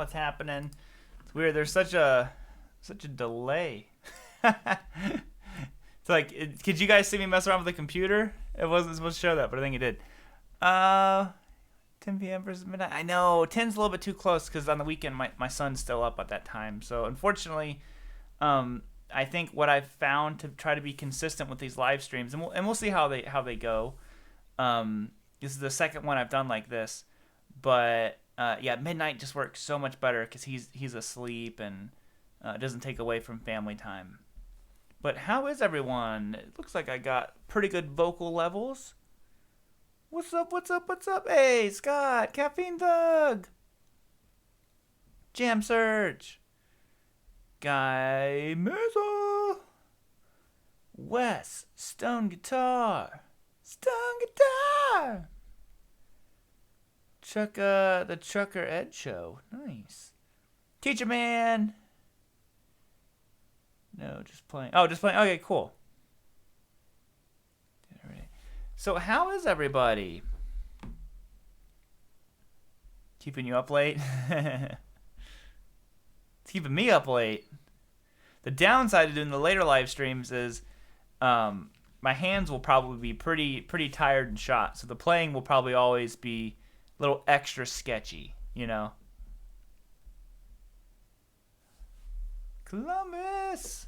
what's happening. It's weird. There's such a delay. It's like, could you guys see me mess around with the computer? It wasn't supposed to show that, but I think it did. 10 p.m. versus midnight. I know 10's a little bit too close because on the weekend my son's still up at that time. So unfortunately, I think what I've found to try to be consistent with these live streams, and we'll see how they go. This is the second one I've done like this, but yeah, midnight just works so much better because he's asleep and it doesn't take away from family time. But how is everyone? It looks like I got pretty good vocal levels. What's up? What's up? What's up? Hey, Scott, Caffeine Thug, Jam Surge, Guy Mesa, Wes, Stone Guitar, the Trucker Ed Show, nice. Teacher Man. No, just playing. Oh, just playing. Okay, cool. So how is everybody? Keeping you up late? It's keeping me up late. The downside of doing the later live streams is my hands will probably be pretty tired and shot. So the playing will probably always be a little extra sketchy, you know. Columbus!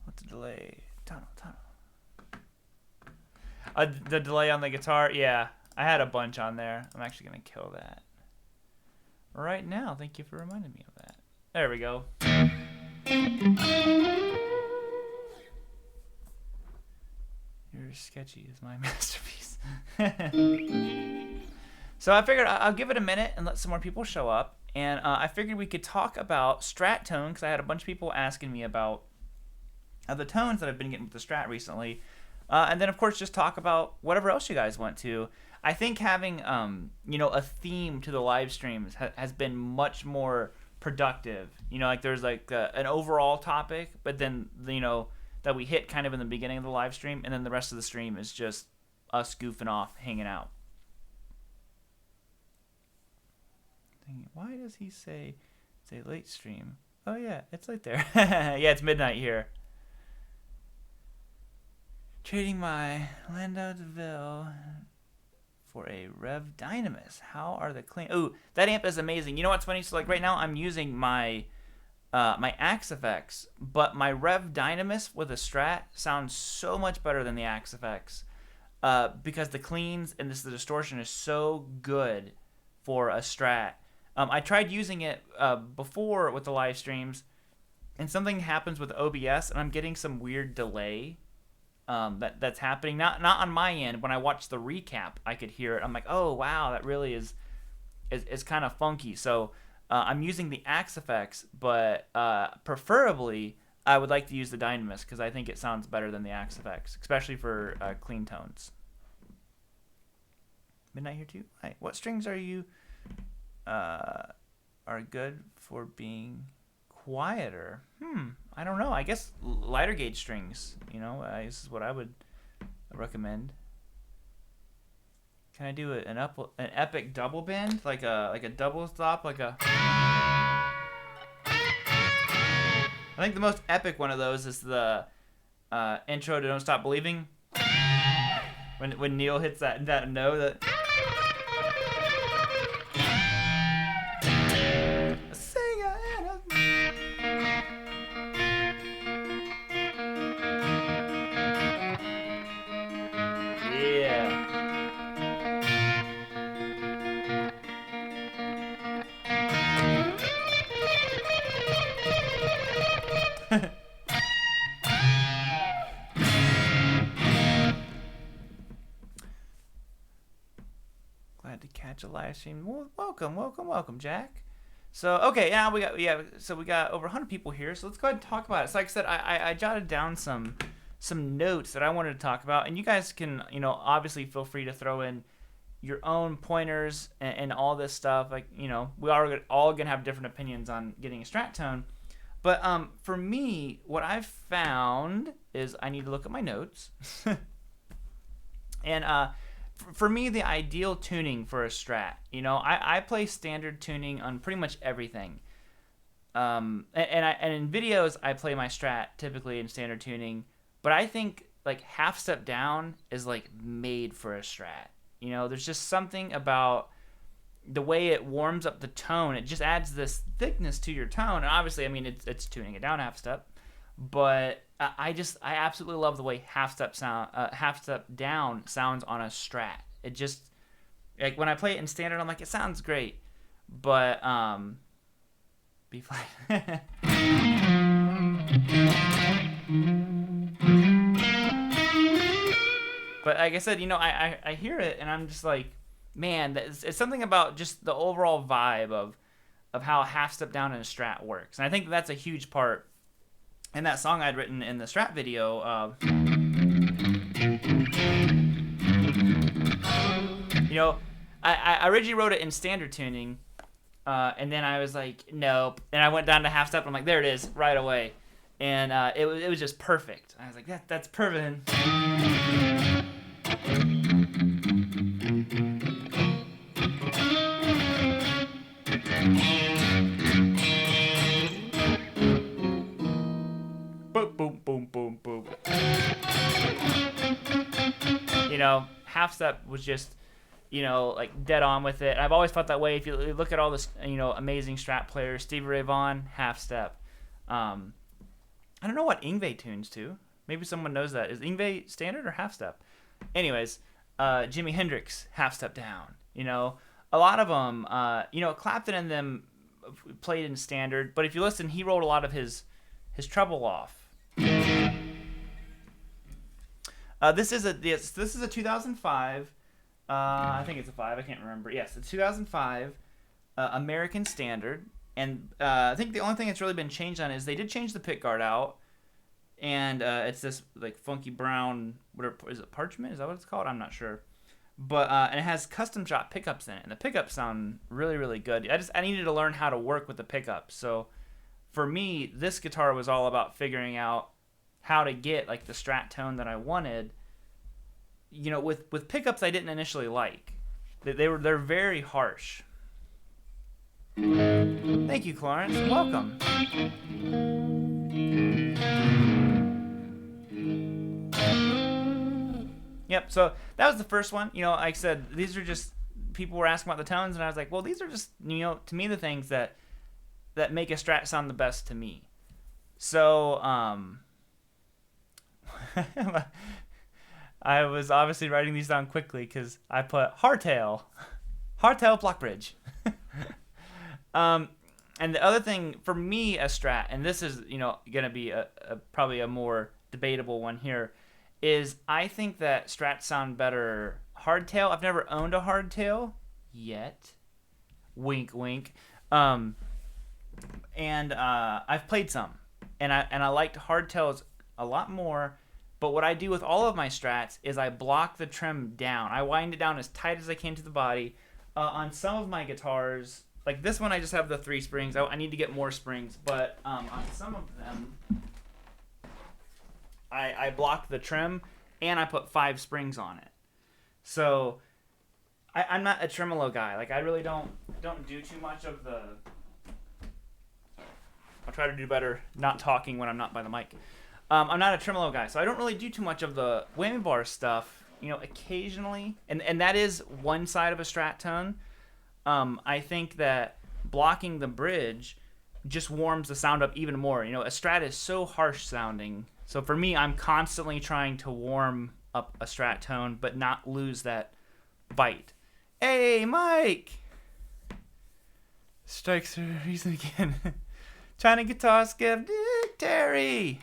What's the delay? Tunnel. The delay on the guitar? Yeah, I had a bunch on there. I'm actually going to kill that right now. Thank you for reminding me of that. There we go. Your sketchy is my masterpiece. So I figured I'll give it a minute and let some more people show up. And I figured we could talk about Strat tone because I had a bunch of people asking me about the tones that I've been getting with the Strat recently. And then, of course, just talk about whatever else you guys want to. I think having, a theme to the live streams has been much more productive. Like there's like an overall topic, but then, that we hit kind of in the beginning of the live stream, and then the rest of the stream is just us goofing off, hanging out. Why does he say it's a late stream? Oh, yeah, it's late there. Yeah, it's midnight here. Trading my Landau DeVille for a Rev Dynamis. How are the clean? Ooh, that amp is amazing. You know what's funny? So like right now I'm using my my Axe FX, but my Rev Dynamis with a Strat sounds so much better than the Axe FX because the cleans and the distortion is so good for a Strat. I tried using it before with the live streams, and something happens with OBS, and I'm getting some weird delay. That's happening not on my end. When I watch the recap, I could hear it. I'm like, oh wow, that really is kind of funky. So I'm using the Axe FX, but preferably I would like to use the Dynamis because I think it sounds better than the Axe FX, especially for clean tones. Midnight here too. Hi. What strings are you are good for being quieter? I don't know. I guess lighter gauge strings. This is what I would recommend. Can I do an epic double bend, like a double stop, like a? I think the most epic one of those is the intro to "Don't Stop Believing." When Neil hits that note that. Glad to catch a live stream. Well, welcome, Jack. So okay, now we got over 100 people here. So let's go ahead and talk about it. So like I said, I jotted down some notes that I wanted to talk about, and you guys can obviously feel free to throw in your own pointers and all this stuff. Like, we are all gonna have different opinions on getting a Strat tone. But for me, what I've found is I need to look at my notes. And for me, the ideal tuning for a Strat, I play standard tuning on pretty much everything. And in videos, I play my Strat typically in standard tuning. But I think like half step down is like made for a Strat. There's just something about the way it warms up the tone. It just adds this thickness to your tone. And obviously, I mean, it's tuning it down half step. But I absolutely love the way half step down sounds on a Strat. It just, like, when I play it in standard, I'm like, it sounds great. But B flat. But like I said, I hear it and I'm just like, man, it's something about just the overall vibe of how half step down in a Strat works. And I think that's a huge part in that song I'd written in the Strat video. I originally wrote it in standard tuning, and then I was like, nope. And I went down to half step and I'm like, there it is, right away. And it was just perfect. I was like, that's perfect. Boom, boom, boom, boom, boom. Half step was just, like dead on with it. I've always felt that way. If you look at all this, amazing Strat players, Stevie Ray Vaughan, half step. I don't know what Yngwie tunes to. Maybe someone knows that. Is Yngwie standard or half step? Anyways, Jimi Hendrix, half step down. A lot of them, Clapton and them played in standard, but if you listen, he wrote a lot of his treble off. This is a 2005. I think it's a 5. I can't remember. Yes, it's 2005 American standard, and I think the only thing that's really been changed on is they did change the pick guard out, and it's this like funky brown. Whatever is it? Parchment? Is that what it's called? I'm not sure. But and it has custom shot pickups in it, and the pickups sound really, really good. I needed to learn how to work with the pickups. So for me, this guitar was all about figuring out how to get like the Strat tone that I wanted. With pickups I didn't initially like. They're very harsh. Thank you, Clarence. Welcome. Yep, so that was the first one. Like I said, these are just, people were asking about the tones, and I was like, well, these are just, to me, the things that make a Strat sound the best to me. So, I was obviously writing these down quickly because I put hardtail block bridge. And the other thing for me, a Strat, and this is, going to be probably a more debatable one here, is I think that Strats sound better hardtail. I've never owned a hardtail yet. Wink, wink. And I've played some, and I liked hardtails a lot more. But what I do with all of my Strats is I block the trim down. I wind it down as tight as I can to the body. On some of my guitars, like this one, I just have the 3 springs. I need to get more springs, but on some of them, I block the trim and I put 5 springs on it. So I'm not a tremolo guy. Like I really don't do too much of the. I'll try to do better not talking when I'm not by the mic. I'm not a tremolo guy, so I don't really do too much of the whammy bar stuff. Occasionally, and that is one side of a Strat tone. I think that blocking the bridge just warms the sound up even more. A Strat is so harsh sounding. So for me, I'm constantly trying to warm up a Strat tone, but not lose that bite. Hey, Mike! Strikes for a reason again. China Guitar Skip, Terry!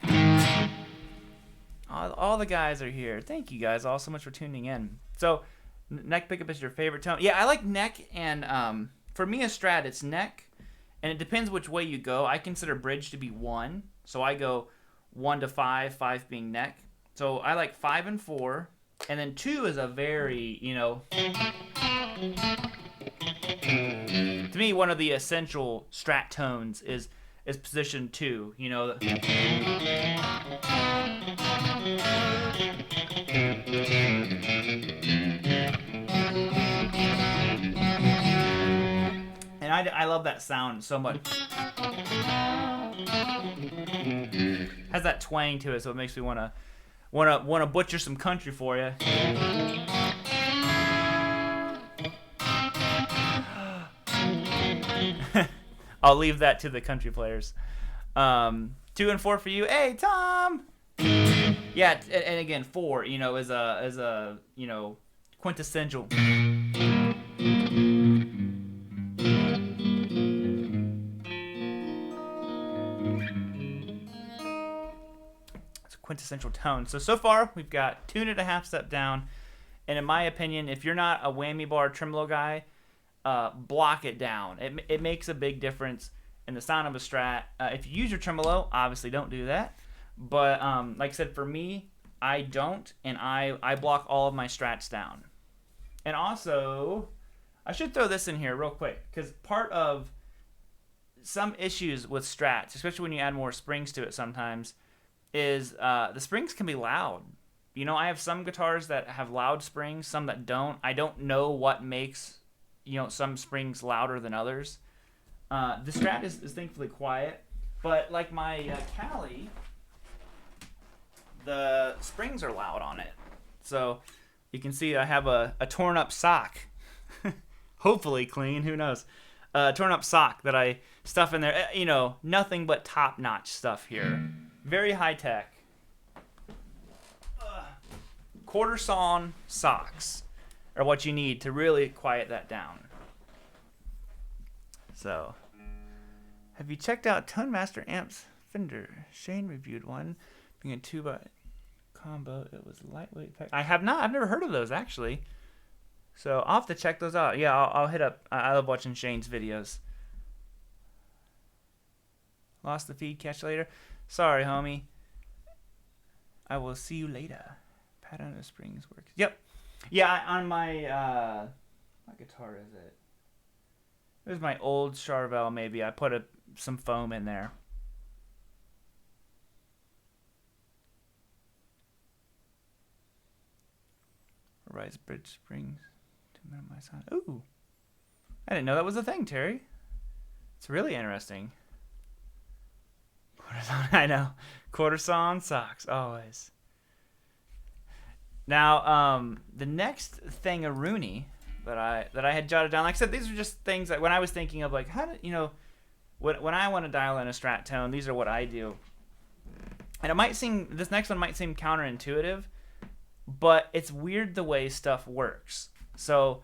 All the guys are here. Thank you guys all so much for tuning in. So, neck pickup is your favorite tone. Yeah, I like neck, and for me, a Strat, it's neck, and it depends which way you go. I consider bridge to be 1, so I go 1 to 5, 5 being neck. So I like 5 and 4, And then 2 is a very, to me, one of the essential Strat tones is position 2. And I love that sound so much. Has that twang to it, so it makes me wanna butcher some country for you. I'll leave that to the country players. 2 and 4 for you. Hey, Tom. Yeah, and again, 4, is a quintessential. It's a quintessential tone. So far, we've got 2.5 step down. And in my opinion, if you're not a whammy bar tremolo guy, block it down. It makes a big difference in the sound of a Strat. If you use your tremolo, obviously don't do that. But like I said, for me, I don't, and I block all of my Strats down. And also, I should throw this in here real quick, because part of some issues with Strats, especially when you add more springs to it sometimes, is the springs can be loud. I have some guitars that have loud springs, some that don't. I don't know what makes some springs louder than others. The Strat is thankfully quiet, but like my Cali, the springs are loud on it. So you can see I have a torn up sock. Hopefully clean, who knows. Torn up sock that I stuff in there. Nothing but top notch stuff here. Very high tech. Quarter sawn socks are what you need to really quiet that down. So, have you checked out Tone Master Amps Fender? Shane reviewed one, being a 2x combo. It was lightweight pack. I have not. I've never heard of those actually. So I'll have to check those out. Yeah, I'll hit up. I love watching Shane's videos. Lost the feed. Catch you later. Sorry, homie. I will see you later. Pattern of springs works. Yep. Yeah, on my what guitar is it? It was my old Charvel, maybe. I put some foam in there. Rise bridge springs to minimize sound. Ooh. I didn't know that was a thing, Terry. It's really interesting. I know. Quarter sawn socks, always. Now, the next thing, a Rooney that I had jotted down. Like I said, these are just things that when I was thinking of, like, how do when I want to dial in a Strat tone, these are what I do. And it might seem, this next one might seem counterintuitive, but it's weird the way stuff works. So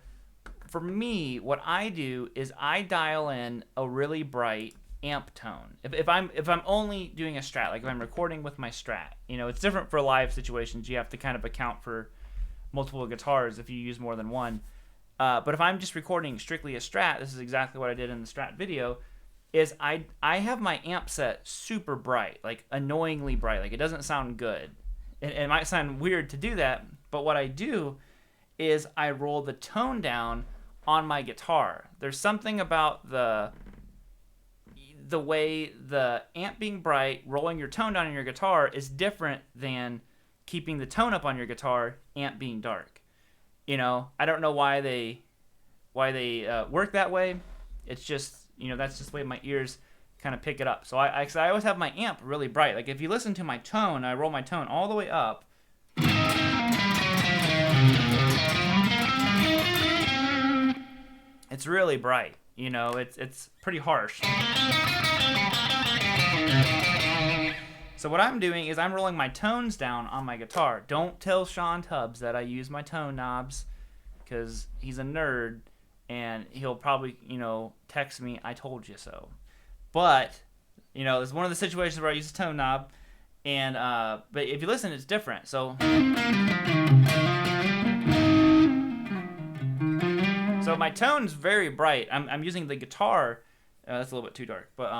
for me, what I do is I dial in a really bright amp tone. If I'm only doing a Strat, like if I'm recording with my Strat, it's different for live situations. You have to kind of account for multiple guitars if you use more than one. But if I'm just recording strictly a Strat, this is exactly what I did in the Strat video, is I have my amp set super bright, like annoyingly bright. Like it doesn't sound good. It might sound weird to do that, but what I do is I roll the tone down on my guitar. There's something about the way the amp being bright, rolling your tone down on your guitar is different than keeping the tone up on your guitar, amp being dark. I don't know why they work that way. It's just, that's just the way my ears kind of pick it up. So I always have my amp really bright. Like if you listen to my tone, I roll my tone all the way up. It's really bright. It's pretty harsh. So what I'm doing is I'm rolling my tones down on my guitar. Don't tell Sean Tubbs that I use my tone knobs, because he's a nerd and he'll probably, text me, I told you so. But, it's one of the situations where I use a tone knob, and but if you listen, it's different. So my tone's very bright. I'm using the guitar. That's a little bit too dark, but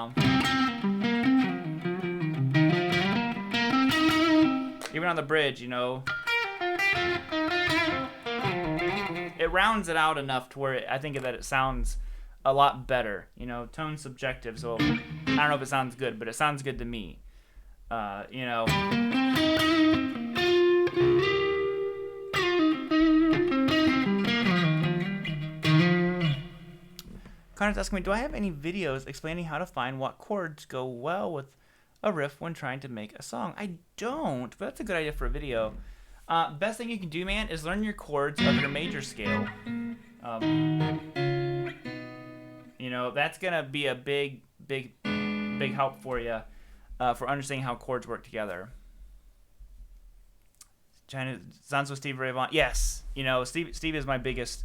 even on the bridge, it rounds it out enough to where I think that it sounds a lot better. You know, tone's subjective, so I don't know if it sounds good, but it sounds good to me. You know. Connor's asking me, do I have any videos explaining how to find what chords go well with a riff when trying to make a song? I don't, but that's a good idea for a video. Best thing you can do, man, is learn your chords of your major scale. You know, that's going to be a big help for you for understanding how chords work together. China sounds with Steve Ray Vaughan. Yes, you know, Steve is my biggest,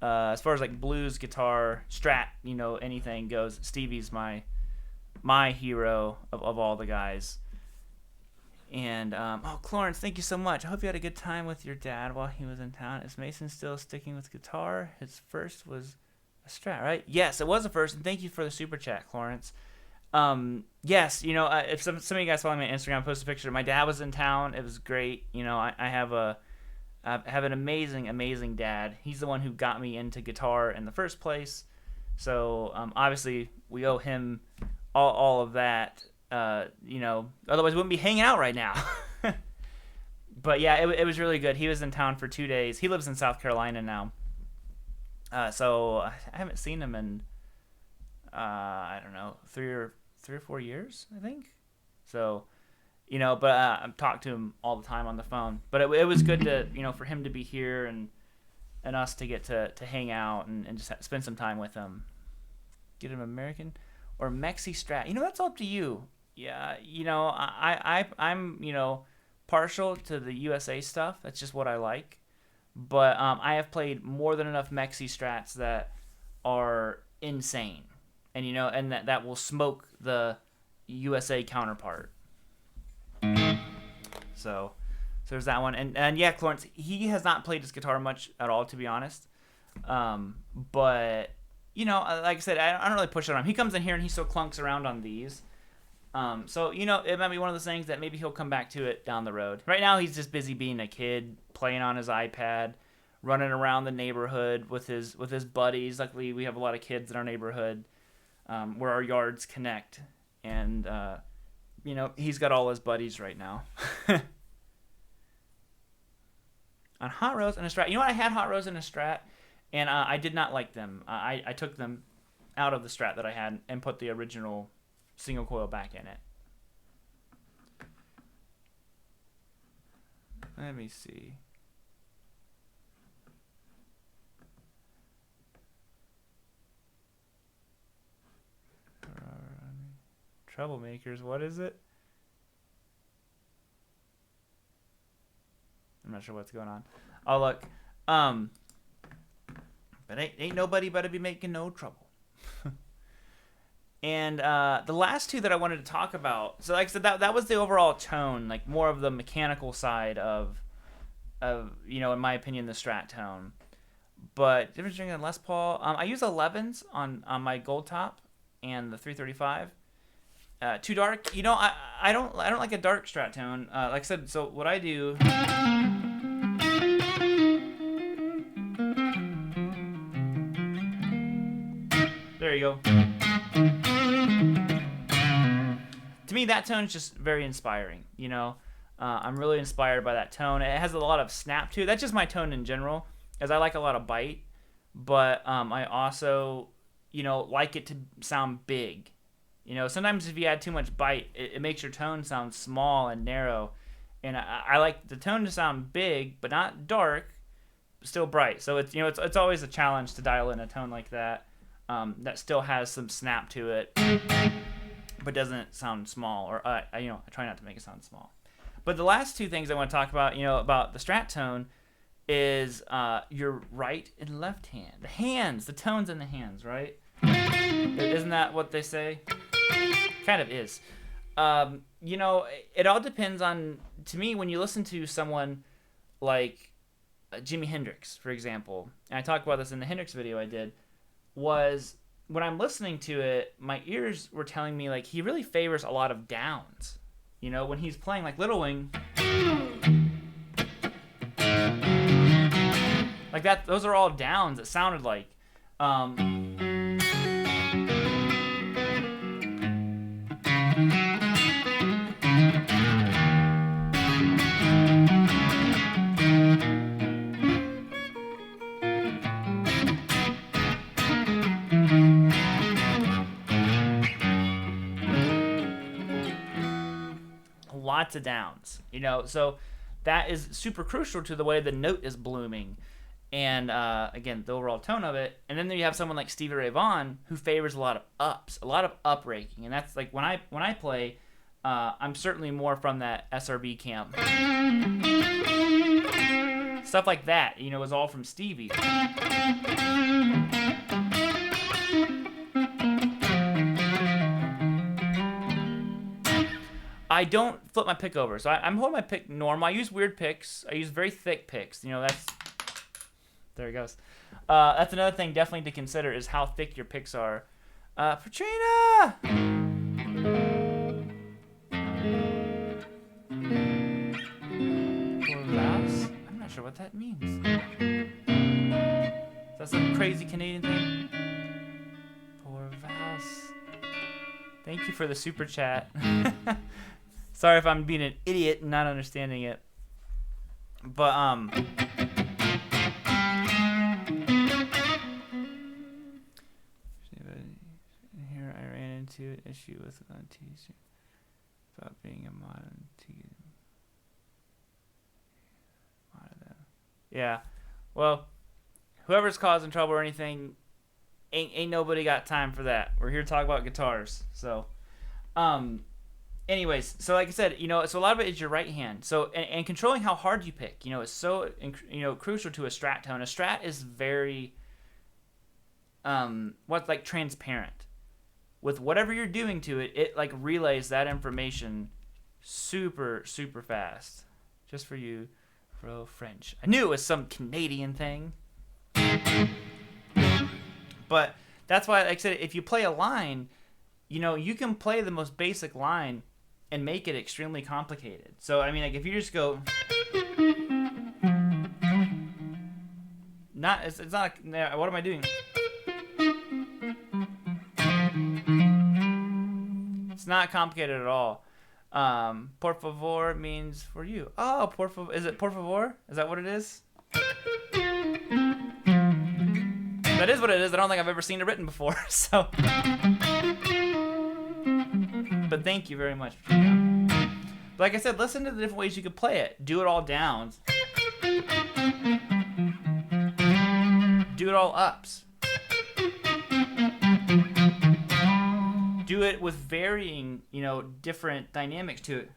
as far as like blues, guitar, Strat, you know, anything goes. Stevie's my hero of all the guys. And Clarence, thank you so much. I hope you had a good time with your dad while he was in town. Is Mason still sticking with guitar? His first was a Strat, right? Yes, it was a first, and thank you for the super chat, Clarence. Yes, you know, if some of you guys follow me on Instagram, post a picture. My dad was in town. It was great. You know, I have an amazing dad. He's the one who got me into guitar in the first place. So obviously we owe him all of that. You know, otherwise we wouldn't be hanging out right now. But yeah, it was really good. He was in town for 2 days. He lives in South Carolina now. So I haven't seen him in I don't know, 3 or 4 years, I think. So, you know, but I've talked to him all the time on the phone. But it was good to, you know, for him to be here and us to get to hang out and just spend some time with him. Get him American or Mexi Strat. You know, that's up to you. Yeah, you know, I'm, you know, partial to the USA stuff. That's just what I like. But I have played more than enough Mexi Strats that are insane. And, you know, and that will smoke the USA counterpart. So there's that one. And yeah, Clarence, he has not played his guitar much at all, to be honest. But, you know, like I said, I don't really push it on him. He comes in here and he still clunks around on these. So, you know, it might be one of those things that maybe he'll come back to it down the road. Right now, he's just busy being a kid, playing on his iPad, running around the neighborhood with his buddies. Luckily, we have a lot of kids in our neighborhood where our yards connect. And, you know, he's got all his buddies right now. On Hot Rose and a Strat. You know what? I had Hot Rose and a Strat, and I did not like them. I took them out of the Strat that I had and put the original single coil back in it. Let me see. Troublemakers, what is it? I'm not sure what's going on. Oh, look. But ain't nobody better be making no trouble. And the last two that I wanted to talk about, so like I said, that was the overall tone, like more of the mechanical side of you know, in my opinion, the Strat tone. But difference between the Les Paul, I use 11s on my Gold Top and the 335. Too dark, you know, I don't like a dark Strat tone. Like I said, so what I do. There you go. To me, that tone is just very inspiring, you know. I'm really inspired by that tone. It has a lot of snap to it. That's just my tone in general, as I like a lot of bite. But I also, you know, like it to sound big. You know, sometimes if you add too much bite, it makes your tone sound small and narrow. And I like the tone to sound big, but not dark, but still bright. So it's, you know, it's always a challenge to dial in a tone like that. That still has some snap to it, but doesn't sound small, or you know, I try not to make it sound small. But the last two things I want to talk about, you know, about the Strat tone is your right and left hand. The hands, the tones in the hands, right? Isn't that what they say? Kind of is. You know, it all depends on, to me, when you listen to someone like Jimi Hendrix, for example, and I talked about this in the Hendrix video I did, was when I'm listening to it, my ears were telling me, like, he really favors a lot of downs. You know, when he's playing, like, Little Wing, like, Like that. Those are all downs. It sounded like. Lots of downs, you know, so that is super crucial to the way the note is blooming, and again, the overall tone of it. And then you have someone like Stevie Ray Vaughan who favors a lot of ups, a lot of upraking, and that's like when I play, I'm certainly more from that SRB camp. Stuff like that, you know, is all from Stevie. I don't flip my pick over, so I'm holding my pick normal. I use weird picks. I use very thick picks. You know, there it goes. That's another thing definitely to consider is how thick your picks are. Patrina! Mouse? I'm not sure what that means. Is that some crazy Canadian thing? Poor Vouse. Thank you for the super chat. Sorry if I'm being an idiot and not understanding it. But, here I ran into an issue with an t-shirt about being a modern t-shirt. Yeah. Well, whoever's causing trouble or anything, ain't nobody got time for that. We're here to talk about guitars. So, anyways, so like I said, you know, so a lot of it is your right hand. So, and controlling how hard you pick, you know, is so, you know, crucial to a Strat tone. A Strat is very, like transparent. With whatever you're doing to it, it like relays that information super, super fast. Just for you, bro, French. I knew it was some Canadian thing. But that's why, like I said, if you play a line, you know, you can play the most basic line and make it extremely complicated. So, I mean, like, if you just go... It's not... What am I doing? It's not complicated at all. Por favor means for you. Oh, por favor. Is it por favor? Is that what it is? That is what it is. I don't think I've ever seen it written before. So, but thank you very much. But like I said, listen to the different ways you could play it. Do it all downs. Do it all ups. Do it with varying, you know, different dynamics to it.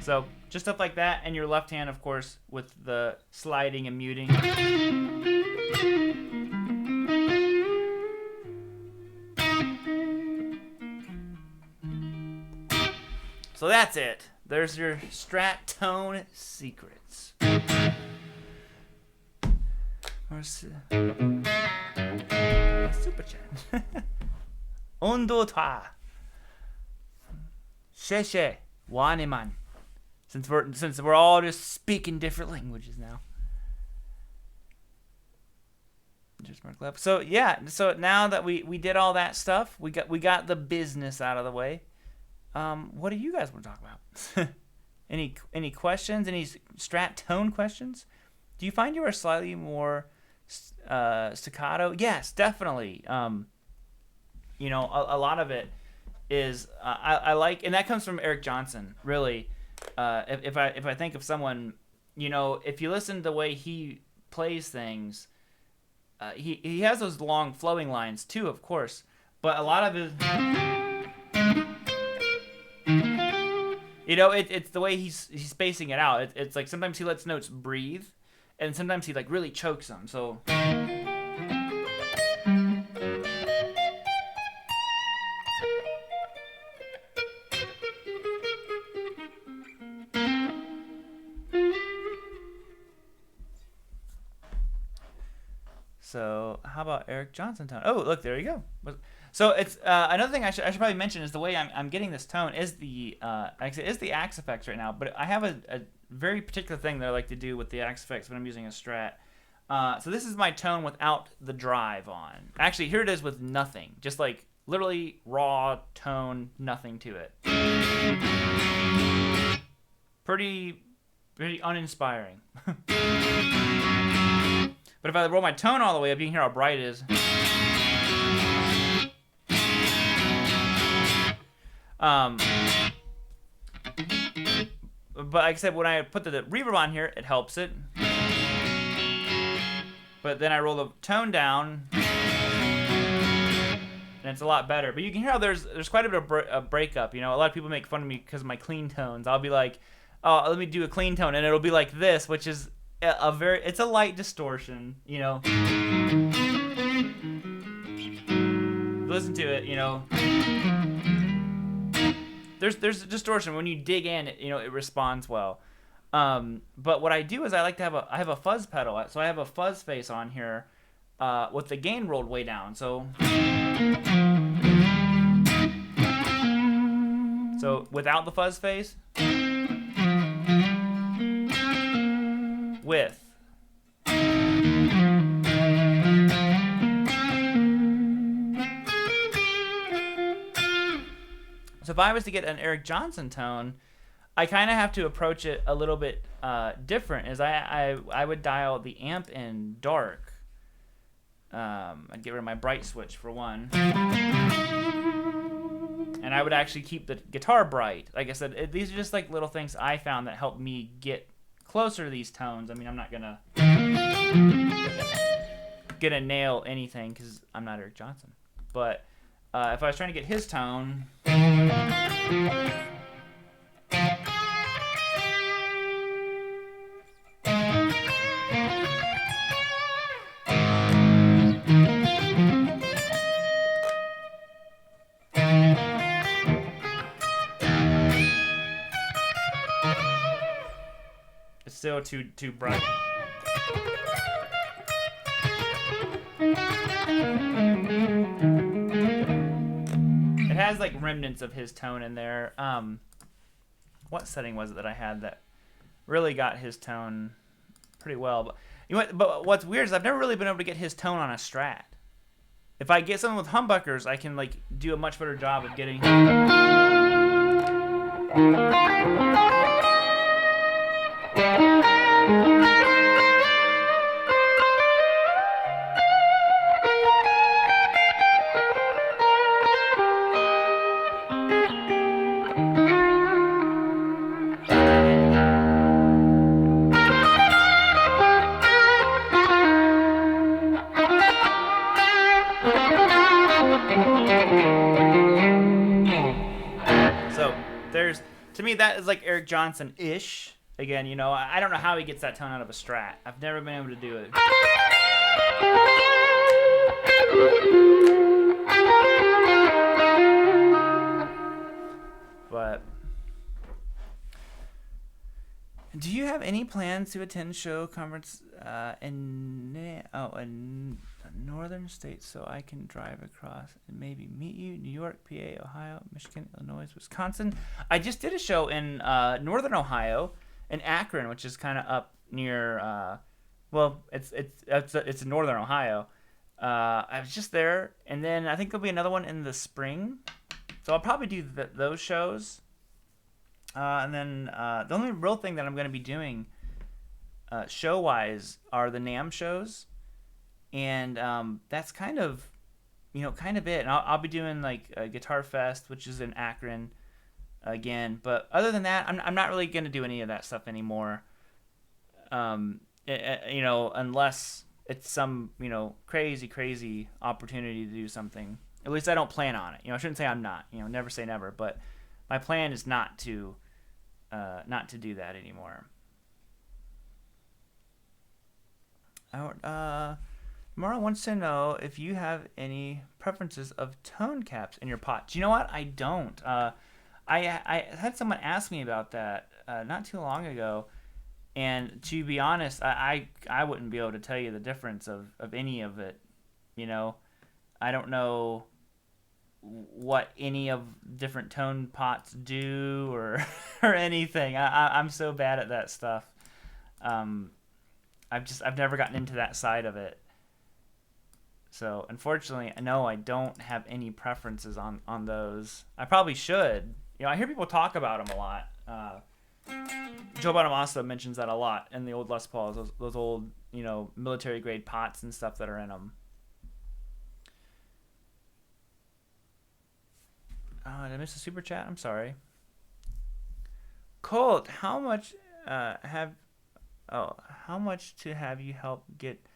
So, just stuff like that, and your left hand, of course, with the sliding and muting. So that's it. There's your Strat tone secrets. Super chat. Un, deux, trois. Sheshe. Waneman. Since we're all just speaking different languages now. Just mark left. So yeah, so now that we did all that stuff, we got the business out of the way. What do you guys want to talk about? Any questions? Any Strat tone questions? Do you find you are slightly more staccato? Yes, definitely. You know, a lot of it is I like, and that comes from Eric Johnson. Really, if I think of someone, you know, if you listen to the way he plays things, he has those long flowing lines too, of course. But a lot of his, you know, it's the way he's spacing it out. It's like sometimes he lets notes breathe, and sometimes he like really chokes them. So. So how about Eric Johnson tone? Oh, look, there you go. So it's another thing I should probably mention is the way I'm getting this tone is the is the Axe effects right now. But I have very particular thing that I like to do with the Axe Effects when I'm using a Strat. So this is my tone without the drive on. Actually, here it is with nothing. Just like literally raw tone, nothing to it. Pretty uninspiring. But if I roll my tone all the way up, you can hear how bright it is. But like I said, when I put the reverb on here, it helps it. But then I roll the tone down, and it's a lot better. But you can hear how there's quite a bit of a breakup. You know, a lot of people make fun of me because of my clean tones. I'll be like, oh, let me do a clean tone, and it'll be like this, which is it's a light distortion. You know, listen to it. You know, there's a distortion when you dig in. You know, it responds well. But what I do is I have a fuzz pedal, so I have a fuzz face on here with the gain rolled way down. So without the fuzz face, with. So if I was to get an Eric Johnson tone, I kind of have to approach it a little bit different. As I would dial the amp in dark. I'd get rid of my bright switch for one, and I would actually keep the guitar bright. Like I said, these are just like little things I found that help me get closer to these tones. I mean, I'm not gonna nail anything because I'm not Eric Johnson. But if I was trying to get his tone. It's still too bright. It has like remnants of his tone in there. What setting was it that I had that really got his tone pretty well? But you know what? But what's weird is I've never really been able to get his tone on a Strat. If I get something with humbuckers, I can like do a much better job of getting. To me, that is like Eric Johnson-ish. Again, you know, I don't know how he gets that tone out of a Strat. I've never been able to do it. But do you have any plans to attend show conference in northern states so I can drive across and maybe meet you? New York, PA, Ohio, Michigan, Illinois, Wisconsin. I just did a show in northern Ohio, in Akron, which is kind of up near. It's in northern Ohio. I was just there, and then I think there'll be another one in the spring. So I'll probably do those shows. And then the only real thing that I'm going to be doing show-wise are the NAMM shows. And that's kind of it. And I'll be doing like a Guitar Fest, which is in Akron again. But other than that, I'm not really going to do any of that stuff anymore. Unless it's some, crazy opportunity to do something. At least I don't plan on it. I shouldn't say I'm not. Never say never. But my plan is not to do that anymore. Mara wants to know if you have any preferences of tone caps in your pots. You know what? I don't. I had someone ask me about that not too long ago, and to be honest, I wouldn't be able to tell you the difference of any of it. I don't know what any of different tone pots do or or anything. I'm so bad at that stuff. I've never gotten into that side of it. So unfortunately, no, I don't have any preferences on those. I probably should. I hear people talk about them a lot. Joe Bonamassa mentions that a lot in the old Les Pauls, those old, military grade pots and stuff that are in them. Oh, did I miss a super chat? I'm sorry. Colt, how much to have you help get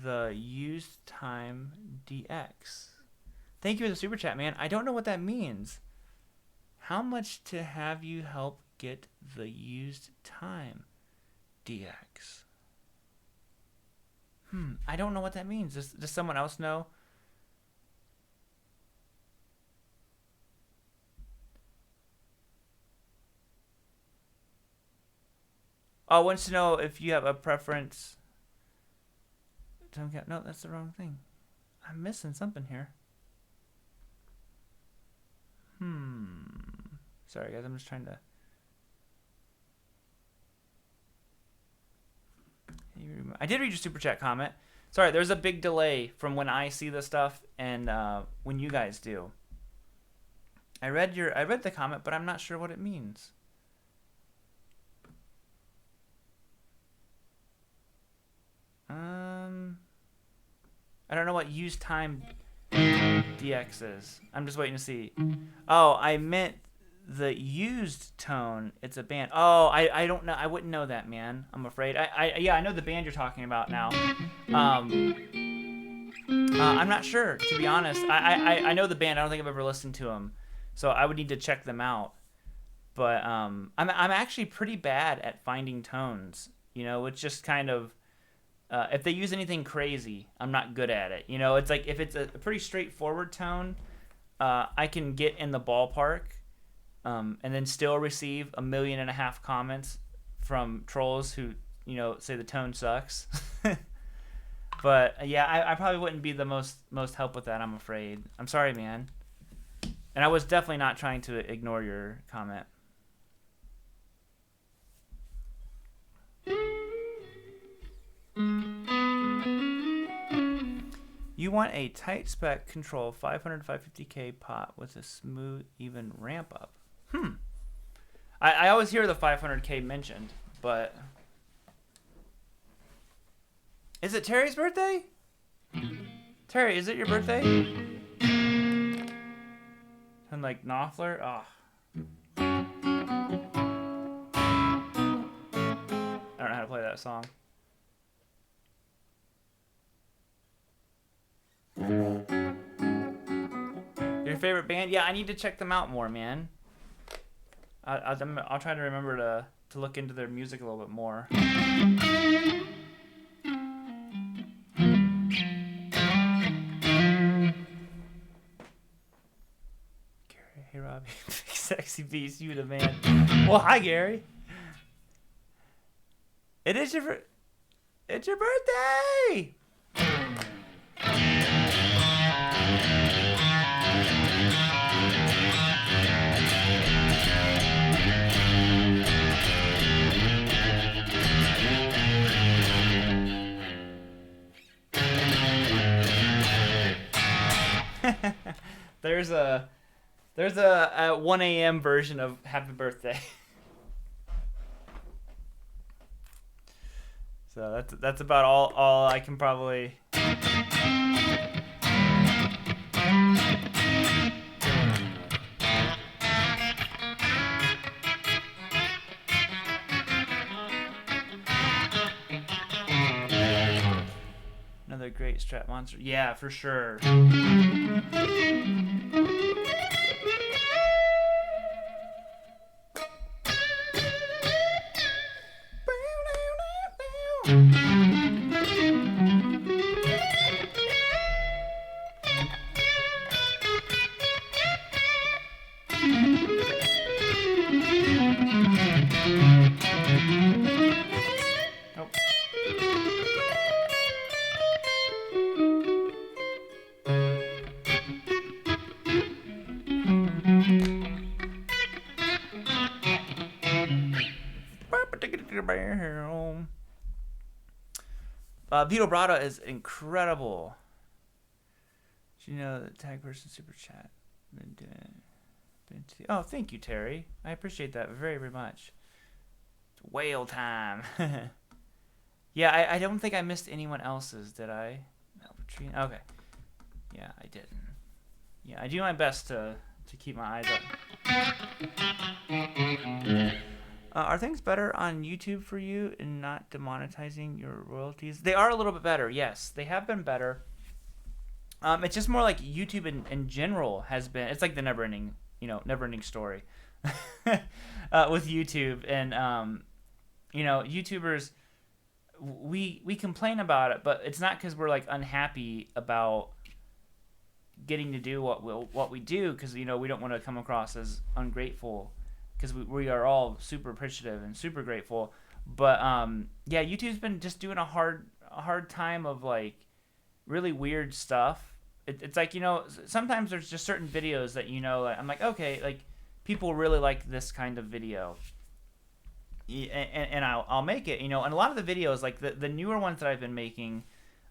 the used time DX? Thank you for the super chat, man. I don't know what that means. How much to have you help get the used time DX? I don't know what that means. Does someone else know? Oh, wants to know if you have a preference. No, that's the wrong thing. I'm missing something here. Sorry, guys. I'm just trying to. I did read your super chat comment. Sorry, there's a big delay from when I see the stuff and when you guys do. I read the comment, but I'm not sure what it means. I don't know what use time DX is. I'm just waiting to see. Oh, I meant the used tone. It's a band. Oh, I don't know. I wouldn't know that, man. I'm afraid. I know the band you're talking about now. I'm not sure, to be honest. I know the band. I don't think I've ever listened to them, so I would need to check them out. But I'm actually pretty bad at finding tones. It's just kind of. If they use anything crazy, I'm not good at it. It's like if it's a pretty straightforward tone, I can get in the ballpark, and then still receive 1.5 million comments from trolls who, say the tone sucks. But yeah, I probably wouldn't be the most help with that. I'm afraid. I'm sorry, man. And I was definitely not trying to ignore your comment. You want a tight spec control 500 550K pot with a smooth, even ramp up. I always hear the 500K mentioned, but is it Terry's birthday? Terry, is it your birthday? And like Knopfler? Oh. I don't know how to play that song. Your favorite band? Yeah, I need to check them out more, man. I'll try to remember to look into their music a little bit more. Gary, hey Robbie, sexy beast, you the man. Well, hi Gary. It's your birthday. There's a 1 a.m. version of Happy Birthday. So that's about all I can probably. Another great Strat monster. Yeah, for sure. Vito Brada is incredible. Do you know the tag person super chat? Oh, thank you, Terry. I appreciate that very, very much. It's whale time. Yeah, I don't think I missed anyone else's, did I? Okay. Yeah, I didn't. Yeah, I do my best to keep my eyes up. Are things better on YouTube for you in not demonetizing your royalties? They are a little bit better, yes. They have been better. It's just more like YouTube in general has been. It's like the never-ending story with YouTube. And YouTubers, we complain about it, but it's not because we're like unhappy about getting to do what we do, because we don't want to come across as ungrateful, because we are all super appreciative and super grateful. But yeah, YouTube's been just doing a hard time of like really weird stuff. It's like, sometimes there's just certain videos that like, I'm like, okay, like people really like this kind of video, and I'll make it, and a lot of the videos, like the newer ones that I've been making,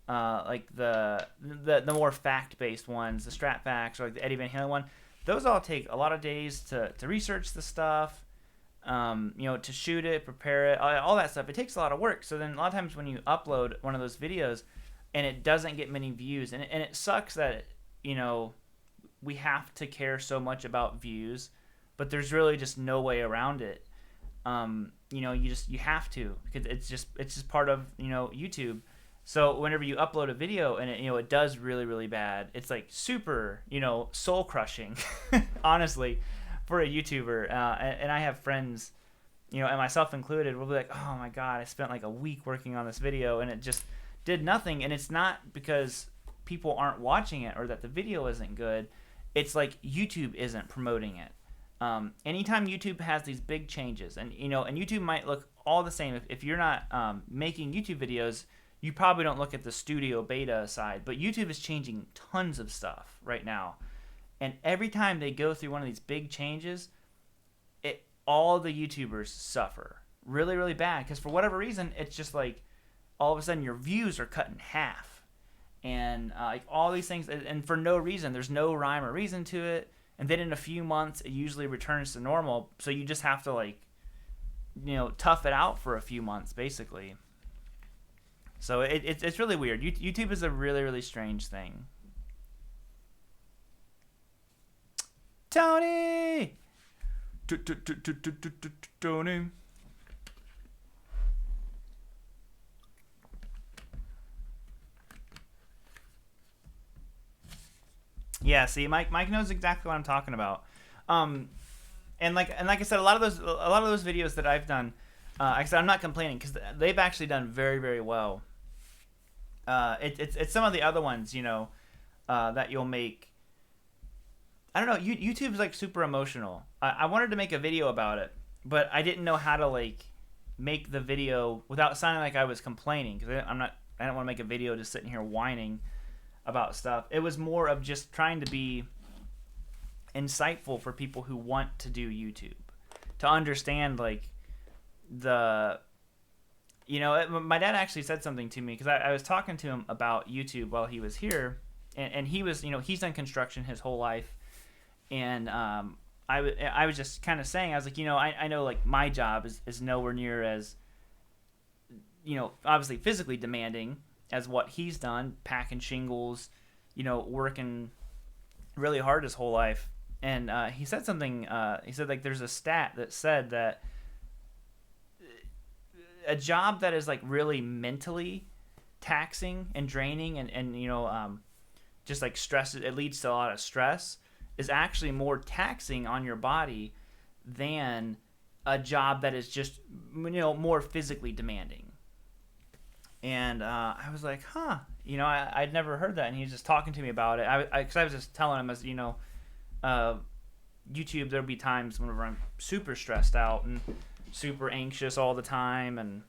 like the more fact-based ones, the Strat facts, or like the Eddie Van Halen one, those all take a lot of days to research the stuff, to shoot it, prepare it, all that stuff. It takes a lot of work. So then a lot of times when you upload one of those videos and it doesn't get many views, and it sucks that we have to care so much about views, but there's really just no way around it. You have to, because it's just part of YouTube. So whenever you upload a video and it does really, really bad, it's like super soul crushing, honestly, for a YouTuber. And I have friends, and myself included, will be like, oh my god, I spent like a week working on this video and it just did nothing. And it's not because people aren't watching it or that the video isn't good. It's like YouTube isn't promoting it. Anytime YouTube has these big changes, and and YouTube might look all the same. If you're not making YouTube videos, you probably don't look at the studio beta side, but YouTube is changing tons of stuff right now. And every time they go through one of these big changes, all the YouTubers suffer really, really bad, because for whatever reason, it's just like all of a sudden your views are cut in half, and like all these things, and for no reason. There's no rhyme or reason to it. And then in a few months, it usually returns to normal. So you just have to like, tough it out for a few months, basically. So it's really weird. YouTube is a really, really strange thing. Tony! Tony. Yeah, see, Mike knows exactly what I'm talking about. And like I said, a lot of those videos that I've done, like I said, I'm not complaining, because they've actually done very, very well. It's some of the other ones, that you'll make. I don't know. YouTube's like super emotional. I wanted to make a video about it, but I didn't know how to like make the video without sounding like I was complaining, because I don't want to make a video just sitting here whining about stuff. It was more of just trying to be insightful for people who want to do YouTube, to understand like my dad actually said something to me, because I was talking to him about YouTube while he was here, and he was, he's done construction his whole life, and I was just kind of saying, I was like, I know like my job is nowhere near as, obviously physically demanding as what he's done, packing shingles, working really hard his whole life. And he said something, he said like there's a stat that said that a job that is like really mentally taxing and draining and just like stress, it leads to a lot of stress, is actually more taxing on your body than a job that is just more physically demanding. And I was like, huh, I'd never heard that. And he was just talking to me about it. Because I was just telling him, as YouTube, there'll be times whenever I'm super stressed out and super anxious all the time, and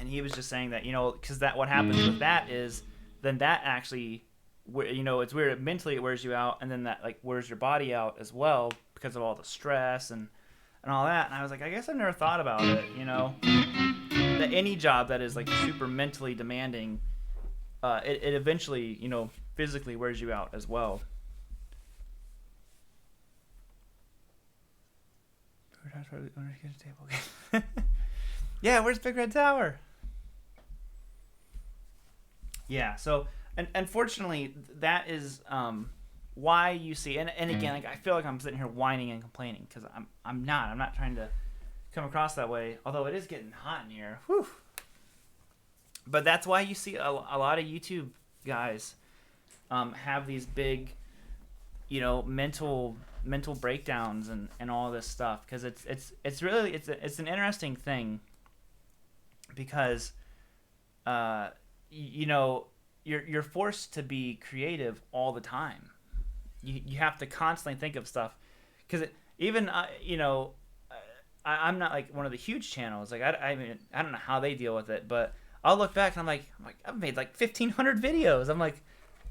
he was just saying that because what happens with that is then that actually, it's weird, mentally it wears you out, and then that like wears your body out as well because of all the stress and all that. And I was like, I guess I've never thought about it, any job that is like super mentally demanding, it eventually, physically wears you out as well. Yeah, where's Big Red Tower? Yeah, so and unfortunately that is why you see, and again, like, I feel like I'm sitting here whining and complaining because I'm not trying to come across that way, although it is getting hot in here. Whew. But that's why you see a lot of YouTube guys have these big, mental breakdowns and all this stuff, because it's really it's an interesting thing, because you're forced to be creative all the time. You have to constantly think of stuff, because even I'm not like one of the huge channels. Like I mean, I don't know how they deal with it, but I'll look back and I'm like I've made like 1,500 videos. I'm like,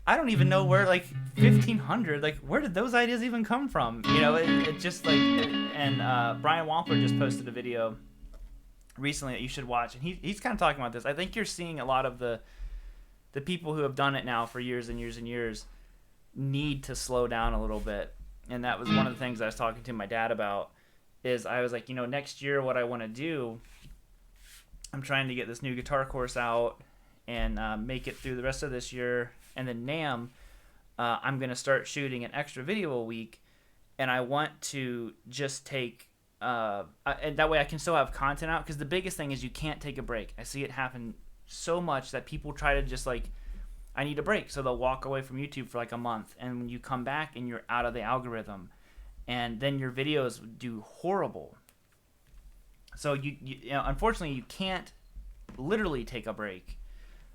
I don't even know where, like, 1,500, like, where did those ideas even come from? It just like, and Brian Wampler just posted a video recently that you should watch, and he's kind of talking about this. I think you're seeing a lot of the people who have done it now for years and years and years need to slow down a little bit. And that was one of the things I was talking to my dad about, is I was like, next year what I want to do, I'm trying to get this new guitar course out and make it through the rest of this year. And then NAMM, I'm going to start shooting an extra video a week. And I want to just take, and that way I can still have content out. Because the biggest thing is you can't take a break. I see it happen so much that people try to just like, I need a break. So they'll walk away from YouTube for like a month. And when you come back and you're out of the algorithm, and then your videos do horrible. So you unfortunately you can't literally take a break.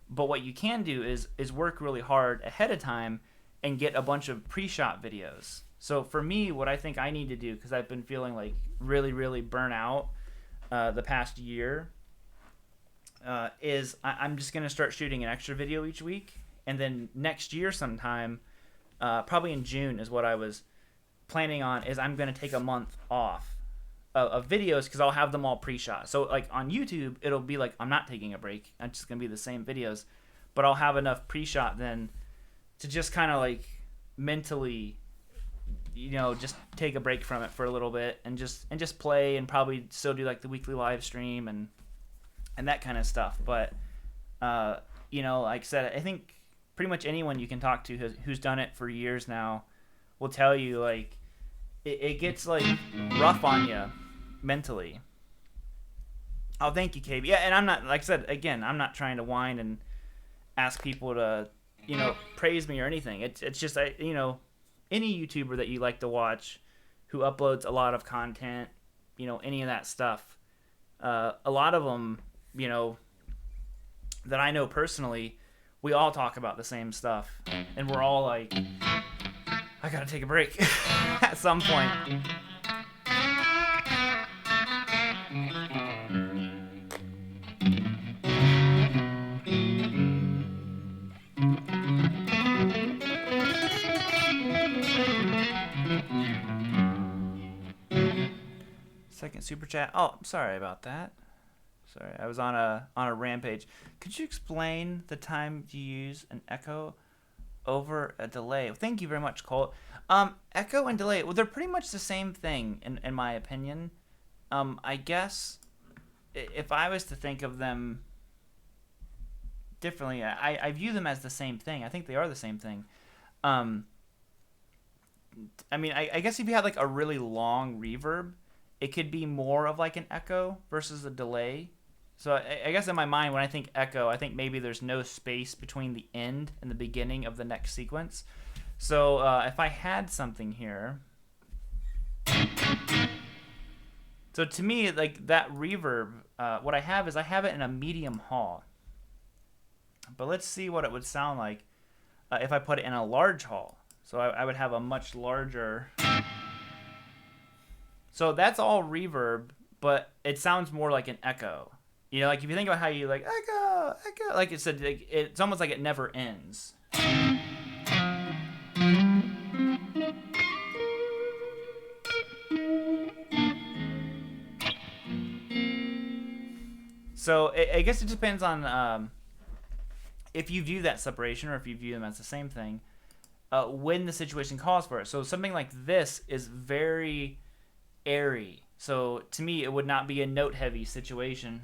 But what you can do is work really hard ahead of time and get a bunch of pre-shot videos. So for me, what I think I need to do, because I've been feeling like really, really burnt out the past year, is I'm just going to start shooting an extra video each week. And then next year sometime, probably in June is what I was planning on, is I'm going to take a month off of videos, because I'll have them all pre-shot. So like on YouTube, it'll be like I'm not taking a break. I'm just going to be the same videos. But I'll have enough pre-shot then to just kind of like mentally, just take a break from it for a little bit and just play, and probably still do like the weekly live stream and that kind of stuff. But like I said, I think pretty much anyone you can talk to who's done it for years now will tell you, like, it gets like rough on you mentally. Oh, thank you, KB. Yeah, and I'm not, like I said again, I'm not trying to whine and ask people to praise me or anything. It's just any YouTuber that you like to watch who uploads a lot of content, any of that stuff, a lot of them that I know personally, we all talk about the same stuff, and we're all like, I gotta take a break at some point. Second super chat. Oh, I'm sorry about that. Sorry, I was on a rampage. Could you explain the time you use an echo over a delay? Well, thank you very much, Colt. Echo and delay, well, they're pretty much the same thing in my opinion. I guess if I was to think of them differently, I view them as the same thing. I think they are the same thing. I mean, I guess if you had like a really long reverb, it could be more of like an echo versus a delay. So I guess in my mind, when I think echo, I think maybe there's no space between the end and the beginning of the next sequence. So if I had something here, so to me, like that reverb, what I have is I have it in a medium hall. But let's see what it would sound like if I put it in a large hall. So I would have a much larger. So that's all reverb, but it sounds more like an echo. Like if you think about how you like echo, echo, like it said, like, it's almost like it never ends. So I guess it depends on if you view that separation or if you view them as the same thing. When the situation calls for it. So something like this is very airy. So to me, it would not be a note-heavy situation.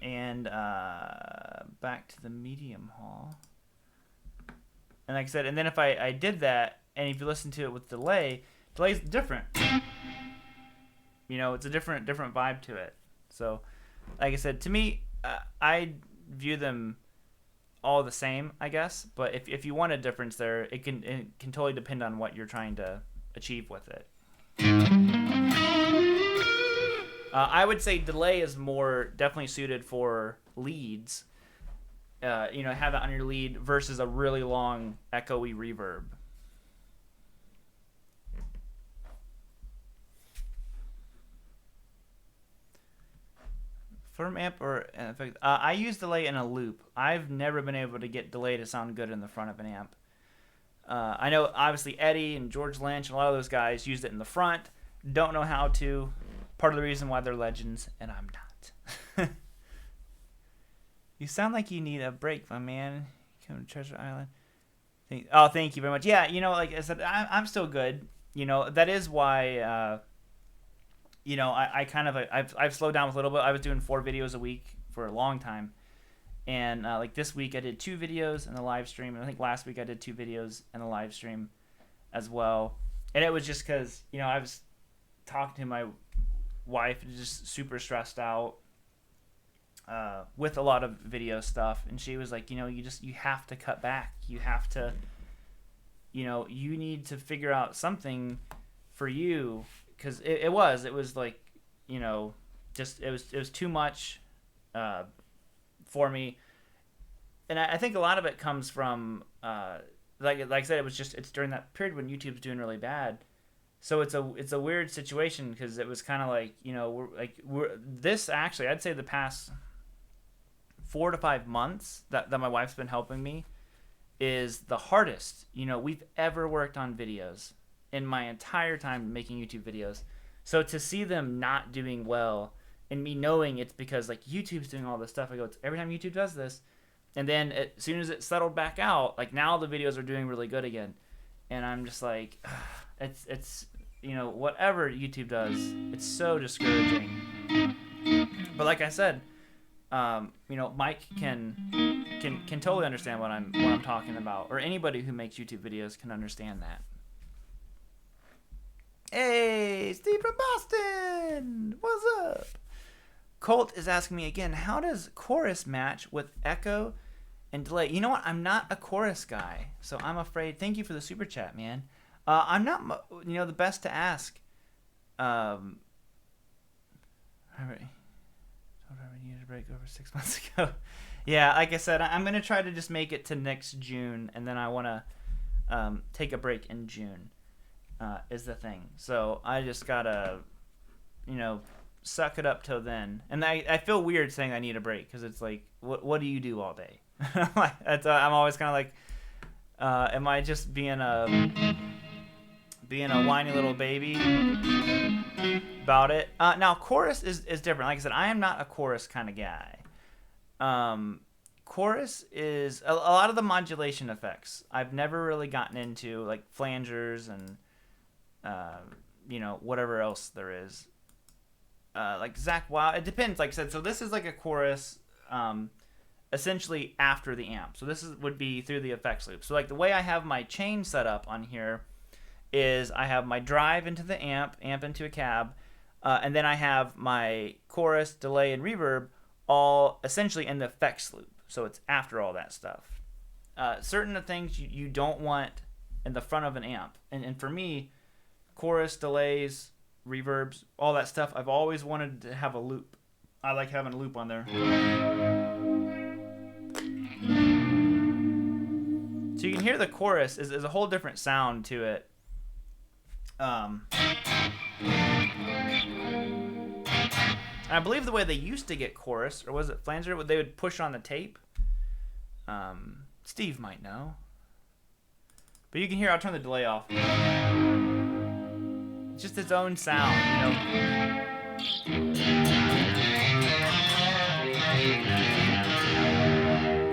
And back to the medium haul. And like I said, and then if I did that, and if you listen to it with delay's different. You know, it's a different vibe to it. So, like I said, to me, I view them all the same, I guess. But if you want a difference there, it can totally depend on what you're trying to achieve with it. I would say delay is more definitely suited for leads. You know, have that on your lead versus a really long echoey reverb. Firm amp or effect? I use delay in a loop. I've never been able to get delay to sound good in the front of an amp. I know obviously Eddie and George Lynch and a lot of those guys used it in the front. Don't know how to. Part of the reason why they're legends, and I'm not. You sound like you need a break, my man. Come to Treasure Island. Thank you very much. Yeah, you know, like I said, I'm still good. You know, that is why. You know, I kind of I've slowed down a little bit. I was doing 4 videos a week for a long time, and like this week I did 2 videos and the live stream, and I think last week I did 2 videos and the live stream as well. And it was just because, you know, I was talking to my wife and just super stressed out with a lot of video stuff, and she was like, you know, you have to cut back. You have to, you know, you need to figure out something for you. Because it was like, you know, just it was too much for me, and I think a lot of it comes from like I said, it's during that period when YouTube's doing really bad, so it's a weird situation because it was kind of like, you know, this actually I'd say the past 4 to 5 months that my wife's been helping me is the hardest, you know, we've ever worked on videos in my entire time making YouTube videos. So to see them not doing well and me knowing it's because like YouTube's doing all this stuff, I go, it's every time YouTube does this. And then as soon as it settled back out, like now the videos are doing really good again. And I'm just like, it's you know, whatever YouTube does, it's so discouraging. But like I said, you know, Mike can totally understand what I'm talking about, or anybody who makes YouTube videos can understand that. Hey, Steve from Boston! What's up? Colt is asking me again, how does chorus match with echo and delay? You know what? I'm not a chorus guy, so I'm afraid. Thank you for the super chat, man. I'm not, you know, the best to ask. All right. I needed a break over 6 months ago. Yeah, like I said, I'm going to try to just make it to next June, and then I want to take a break in June. Is the thing. So I just gotta, you know, suck it up till then. And I feel weird saying I need a break because it's like, what do you do all day? I'm always kind of like, am I just being a whiny little baby about it? Now chorus is different. Like I said, I am not a chorus kind of guy. Chorus is a lot of the modulation effects I've never really gotten into, like flangers and you know, whatever else there is. Like Zach Wild, it depends. Like I said, so this is like a chorus, essentially after the amp. So this would be through the effects loop. So like the way I have my chain set up on here is I have my drive into the amp into a cab, and then I have my chorus, delay, and reverb all essentially in the effects loop. So it's after all that stuff. Certain things you don't want in the front of an amp, and for me, chorus, delays, reverbs, all that stuff, I've always wanted to have a loop. I like having a loop on there. So you can hear the chorus is a whole different sound to it. And I believe the way they used to get chorus, or was it flanger, they would push on the tape. Steve might know. But you can hear, I'll turn the delay off. It's just its own sound, you know.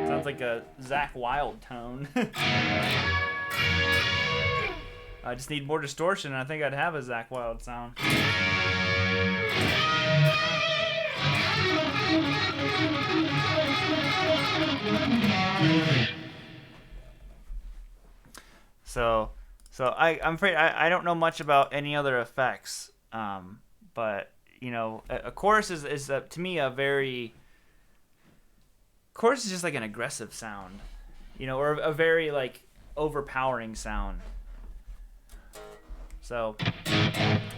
Sounds like a Zakk Wylde tone. I just need more distortion, and I think I'd have a Zakk Wylde sound. So I'm afraid I don't know much about any other effects, but you know, a chorus is to me a very chorus is just like an aggressive sound, you know, or a very like overpowering sound. So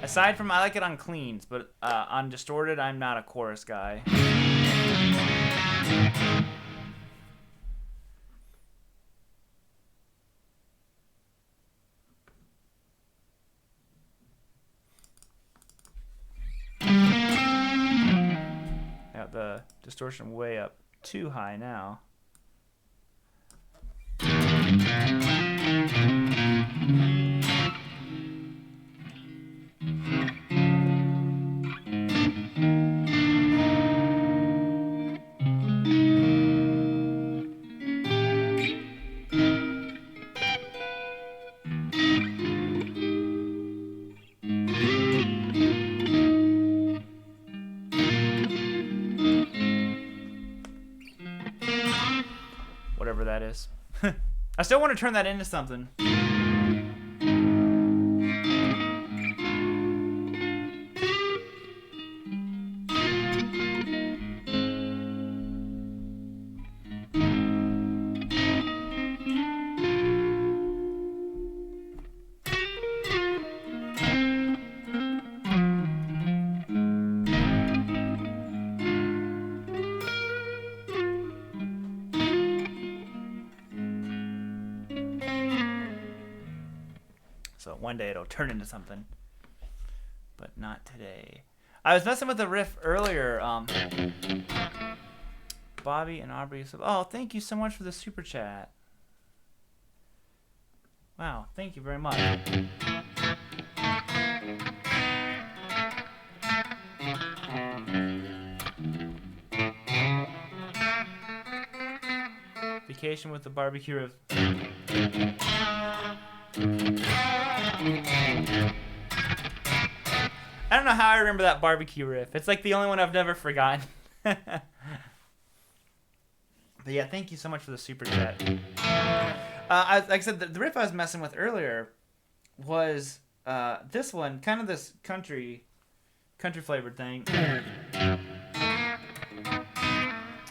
aside from I like it on cleans, but on distorted I'm not a chorus guy. Got the distortion way up too high now. Whatever that is. I still want to turn that into something. So one day it'll turn into something, but not today. I was messing with the riff earlier. Bobby and Aubrey said, "Oh, thank you so much for the super chat." Wow, thank you very much. Vacation with the barbecue riff. I don't know how I remember that barbecue riff. It's like the only one I've never forgotten. But yeah, thank you so much for the super chat. Like I said, the riff I was messing with earlier was this one, kind of this country flavored thing.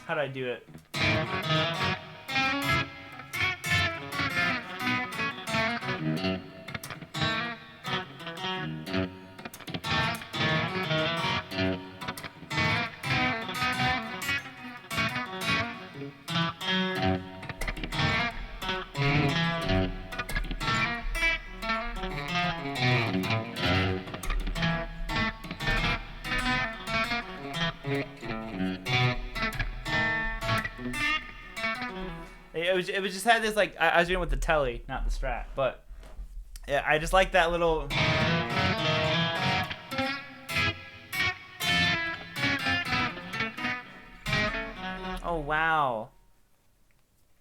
How'd I do it? It was just had this like I was doing it with the telly, not the Strat, but yeah, I just like that little. Oh wow,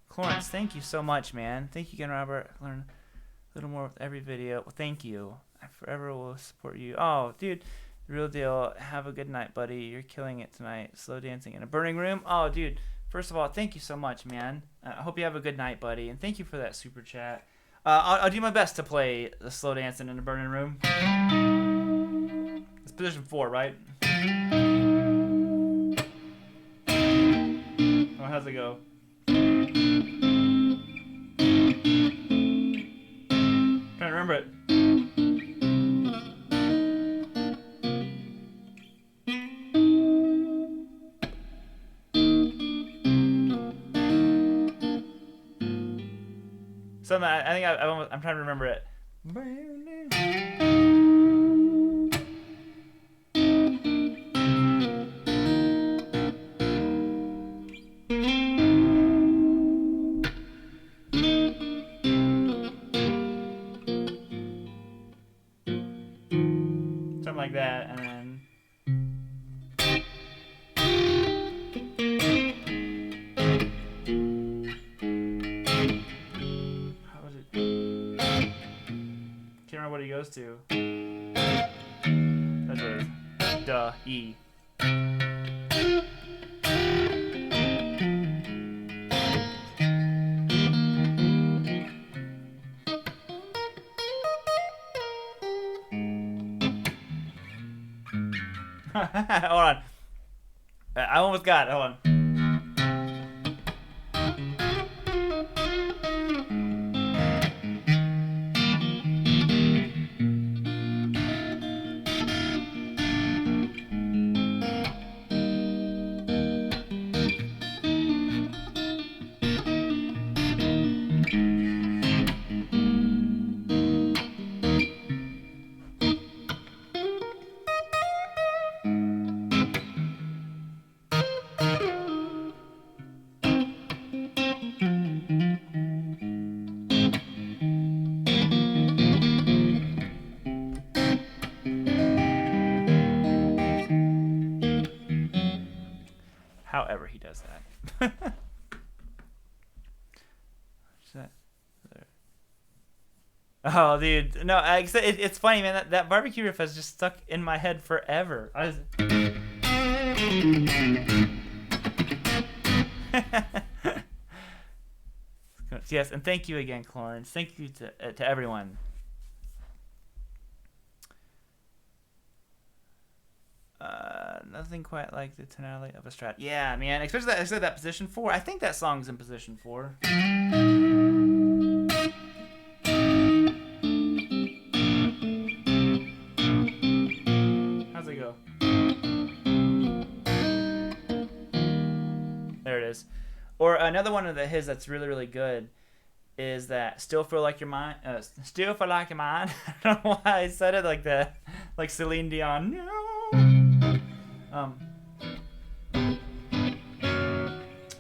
Clarence, thank you so much, man. Thank you again, Robert. Learn a little more with every video. Well, thank you. I forever will support you. Oh, dude, real deal. Have a good night, buddy. You're killing it tonight. Slow dancing in a burning room. Oh, dude. First of all, thank you so much, man. I hope you have a good night, buddy, and thank you for that super chat. I'll do my best to play the slow dancing in a burning room. It's position 4, right? Oh, how's it go? Trying to remember it. Something I think I'm trying to remember it. that, and then. How was it? Can't remember what he goes to. That's what it is. Duh, E. Hold on. I almost got it. Hold on. However he does that. What's that? Oh, dude. No, it's funny, man. That barbecue riff has just stuck in my head forever. Yes, and thank you again, Clarence. Thank you to everyone. Nothing quite like the tonality of a Strat. Yeah, man. Especially that position 4. I think that song's in position 4. How's it go? There it is. Or another one of his that's really, really good is that Still Feel Like Your Mind. Still Feel Like Your Mind. I don't know why I said it like that. Like Celine Dion. No.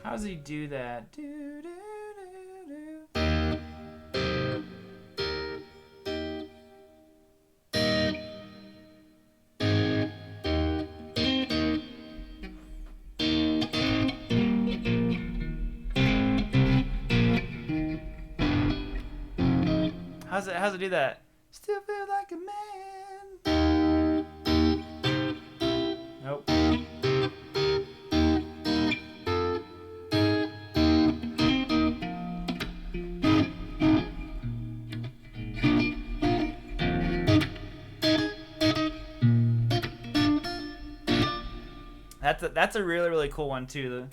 How does he do that? How's it do that? Still feel like a man. Nope. That's a really, really cool one too.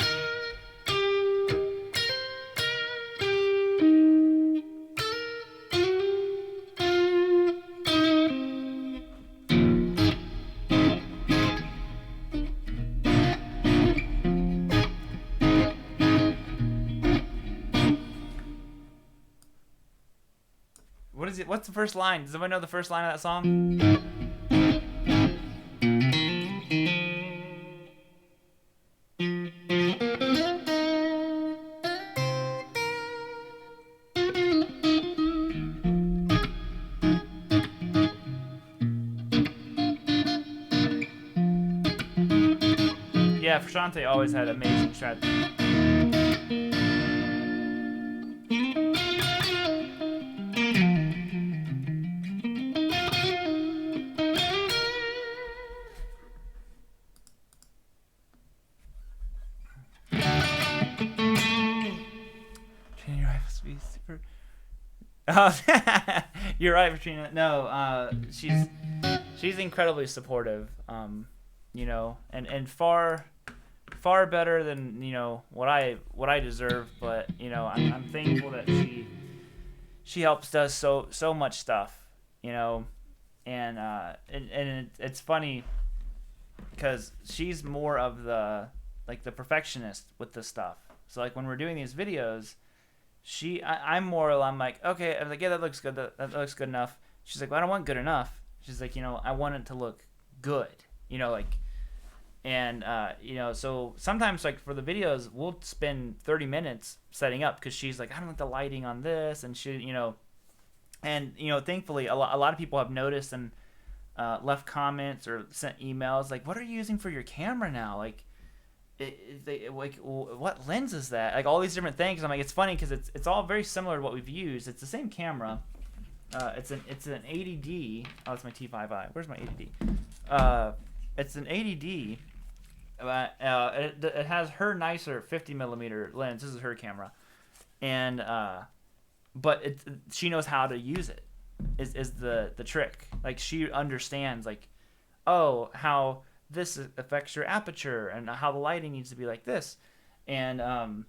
What is it? What's the first line? Does anyone know the first line of that song? Yeah, Frusciante always had amazing strategy. Oh, you're right, Katrina. No, she's incredibly supportive. You know, and far better than, you know, what I deserve. But, you know, I'm thankful that she helps us so much stuff. You know, and it's funny because she's more of the perfectionist with this stuff. So like when we're doing these videos. I'm like, okay, I'm like, yeah, that looks good. That looks good enough. She's like, well, I don't want good enough. She's like, you know, I want it to look good, you know, like, and, you know, so sometimes like for the videos, we'll spend 30 minutes setting up because she's like, I don't like the lighting on this. And she, you know, and, you know, thankfully a lot of people have noticed and, left comments or sent emails like, "What are you using for your camera now?" Like, like, what lens is that? Like all these different things. I'm like, it's funny because it's all very similar to what we've used. It's the same camera. It's an 80D. Oh, it's my T5i. Where's my 80D? It's an 80D. It has her nicer 50mm lens. This is her camera, and but she knows how to use it. Is the trick? Like she understands like, oh, how this affects your aperture and how the lighting needs to be like this, and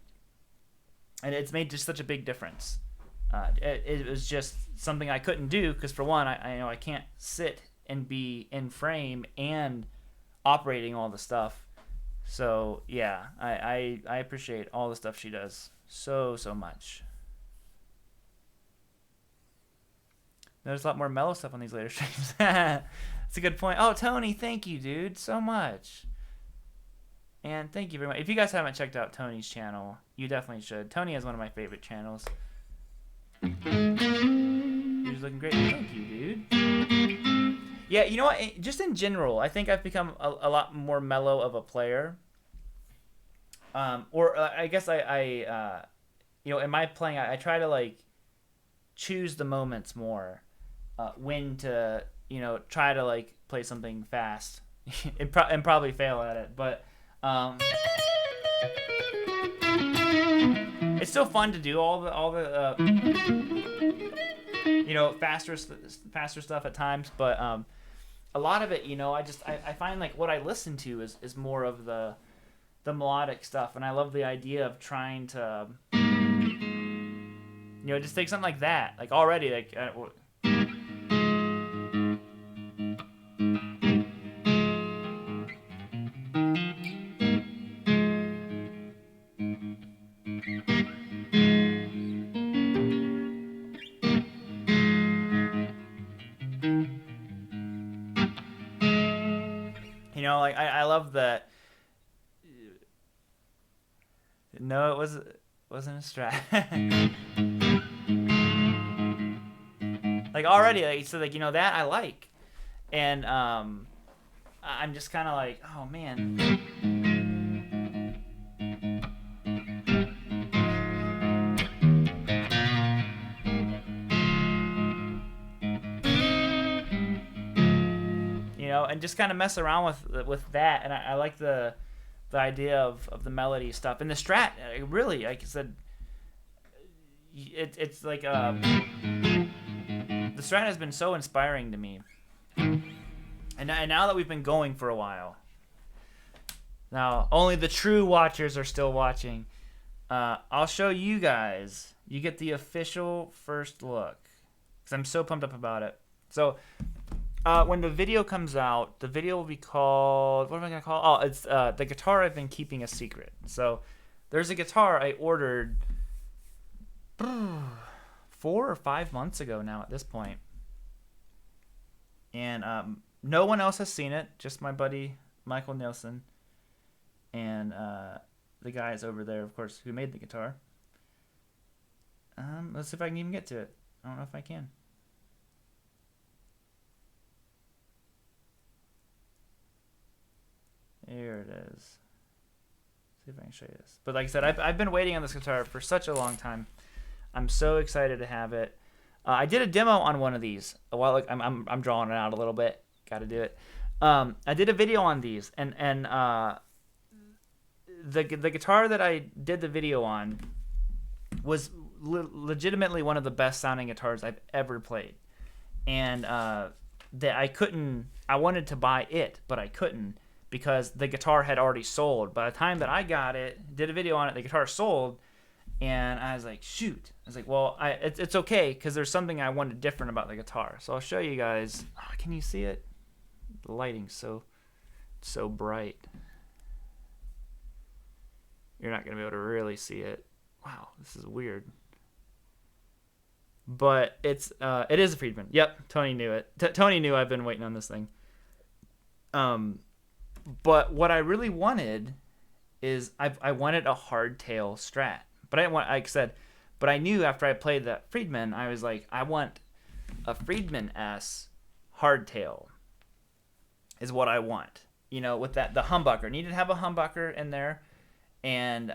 it's made just such a big difference. It was just something I couldn't do because for one, I can't sit and be in frame and operating all the stuff. So yeah, I appreciate all the stuff she does so much. There's a lot more mellow stuff on these later streams. That's a good point. Oh, Tony, thank you, dude, so much. And thank you very much. If you guys haven't checked out Tony's channel, you definitely should. Tony is one of my favorite channels. He's looking great. Thank you, dude. Yeah, you know what? Just in general, I think I've become a lot more mellow of a player. I guess I in my playing, I try to like choose the moments more. When to try to like play something fast and probably fail at it, but it's still fun to do all the faster stuff at times, but a lot of it I find like what I listen to is more of the melodic stuff, and I love the idea of trying to just take something like that, like already like like I love that. No, it wasn't a Strat. Like already, like so, like that I like, and I'm just kind of like, oh man. And just kind of mess around with that, and I like the idea of the melody stuff. And the Strat, really, like I said, it's like the Strat has been so inspiring to me. And now that we've been going for a while, now only the true watchers are still watching. I'll show you guys. You get the official first look because I'm so pumped up about it. So. When the video comes out, the video will be called, what am I going to call it? Oh, it's the guitar I've been keeping a secret. So there's a guitar I ordered 4 or 5 months ago now at this point. And no one else has seen it, just my buddy Michael Nielsen and the guys over there, of course, who made the guitar. Let's see if I can even get to it. I don't know if I can. Here it is. See if I can show you this. But like I said, I've been waiting on this guitar for such a long time. I'm so excited to have it. I did a demo on one of these a while. Like I'm drawing it out a little bit. Got to do it. I did a video on these, and the guitar that I did the video on was legitimately one of the best sounding guitars I've ever played, and that I wanted to buy it, but I couldn't because the guitar had already sold. By the time that I got it, did a video on it, the guitar sold, and I was like, shoot. I was like, well, it's okay because there's something I wanted different about the guitar. So I'll show you guys. Oh, can you see it? The lighting's so bright. You're not going to be able to really see it. Wow, this is weird. But it is a Friedman. Yep, Tony knew it. Tony knew I've been waiting on this thing. But what I really wanted is I wanted a hardtail Strat. But I didn't want, like I said, but I knew after I played that Friedman, I was like, I want a Friedman S hardtail. is what I want. With that, the humbucker needed to have a humbucker in there, and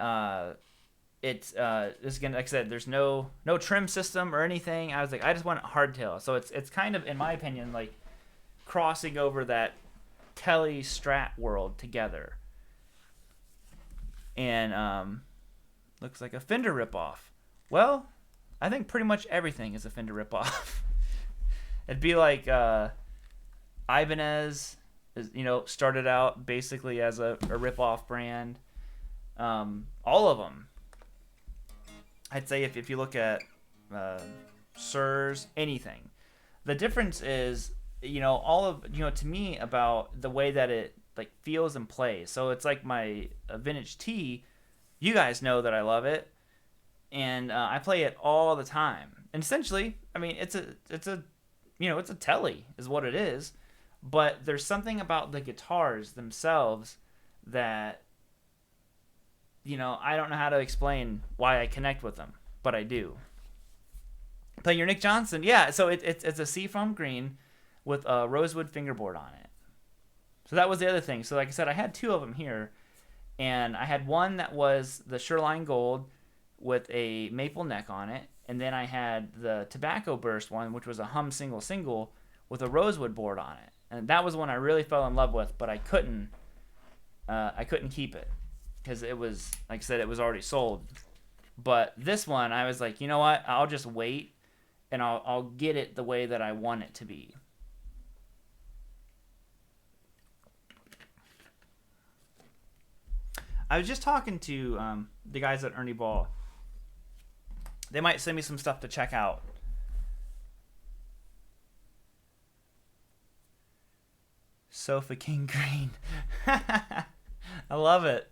it's gonna, like I said, there's no trim system or anything. I was like, I just want hardtail. So it's kind of, in my opinion, like crossing over that Tele Strat world together. And looks like a Fender ripoff. Well, I think pretty much everything is a Fender ripoff. It'd be like Ibanez, started out basically as a ripoff brand. All of them. I'd say if you look at Sirs, anything. The difference is, all of, to me, about the way that it like feels and plays. So it's like my vintage T. You guys know that I love it, and I play it all the time. And essentially, I mean, it's a Tele is what it is. But there's something about the guitars themselves that, I don't know how to explain why I connect with them, but I do. Play your Nick Johnson, yeah. So it's a seafoam green with a rosewood fingerboard on it. So that was the other thing. So like I said, I had two of them here, and I had one that was the Shoreline Gold with a maple neck on it, and then I had the Tobacco Burst one, which was a hum single with a rosewood board on it, and that was one I really fell in love with, but I couldn't keep it because it was, like I said, it was already sold. But this one, I was like, you know what? I'll just wait, and I'll get it the way that I want it to be. I was just talking to the guys at Ernie Ball. They might send me some stuff to check out. Sofa King Green. I love it.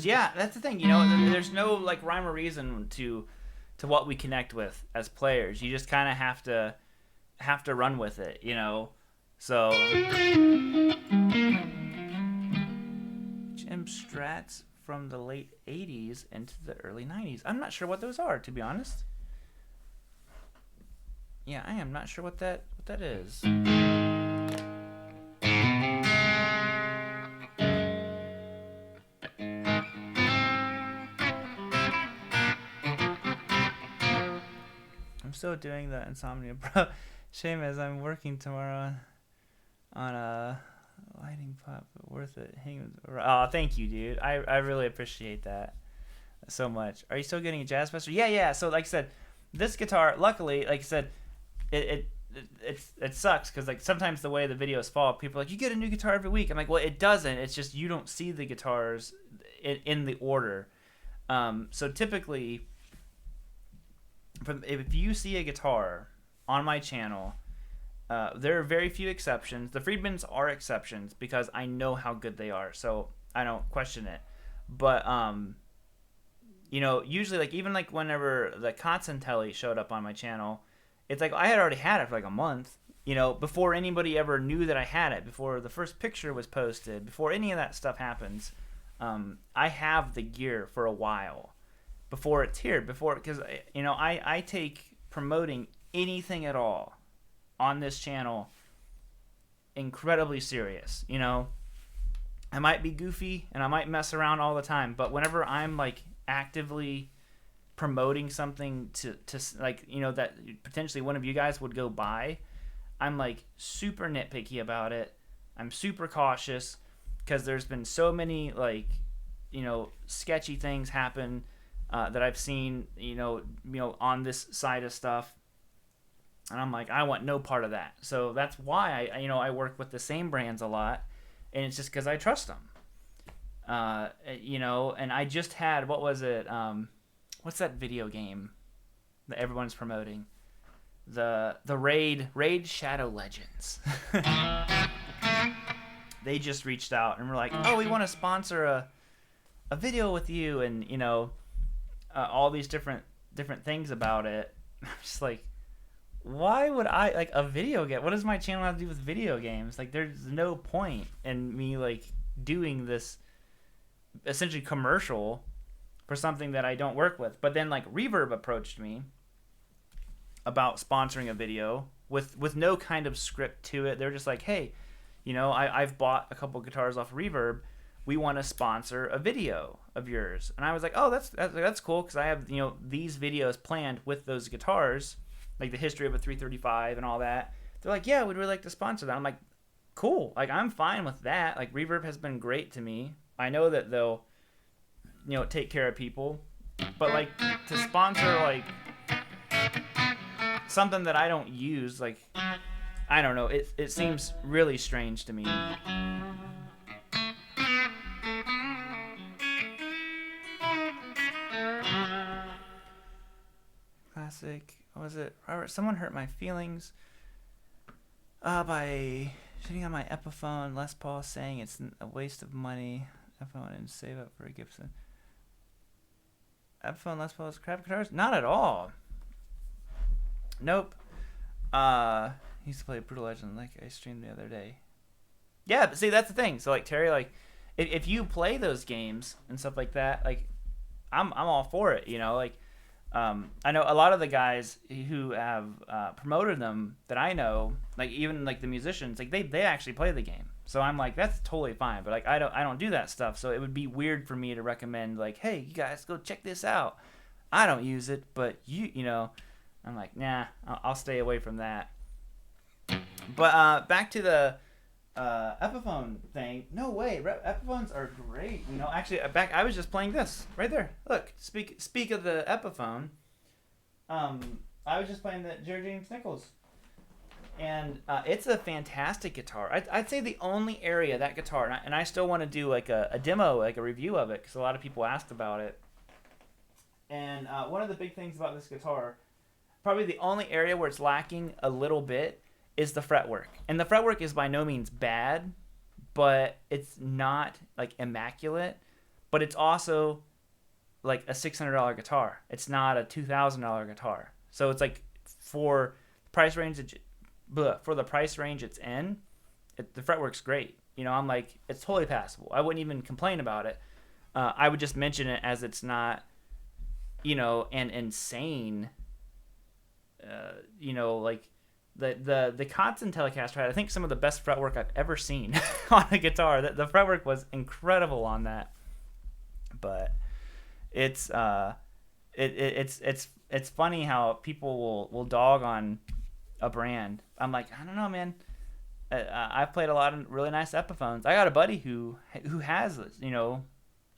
Yeah, that's the thing. There's no like rhyme or reason to what we connect with as players. You just kind of have to run with it, So Jim Strats from the late 80s into the early 90s. I'm not sure what those are, to be honest. Yeah, I am not sure what that is. I'm still doing the insomnia, bro. Shame as I'm working tomorrow on a lighting pop, but worth it. Oh, thank you, dude. I really appreciate that so much. Are you still getting a Jazz Fester? Yeah. So like I said, this guitar, luckily, like I said, it sucks because like sometimes the way the videos fall, people are like, you get a new guitar every week. I'm like, well, it doesn't. It's just you don't see the guitars in the order. So typically, if you see a guitar on my channel, there are very few exceptions. The Friedmans are exceptions because I know how good they are, so I don't question it. But usually like even like whenever the Kotzen Tele showed up on my channel, it's like I had already had it for like a month, before anybody ever knew that I had it, before the first picture was posted, before any of that stuff happens. I have the gear for a while before it's here, because I take promoting anything at all on this channel incredibly serious. I might be goofy and I might mess around all the time, but whenever I'm like actively promoting something to like that potentially one of you guys would go buy, I'm like super nitpicky about it. I'm super cautious because there's been so many like sketchy things happen that I've seen, on this side of stuff, and I'm like, I want no part of that. So that's why I work with the same brands a lot, and it's just because I trust them. And I just had, what was it? What's that video game that everyone's promoting? The Raid Shadow Legends. They just reached out and were like, oh, we want to sponsor a video with you, and all these different different things about it. I'm just like, why would I like a video game? What does my channel have to do with video games? Like, there's no point in me like doing this essentially commercial for something that I don't work with. But then like Reverb approached me about sponsoring a video with no kind of script to it. They're just like, hey, I've bought a couple guitars off Reverb. We want to sponsor a video of yours. And I was like, oh, that's cool, because I have these videos planned with those guitars, like the history of a 335 and all that. They're like, yeah, we'd really like to sponsor that. I'm like, cool. Like, I'm fine with that. Like, Reverb has been great to me. I know that they'll take care of people, but like to sponsor like something that I don't use, like, I don't know, it seems really strange to me. Classic. What was it? Robert, someone hurt my feelings by shitting on my Epiphone. Les Paul saying it's a waste of money. Epiphone and save up for a Gibson. Epiphone Les Paul's crap guitars? Not at all. Nope. He used to play Brutal Legend like I streamed the other day. Yeah, but see, that's the thing. So like Terry, like if you play those games and stuff like that, like I'm all for it. Like I know a lot of the guys who have promoted them that I know, like even like the musicians, like they actually play the game. So I'm like, that's totally fine. But like I don't do that stuff. So it would be weird for me to recommend like, hey, you guys go check this out. I don't use it, but I'm like, nah, I'll stay away from that. But back to the Epiphone thing. No way, Epiphones are great. Actually, I was just playing this right there. Look, speak of the Epiphone. I was just playing the Jerry James Nichols, and it's a fantastic guitar. I'd say the only area that guitar, and I still want to do like a demo, like a review of it, because a lot of people asked about it. And one of the big things about this guitar, probably the only area where it's lacking a little bit, is the fretwork. And the fretwork is by no means bad, but it's not like immaculate. But it's also like a $600 guitar. It's not a $2,000 guitar. So it's like for the price range it's in, the fretwork's great. I'm like, it's totally passable. I wouldn't even complain about it. I would just mention it as it's not, an insane, like the Kotzen Telecaster had, I think, some of the best fretwork I've ever seen on a guitar. The fretwork was incredible on that. But it's funny how people will dog on a brand. I'm like, I don't know, man. I've played a lot of really nice Epiphones. I got a buddy who has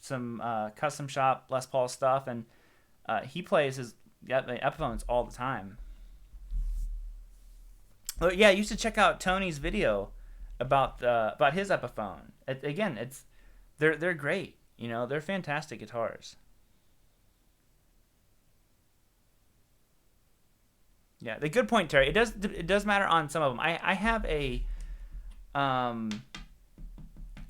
some custom shop Les Paul stuff, and he plays his Epiphones all the time. Well, yeah, you should check out Tony's video about his Epiphone. They're great. They're fantastic guitars. Yeah, the good point, Terry. It does matter on some of them. I have a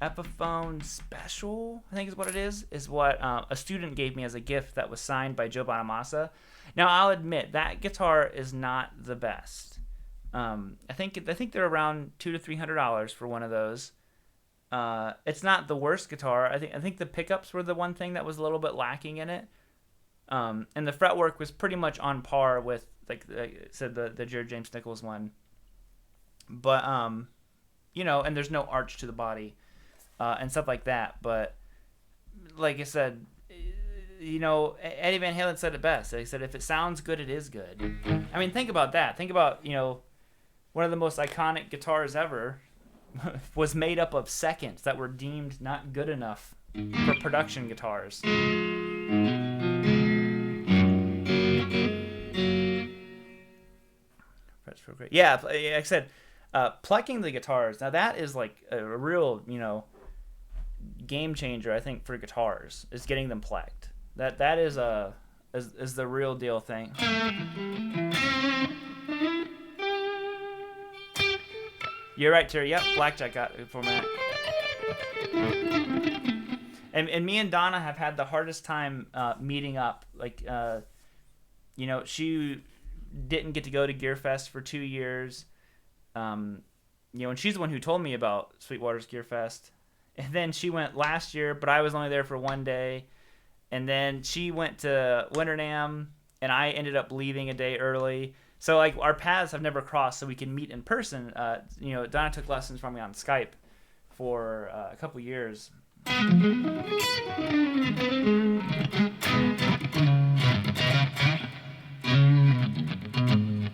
Epiphone Special, I think is what it is what a student gave me as a gift that was signed by Joe Bonamassa. Now, I'll admit that guitar is not the best. I think they're around $200 to $300 for one of those. It's not the worst guitar. I think the pickups were the one thing that was a little bit lacking in it. And the fretwork was pretty much on par with, like I said, the Jared James Nichols one. But and there's no arch to the body, and stuff like that. But like I said, Eddie Van Halen said it best. He said, if it sounds good, it is good. I mean, think about that. Think about, one of the most iconic guitars ever was made up of seconds that were deemed not good enough for production guitars. Yeah, like I said, plucking the guitars. Now that is like a real, game changer, I think, for guitars, is getting them plucked. That is the real deal thing. You're right, Terry. Yep, Blackjack got it for me. And me and Donna have had the hardest time meeting up. Like she didn't get to go to Gear Fest for 2 years. And she's the one who told me about Sweetwater's Gear Fest. And then she went last year, but I was only there for one day. And then she went to Winternam, and I ended up leaving a day early. So like our paths have never crossed, so we can meet in person. Donna took lessons from me on Skype for a couple years.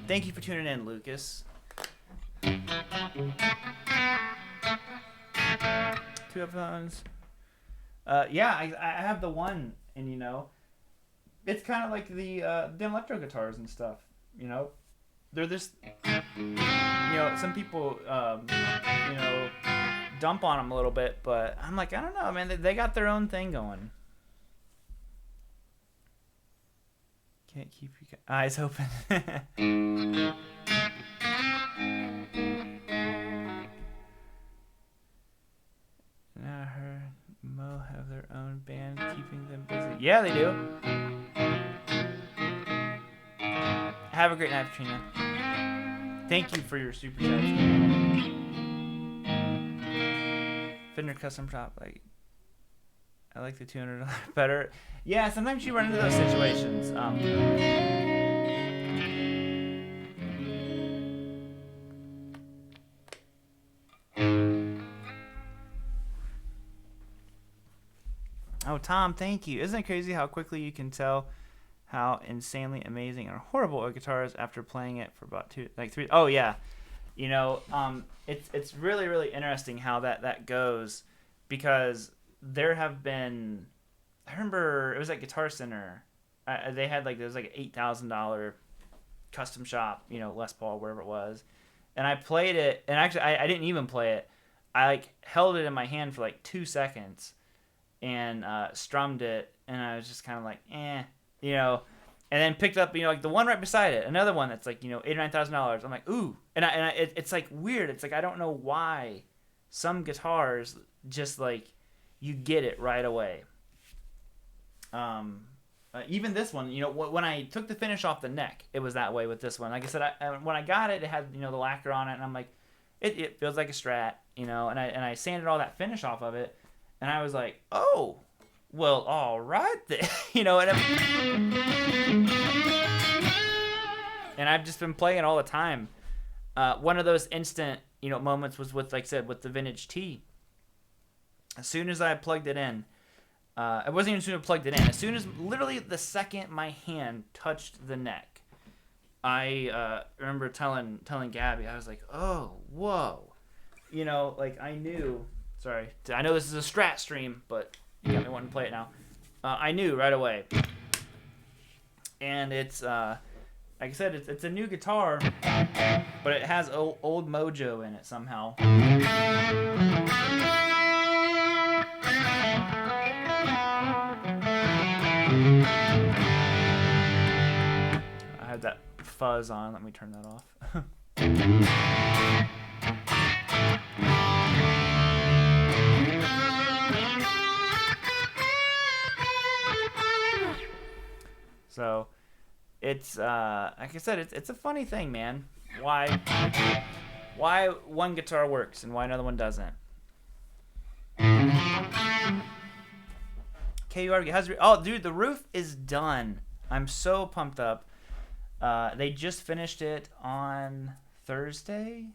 Thank you for tuning in, Lucas. 2 headphones. Yeah, I have the one, and it's kind of like the electro guitars and stuff. They're this. Some people dump on them a little bit, but I'm like, I don't know, man. They got their own thing going. Can't keep your eyes open. Now her Mo have their own band keeping them busy. Yeah, they do. Have a great night, Katrina. Thank you for your super chat. Fender Custom Shop, I like the $200 better. Yeah, sometimes you run into those situations. Oh, Tom, thank you. Isn't it crazy how quickly you can tell how insanely amazing or horrible a guitar is after playing it for about 3? Oh yeah, it's really really interesting how that goes, because there have been. I remember it was at Guitar Center. They had there was an $8,000 custom shop, Les Paul, wherever it was, and I played it. And actually, I didn't even play it. I held it in my hand for 2 seconds, and strummed it, and I was just kind of and then picked up the one right beside it, another one that's $8,000 or $9,000. I'm like, ooh, and it's weird. It's I don't know why some guitars just you get it right away. Even this one, when I took the finish off the neck, it was that way with this one. Like I said, when I got it, it had the lacquer on it, and I'm like, it feels like a Strat, and I sanded all that finish off of it, and I was like, oh, well, all right then, and I've just been playing all the time. One of those instant, moments was with, like I said, with the Vintage T. As soon as I plugged it in, it wasn't even as soon as I plugged it in. As soon as, literally the second my hand touched the neck, I remember telling Gabby, I was like, oh, whoa. I knew, sorry, I know this is a Strat stream, but you got me wanting to play it now. I knew right away. And it's, like I said, it's a new guitar, but it has old mojo in it somehow. I had that fuzz on. Let me turn that off. So, it's like I said, it's a funny thing, man. Why one guitar works and why another one doesn't. KURG has dude, the roof is done. I'm so pumped up. They just finished it on Thursday.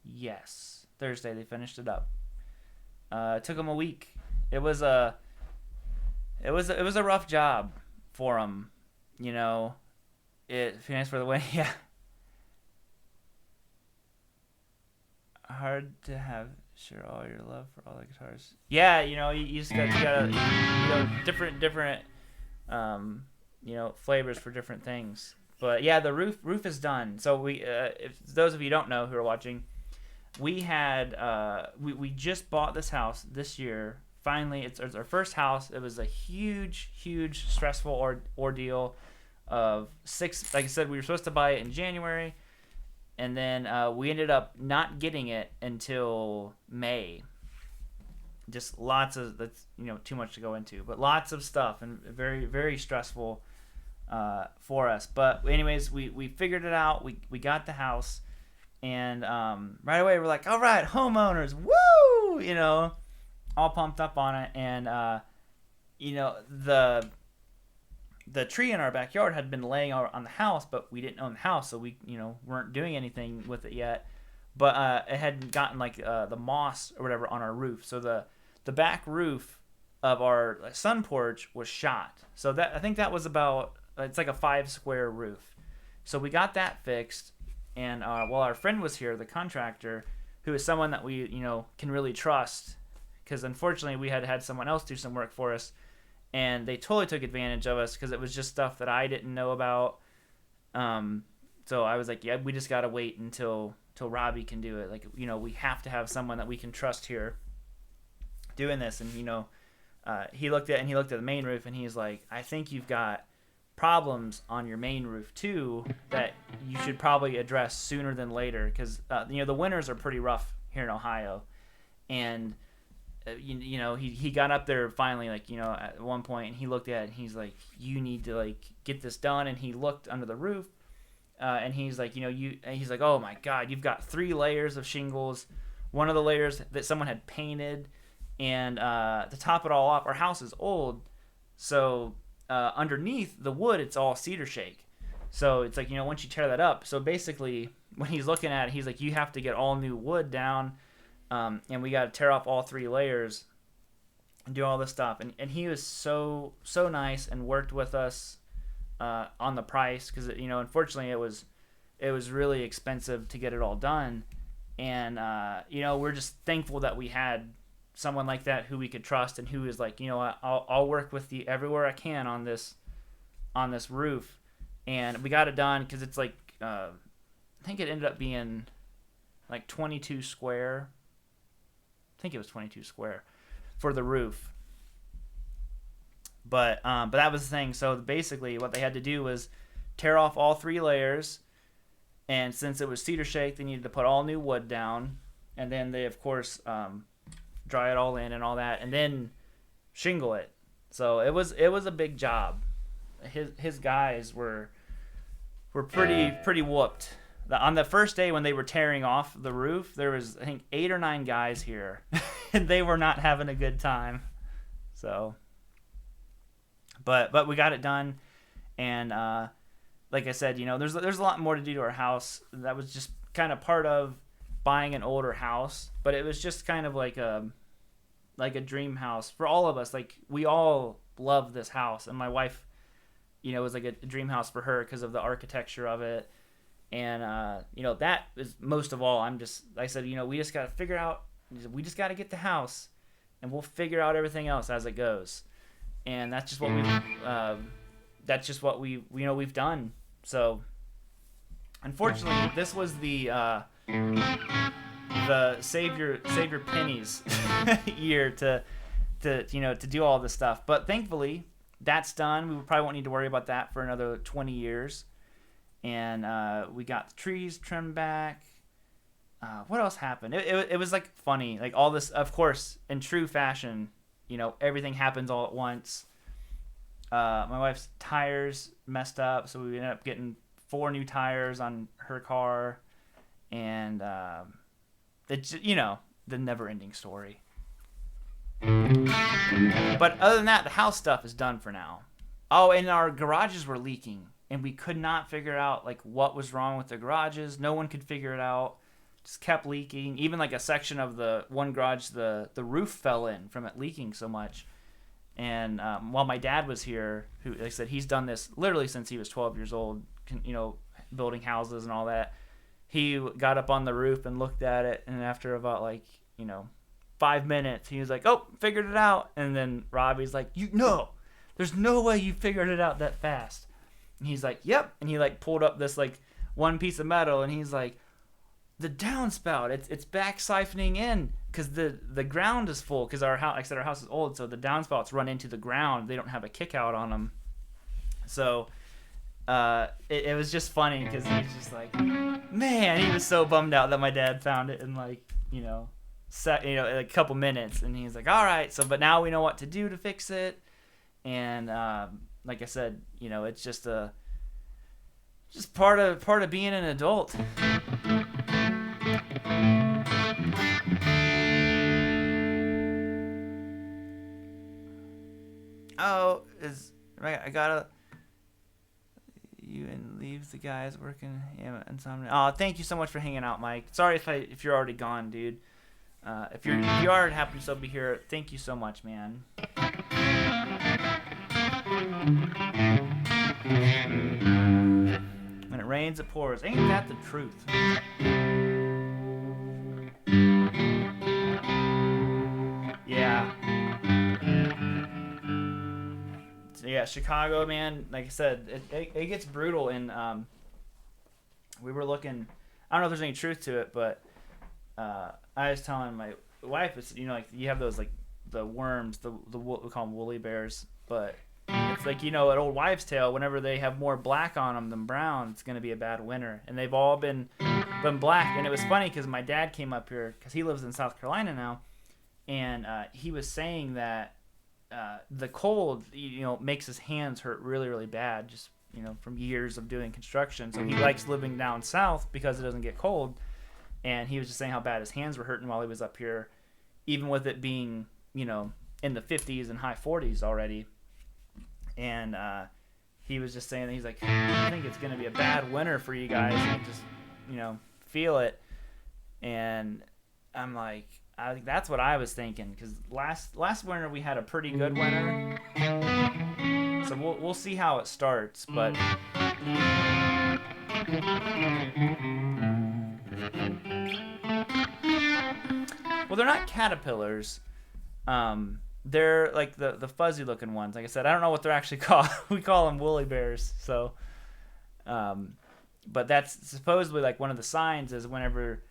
Yes, Thursday they finished it up. It took them a week. It was a rough job for them, Finance for the win, yeah. Hard to share all your love for all the guitars. Yeah, you just gotta different flavors for different things. But yeah, the roof is done. So we, if those of you who don't know who are watching, we had we just bought this house this year. Finally, it's our first house. It was a huge stressful ordeal of 6. Like I said, we were supposed to buy it in January, and then we ended up not getting it until May. Just lots of, that's too much to go into, but lots of stuff and very very stressful. for us. But anyways, we figured it out. We got the house, and right away we're like, all right, homeowners, woo! All pumped up on it. And the tree in our backyard had been laying on the house, but we didn't own the house, so we weren't doing anything with it yet. But it had gotten like the moss or whatever on our roof, so the back roof of our sun porch was shot. So I think that was about, it's like a 5 square roof. So we got that fixed, and while our friend was here, the contractor, who is someone that we can really trust, because unfortunately we had someone else do some work for us, and they totally took advantage of us because it was just stuff that I didn't know about. So I was like, yeah, we just gotta wait until Robbie can do it. Like, we have to have someone that we can trust here doing this. And he looked at the main roof, and he's like, I think you've got problems on your main roof too that you should probably address sooner than later, because the winters are pretty rough here in Ohio. And he got up there finally, at one point, and he looked at it, and he's like, you need to get this done. And he looked under the roof, and he's like, he's like, oh my God, you've got 3 layers of shingles, one of the layers that someone had painted, and to top it all off, our house is old, so underneath the wood, it's all cedar shake. So it's like, once you tear that up, so basically when he's looking at it, he's like, you have to get all new wood down, and we got to tear off all 3 layers and do all this stuff. And he was so nice and worked with us on the price, because unfortunately it was really expensive to get it all done. And we're just thankful that we had someone like that who we could trust, and who is like, I'll work with you everywhere I can on this roof. And we got it done, because it's like I think it ended up being like 22 square. I think it was 22 square for the roof. But that was the thing. So basically what they had to do was tear off all 3 layers, and since it was cedar shake, they needed to put all new wood down, and then they of course dry it all in and all that, and then shingle it. So it was a big job. His guys were pretty whooped. On the first day when they were tearing off the roof, there was, I think, 8 or 9 guys here, and they were not having a good time. So, but we got it done, and like I said, there's a lot more to do to our house. That was just kind of part of buying an older house, but it was just kind of like a dream house for all of us. Like, we all love this house, and my wife, it was like a dream house for her because of the architecture of it. And that is most of all. I said, we just got to figure out, we just got to get the house, and we'll figure out everything else as it goes. And that's just what we've done. So unfortunately, this was the save your pennies year to do all this stuff. But thankfully that's done. We probably won't need to worry about that for another 20 years. And we got the trees trimmed back. What else happened? It was like funny, like all this, of course, in true fashion, everything happens all at once. My wife's tires messed up, so we ended up getting 4 new tires on her car, and it's the never-ending story. But other than that, the house stuff is done for now. Oh, and our garages were leaking, and we could not figure out what was wrong with the garages. No one could figure it out. Just kept leaking. Even like a section of the one garage, the roof fell in from it leaking so much. And while my dad was here, who, like I said, he's done this literally since he was 12 years old, building houses and all that. He got up on the roof and looked at it, and after about 5 minutes, he was like, "Oh, figured it out." And then Robbie's like, "There's no way you figured it out that fast." And he's like, "Yep." And he pulled up this one piece of metal, and he's like, "The downspout, it's back siphoning in because the ground is full, because our house, like I said, our house is old, so the downspouts run into the ground. They don't have a kick out on them." So it was just funny because he was just like, man, he was so bummed out that my dad found it in a couple minutes, and he's like, "All right, so but now we know what to do to fix it." And like I said, it's just part of being an adult. Oh, I gotta you and leave the guys working insomnia. Oh, thank you so much for hanging out, Mike. Sorry if you're already gone, dude. If you are happy to still be here, thank you so much, man. When it rains, it pours. Ain't that the truth? Yeah. Yeah, Chicago, man. Like I said, it gets brutal. And we were looking. I don't know if there's any truth to it, but I was telling my wife, it's like you have those like the worms, we call them woolly bears, but it's like an old wives' tale. Whenever they have more black on them than brown, it's gonna be a bad winter. And they've all been black. And it was funny because my dad came up here because he lives in South Carolina now, and he was saying that the cold makes his hands hurt really really bad, just from years of doing construction. So he likes living down south because it doesn't get cold. And he was just saying how bad his hands were hurting while he was up here, even with it being in the 50s and high 40s already. And he was just saying that he's like, I think it's going to be a bad winter for you guys. And just feel it. And I'm like, I think that's what I was thinking, because last winter we had a pretty good winter. So we'll see how it starts, but. Well, they're not caterpillars. They're like the fuzzy looking ones. Like I said, I don't know what they're actually called. We call them woolly bears. So, but that's supposedly like one of the signs is whenever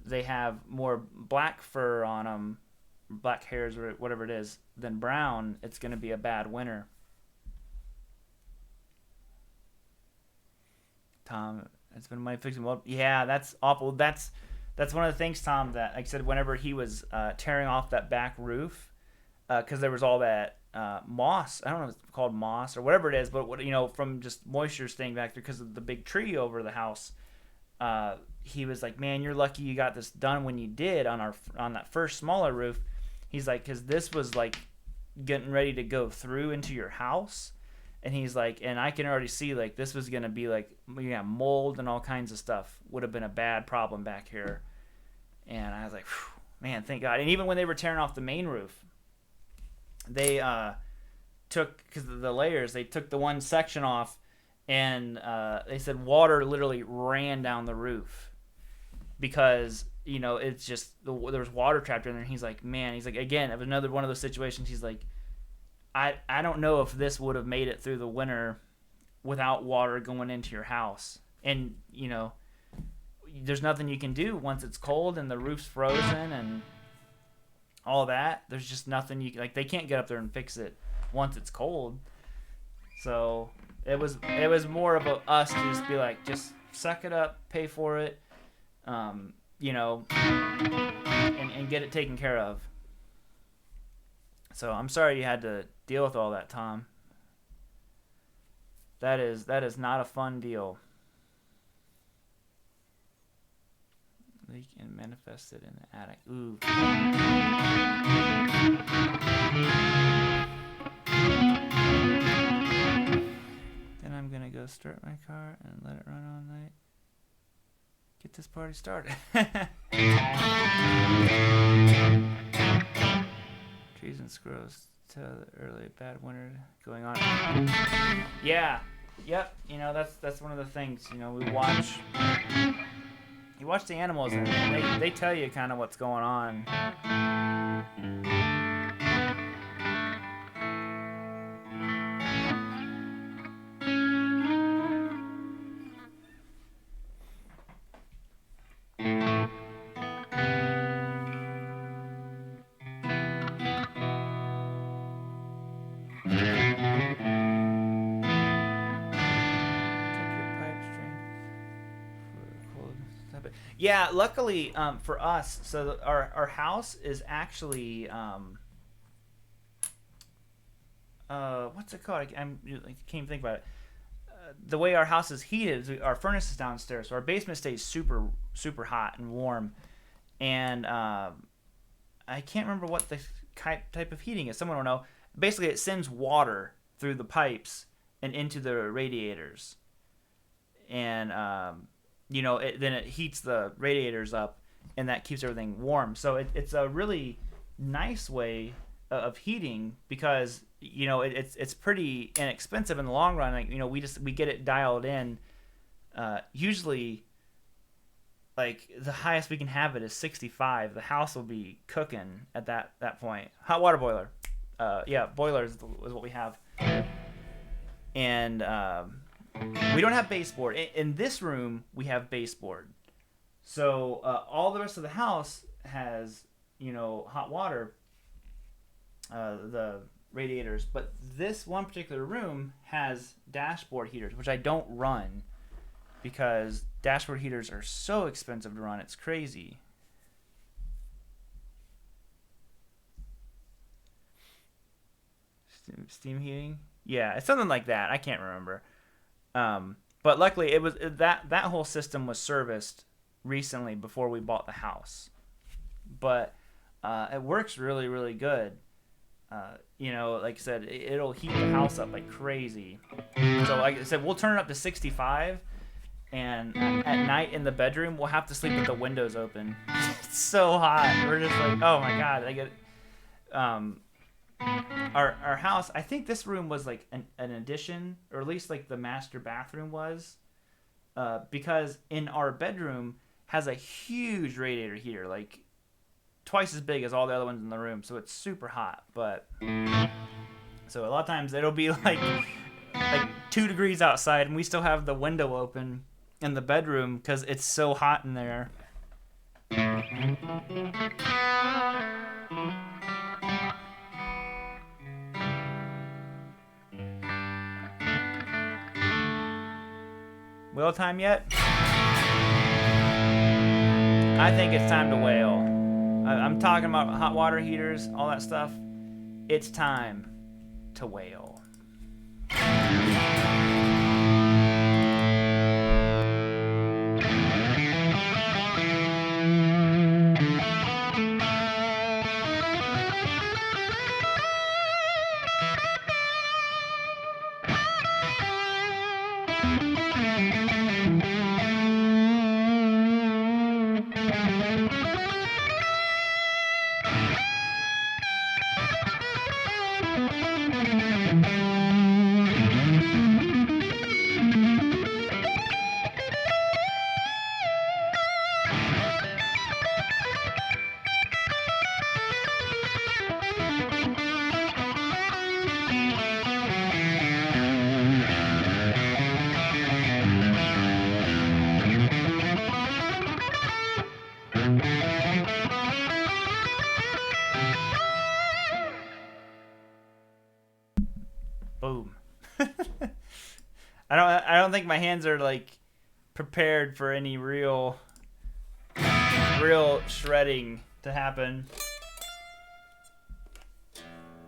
they have more black fur on them, black hairs or whatever it is, than brown, it's going to be a bad winter. Tom, it's been money fixing. Well, yeah, that's awful. That's one of the things, Tom, that, like I said, whenever he was tearing off that back roof, because there was all that moss. I don't know if it's called moss or whatever it is, but from just moisture staying back there because of the big tree over the house. He was like, man, you're lucky you got this done when you did on that first smaller roof. He's like, because this was like getting ready to go through into your house. And he's like, and I can already see like this was going to be like, mold and all kinds of stuff. Would have been a bad problem back here. And I was like, man, thank God. And even when they were tearing off the main roof, they took, because of the layers, they took the one section off, and they said water literally ran down the roof because, it's just, there was water trapped in there. And he's like, man, again, it was another one of those situations. He's like, I don't know if this would have made it through the winter without water going into your house. And, there's nothing you can do once it's cold and the roof's frozen and all that. There's just nothing they can't get up there and fix it once it's cold. So it was more of us to just be like, just suck it up, pay for it, and get it taken care of. So I'm sorry you had to deal with all that, Tom. That is not a fun deal. Leak and manifested in the attic. Ooh. Then I'm gonna go start my car and let it run all night. Get this party started. Trees and squirrels tell the early bad winter going on. Yeah. Yep. That's one of the things. We watch. You watch the animals and they tell you kind of what's going on. Yeah, luckily for us, so our house is actually what's it called? I can't even think about it. The way our house is heated, our furnace is downstairs, so our basement stays super super hot and warm. And I can't remember what the type of heating is. Someone will know. Basically, it sends water through the pipes and into the radiators, and then it heats the radiators up, and that keeps everything warm. So it's a really nice way of heating because it's pretty inexpensive in the long run. Like, we get it dialed in. Usually, like the highest we can have it is 65. The house will be cooking at that point. Hot water boiler. Boiler is what we have. And we don't have baseboard. In this room, we have baseboard. So all the rest of the house has, hot water, the radiators. But this one particular room has dashboard heaters, which I don't run because dashboard heaters are so expensive to run. It's crazy. Steam heating? Yeah, it's something like that. I can't remember. But luckily, it was that whole system was serviced recently before we bought the house. But it works really, really good. Like I said, it'll heat the house up like crazy. So like I said, we'll turn it up to 65, and at night in the bedroom, we'll have to sleep with the windows open. It's so hot. We're just like, oh my god. I get. Our house, I think this room was like an addition, or at least like the master bathroom was, because in our bedroom has a huge radiator heater, like twice as big as all the other ones in the room, so it's super hot. But so a lot of times it'll be like 2 degrees outside, and we still have the window open in the bedroom because it's so hot in there. Whale time yet? I think it's time to whale. I'm talking about hot water heaters, all that stuff. It's time to whale. Boom. I don't think my hands are like prepared for any real shredding to happen.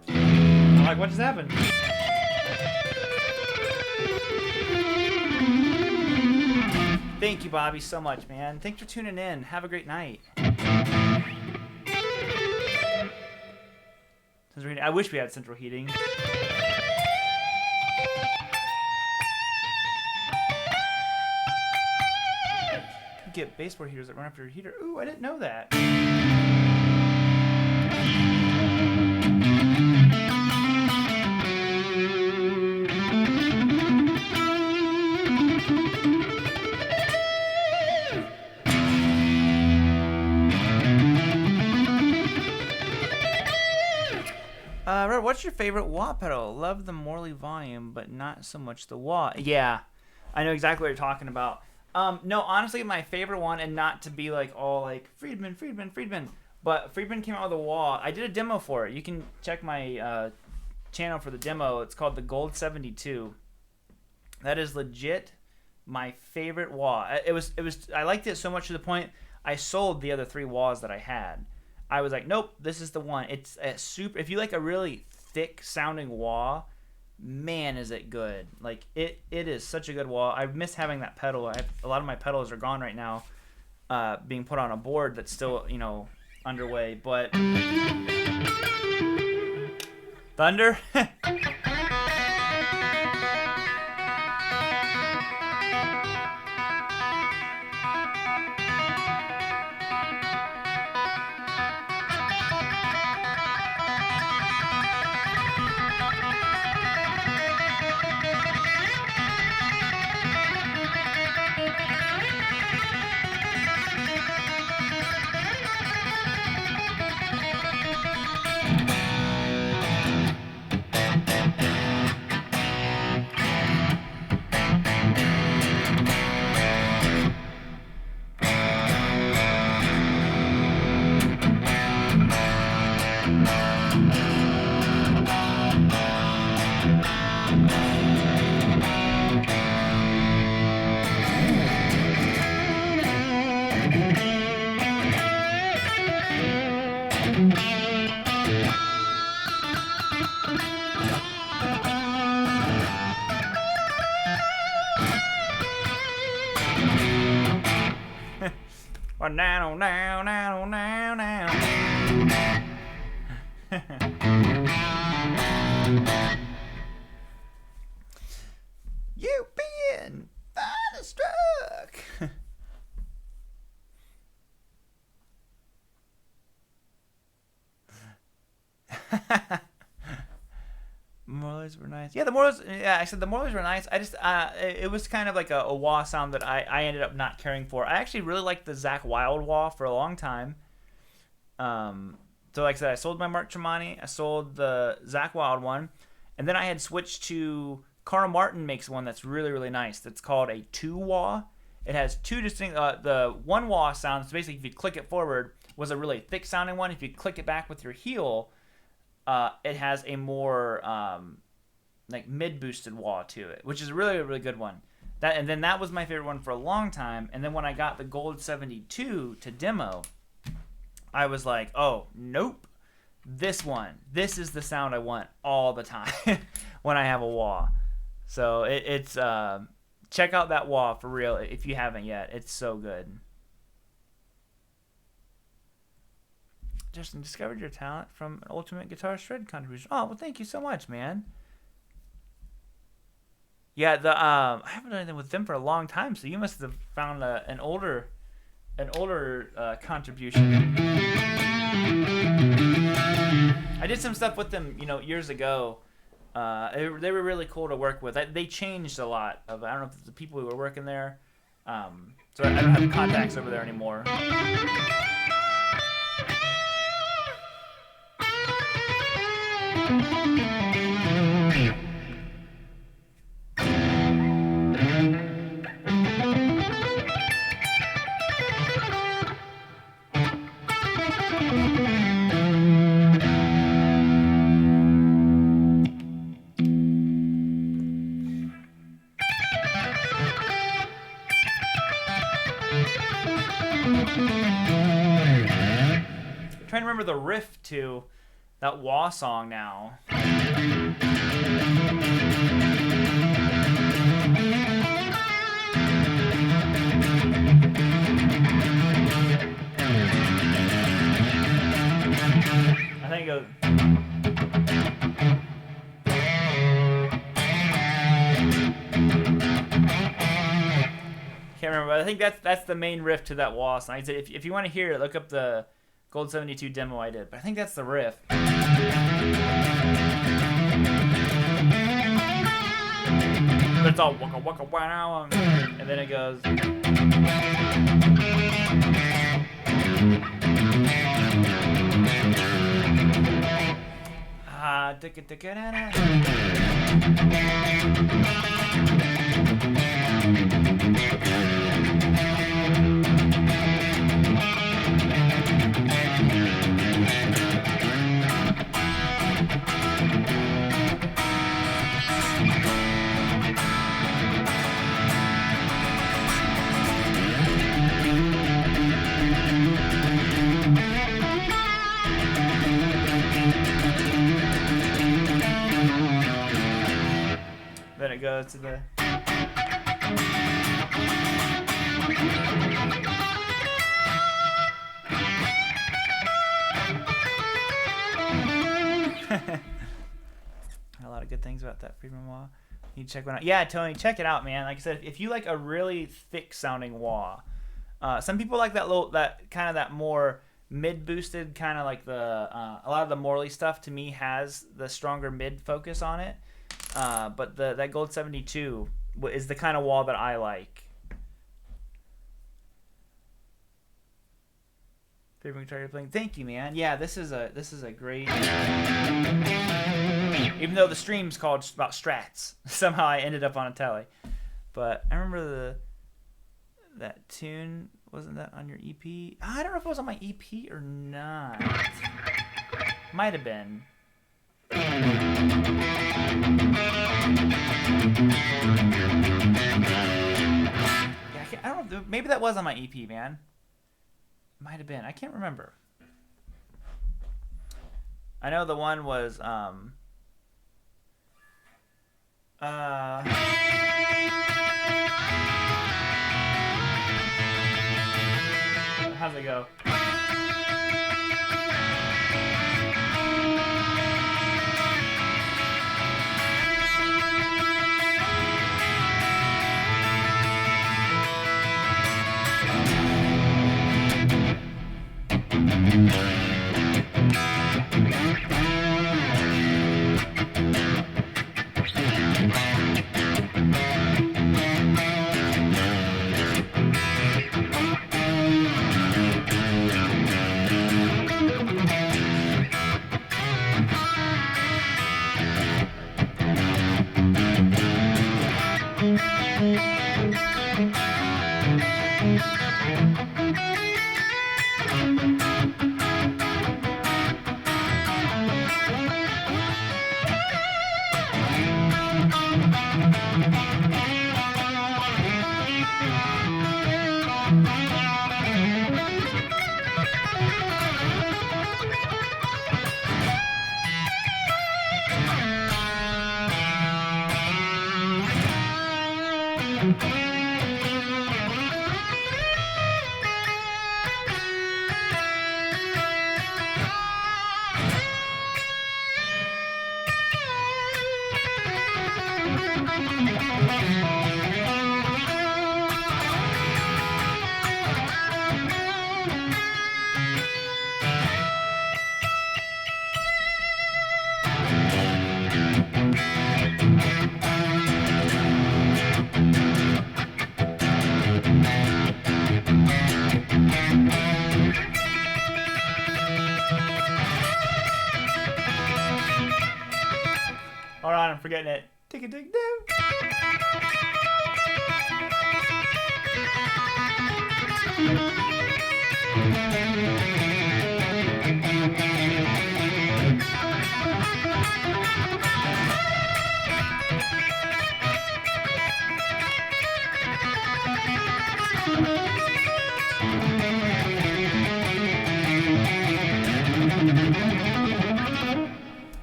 I'm like, what just happened? Thank you, Bobby, so much, man. Thanks for tuning in. Have a great night. I wish we had central heating. Get baseboard heaters that run after your heater. Ooh, I didn't know that. What's your favorite wah pedal? Love the Morley volume, but not so much the wah. Yeah, I know exactly what you're talking about. No, honestly, my favorite one, and not to be like all like Friedman, but Friedman came out with a wah. I did a demo for it. You can check my channel for the demo. It's called the Gold 72. That is legit my favorite wah. It was. I liked it so much to the point I sold the other 3 wahs that I had. I was like, nope, this is the one. It's a super. If you like a really thick sounding wah, man, is it good. Like, it is such a good wah. I miss having that pedal. A lot of my pedals are gone right now, being put on a board that's still, you know, underway. But thunder. Now, now, now, now, now. You being thunderstruck. Morlers were nice. Yeah, the Morlers. Yeah, I said the Morlers were nice. I just, it was kind of like a wah sound that I ended up not caring for. I actually really liked the Zakk Wylde wah for a long time. So like I said, I sold my Mark Tremonti. I sold the Zakk Wylde one, and then I had switched to Carl Martin makes one that's really, really nice. That's called a 2-wah. It has two distinct. The 1-wah sound is basically if you click it forward was a really thick sounding one. If you click it back with your heel, it has a more like mid boosted wah to it, which is really a really good one. And then that was my favorite one for a long time. And then when I got the Gold 72 to demo, I was like, oh nope, this is the sound I want all the time when I have a wah. So it's check out that wah for real if you haven't yet. It's so good. Justin, discovered your talent from an Ultimate Guitar Shred contribution. Oh, well, thank you so much, man. Yeah, I haven't done anything with them for a long time, so you must have found an older contribution. I did some stuff with them, years ago. They were really cool to work with. They changed a lot of. I don't know if it's the people who were working there. So I don't have contacts over there anymore. I'm trying to remember the riff to that wah song now. I think it goes. Can't remember, but I think that's the main riff to that wah song. If you want to hear it, look up the Gold 72 demo I did. But I think that's the riff. But it's all waka waka wow, and then it goes. it goes to the... A lot of good things about that Friedman wah. You check one out. Yeah, Tony, check it out, man. Like I said, if you like a really thick sounding wah, some people like that kind of that more mid boosted kind of like the a lot of the Morley stuff to me has the stronger mid focus on it. But that Gold 72 is the kind of wah that I like. Favorite guitar you're playing? Thank you, man. Yeah, this is a great. Even though the stream's called about Strats, somehow I ended up on a telly. But I remember that tune, wasn't that on your EP? I don't know if it was on my EP or not. Might have been. Yeah, I don't know. Maybe that was on my EP, man. Might have been. I can't remember. I know the one was how's it go? Alright, I'm forgetting it. Tick a tick down.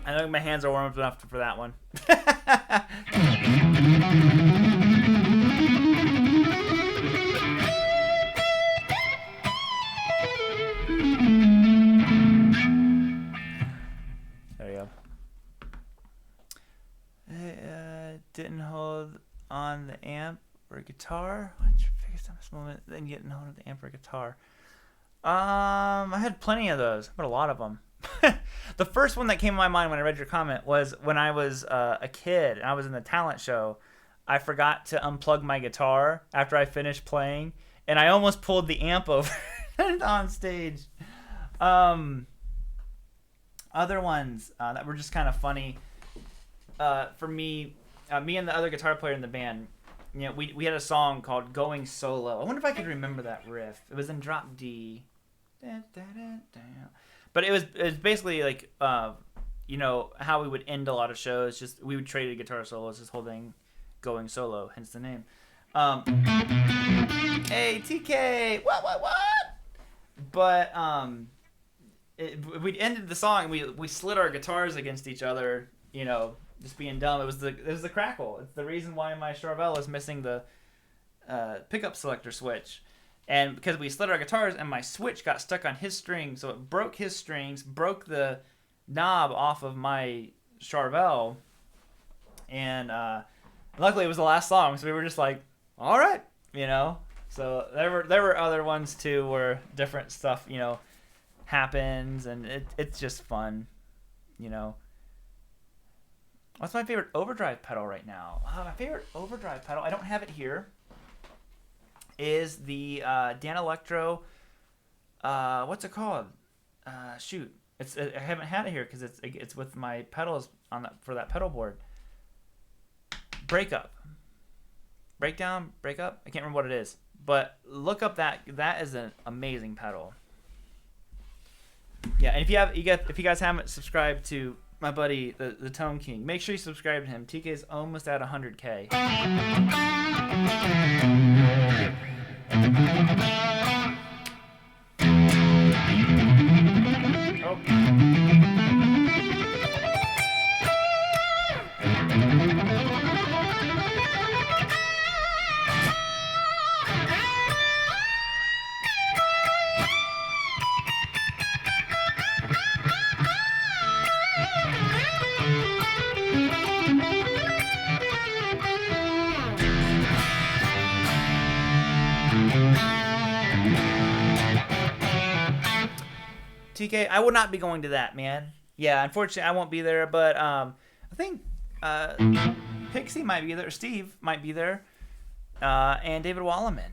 I think my hands are warm enough for that one. There you go. Didn't hold on the amp or guitar. What's your biggest dumbest moment? Then getting hold of the amp or guitar. I had plenty of those, but a lot of them. The first one that came to my mind when I read your comment was when I was a kid and I was in the talent show. I forgot to unplug my guitar after I finished playing, and I almost pulled the amp over on stage. Other ones that were just kind of funny for me, me and the other guitar player in the band. You know, we had a song called "Going Solo." I wonder if I could remember that riff. It was in drop D. But it was basically like, you know, how we would end a lot of shows. Just we would trade guitar solos, this whole thing going solo, hence the name. Hey, TK, what? But we ended the song, and we slid our guitars against each other, you know, just being dumb. It was the crackle. It's the reason why my Charvel is missing the pickup selector switch. And because we slid our guitars and my switch got stuck on his string, so it broke his strings, broke the knob off of my Charvel, and luckily it was the last song, so we were just like, all right, you know. So there were other ones too where different stuff, you know, happens, and it's just fun, you know. What's my favorite overdrive pedal right now? My favorite overdrive pedal, I don't have it here, is the Dan Electro, what's it called? Shoot. I haven't had it here because it's with my pedals for that pedal board. Breakup. Breakdown? Breakup? I can't remember what it is. But look up that is an amazing pedal. Yeah, and if you guys haven't subscribed to my buddy the Tone King, make sure you subscribe to him. TK is almost at 100K. TK, I will not be going to that, man. Yeah, unfortunately, I won't be there, but I think Pixie might be there, Steve might be there, and David Walleman.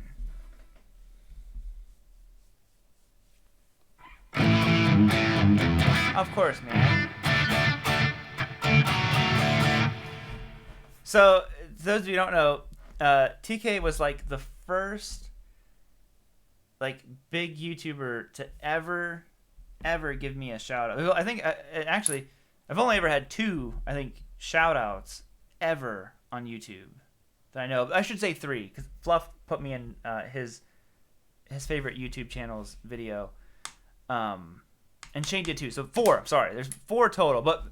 Of course, man. So, those of you who don't know, TK was like the first like big YouTuber to ever give me a shout out. I think actually I've only ever had 2 shout outs ever on YouTube that I know of. I should say 3 because Fluff put me in his favorite YouTube channel's video, and Shane did too. So 4. I'm sorry, there's 4 total. But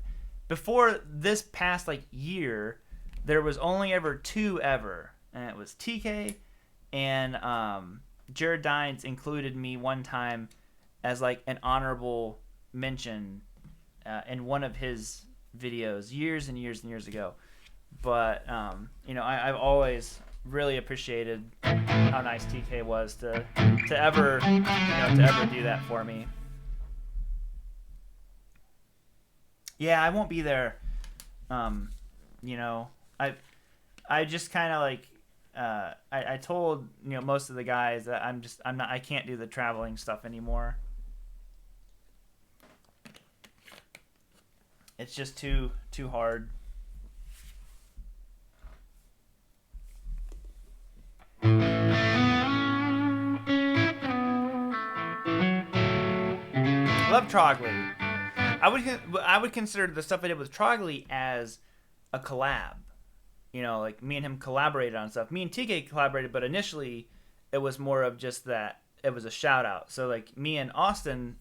before this past year, there was only ever 2 ever, and it was TK and Jared Dines included me one time as an honorable mention in one of his videos years and years and years ago. But I've always really appreciated how nice TK was to ever do that for me. Yeah, I won't be there. I just kind of I told most of the guys that I can't do the traveling stuff anymore. It's just too hard. Love Trogley. I would consider the stuff I did with Trogley as a collab. Me and him collaborated on stuff. Me and TK collaborated, but initially it was more of just that it was a shout out. So me and Austin,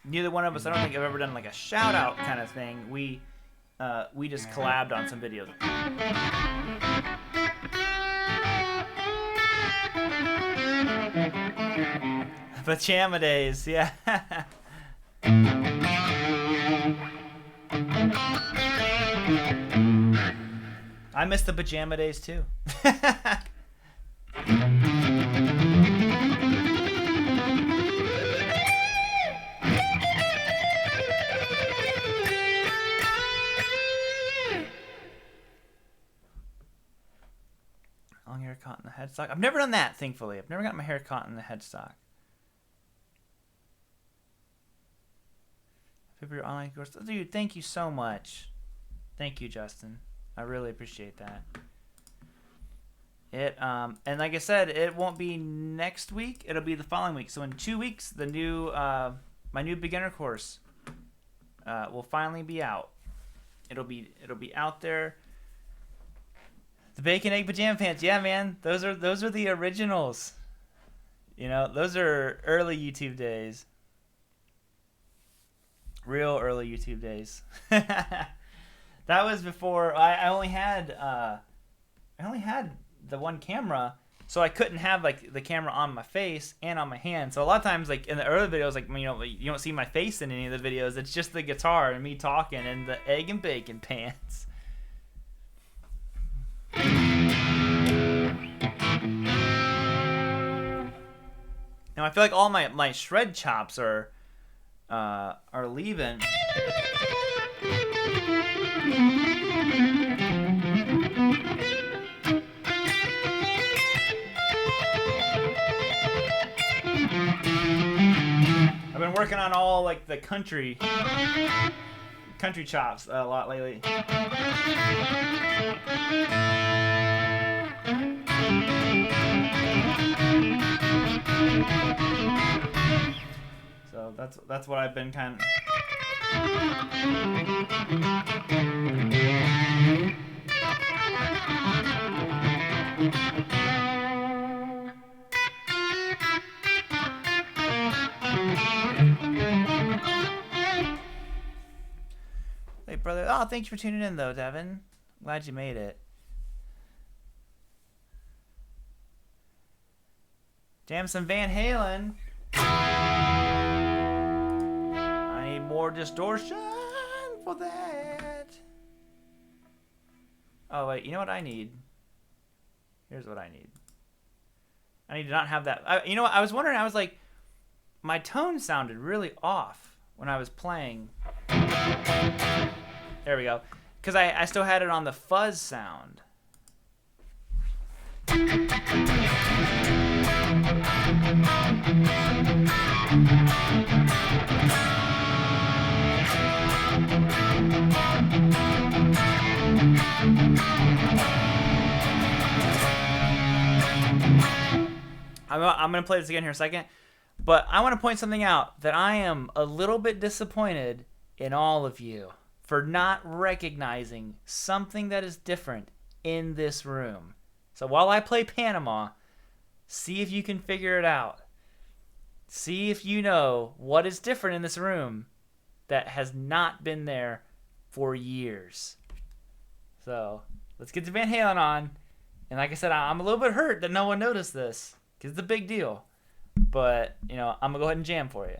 neither one of us, I don't think I've ever done a shout out kind of thing. We just collabed on some videos. Pajama days, yeah. I miss the pajama days too. Long hair caught in the headstock. I've never done that, thankfully. I've never got my hair caught in the headstock. Your online course. Dude, thank you so much. Thank you, Justin. I really appreciate that. And like I said, it won't be next week. It'll be the following week. So in 2 weeks, the new my new beginner course will finally be out. It'll be out there. The bacon egg pajama pants, yeah, man. Those are the originals. Those are early YouTube days. Real early YouTube days. That was before I only had the one camera, so I couldn't have like the camera on my face and on my hand. So a lot of times, like in the early videos, like you don't see my face in any of the videos. It's just the guitar and me talking and the egg and bacon pants. Now I feel like all my shred chops are leaving. I've been working on all like the country chops a lot lately. So that's what I've been kind of. Hey brother, oh thanks for tuning in though, Devin. Glad you made it. Jam some Van Halen. I need more distortion for that. Oh wait, you know what I need? Here's what I need. I need to not have that. You know what? I was wondering. I was like, my tone sounded really off when I was playing. There we go. Because I still had it on the fuzz sound. I'm going to play this again here in a second. But I want to point something out, that I am a little bit disappointed in all of you for not recognizing something that is different in this room. So while I play Panama, see if you can figure it out. See if you know what is different in this room that has not been there for years. So let's get to Van Halen on. And like I said, I'm a little bit hurt that no one noticed this, because it's a big deal. But, you know, I'm going to go ahead and jam for you.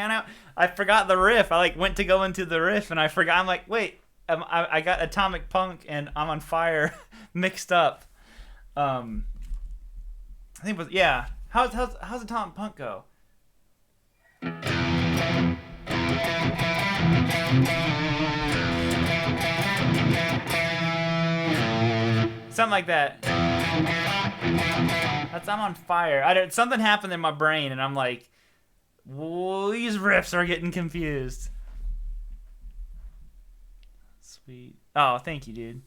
Now. I forgot the riff. I like went to go into the riff and I forgot. I'm like, wait, I got Atomic Punk and I'm on Fire mixed up. I think it was, yeah. How's Atomic Punk go? Something like that. That's I'm on Fire. Something happened in my brain and I'm like, whoa, these riffs are getting confused. Sweet. Oh, thank you, dude.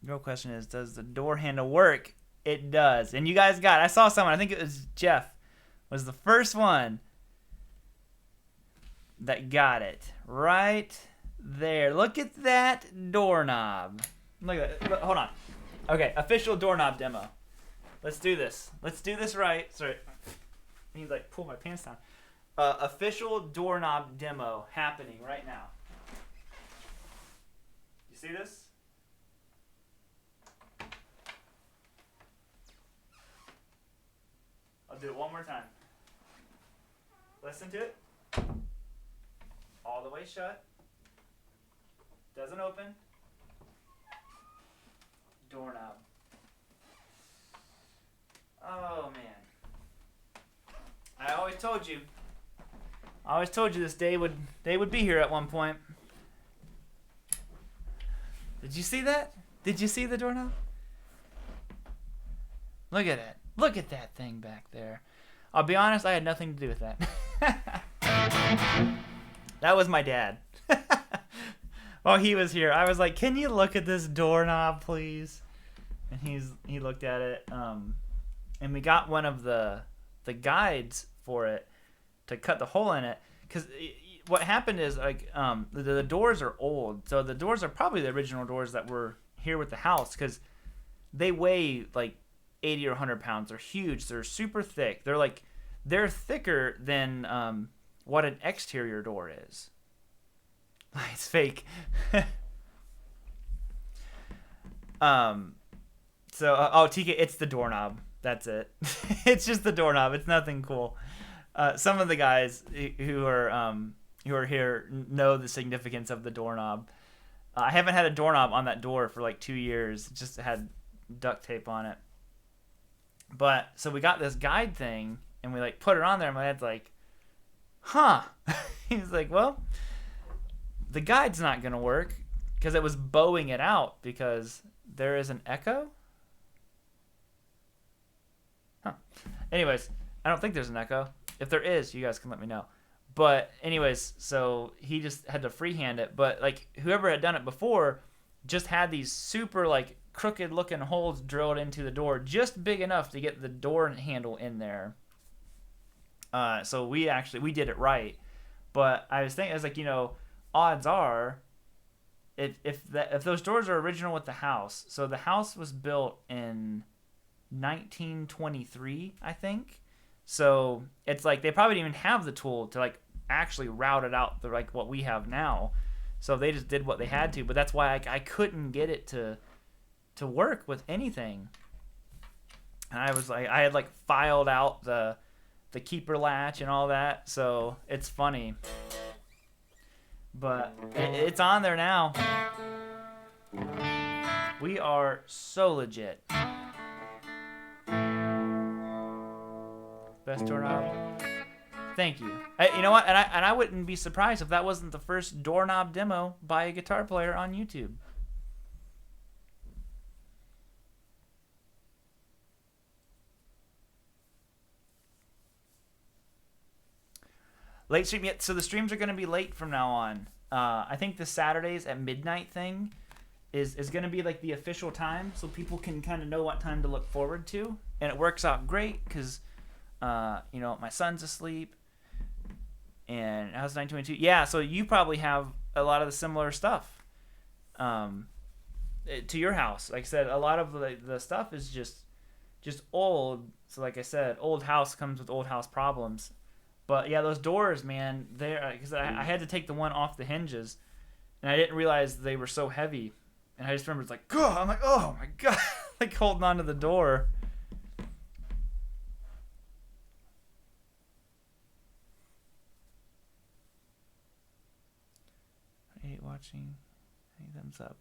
The real question is, does the door handle work? It does. And you guys got it. I saw someone, I think it was Jeff, was the first one that got it. Right there. Look at that doorknob. Look at that. Hold on. Okay, official doorknob demo. Let's do this. Let's do this right. Sorry. I need to like pull my pants down. Official doorknob demo happening right now. You see this? I'll do it one more time. Listen to it. All the way shut. Doesn't open. Doorknob. Oh man. I always told you this day would be here at one point. Did you see that? Did you see the doorknob? Look at it. Look at that thing back there. I'll be honest, I had nothing to do with that. That was my dad. While he was here, I was like, "Can you look at this doorknob, please?" And he looked at it. And we got one of the guides for it to cut the hole in it. Because what happened is like the doors are old, so the doors are probably the original doors that were here with the house. Because they weigh like 80 or 100 pounds. They're huge. They're super thick. They're thicker than what an exterior door is. It's fake. TK, it's the doorknob. That's it. It's just the doorknob. It's nothing cool. Some of the guys who are here know the significance of the doorknob. I haven't had a doorknob on that door for like 2 years. It just had duct tape on it. But so we got this guide thing and we like put it on there. And my dad's like, "Huh?" He's like, "Well, the guide's not gonna work because it was bowing it out because there is an echo." Huh. Anyways, I don't think there's an echo. If there is, you guys can let me know. But anyways, so he just had to freehand it. But like whoever had done it before just had these super like crooked looking holes drilled into the door, just big enough to get the door handle in there. So we did it right. But I was thinking, I was like, odds are, if those doors are original with the house, so the house was built in 1923, I think. So it's like they probably didn't even have the tool to like actually route it out the like what we have now. So they just did what they had to. But that's why I couldn't get it to work with anything. And I was like, I had like filed out the keeper latch and all that. So it's funny. But it's on there now. We are so legit. Best doorknob. Thank you. You know what? And I wouldn't be surprised if that wasn't the first doorknob demo by a guitar player on YouTube. Late stream, so the streams are going to be late from now on. I think the Saturdays at midnight thing is going to be like the official time, so people can kind of know what time to look forward to. And it works out great because, my son's asleep. And how's 922? Yeah, so you probably have a lot of the similar stuff to your house. Like I said, a lot of the stuff is just old. So like I said, old house comes with old house problems. But yeah, those doors, man, because I had to take the one off the hinges, and I didn't realize they were so heavy. And I just remember it's like, God, I'm like, oh my God, like holding on to the door. I hate watching. Hey, thumbs up.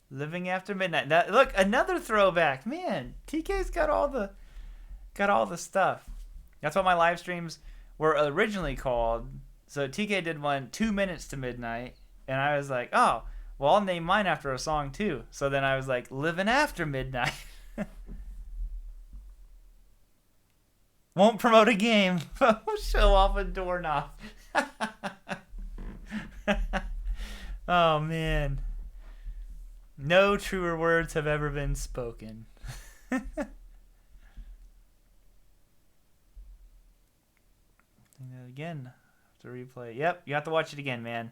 Living After Midnight. That, look, another throwback. Man, TK's got all the stuff. That's what my live streams were originally called. So TK did one 2 minutes to midnight, and I was like, oh, well, I'll name mine after a song too. So then I was like, Living After Midnight. Won't promote a game, but will show off a doorknob. Oh, man. No truer words have ever been spoken. Again, to replay. Yep, you have to watch it again, man.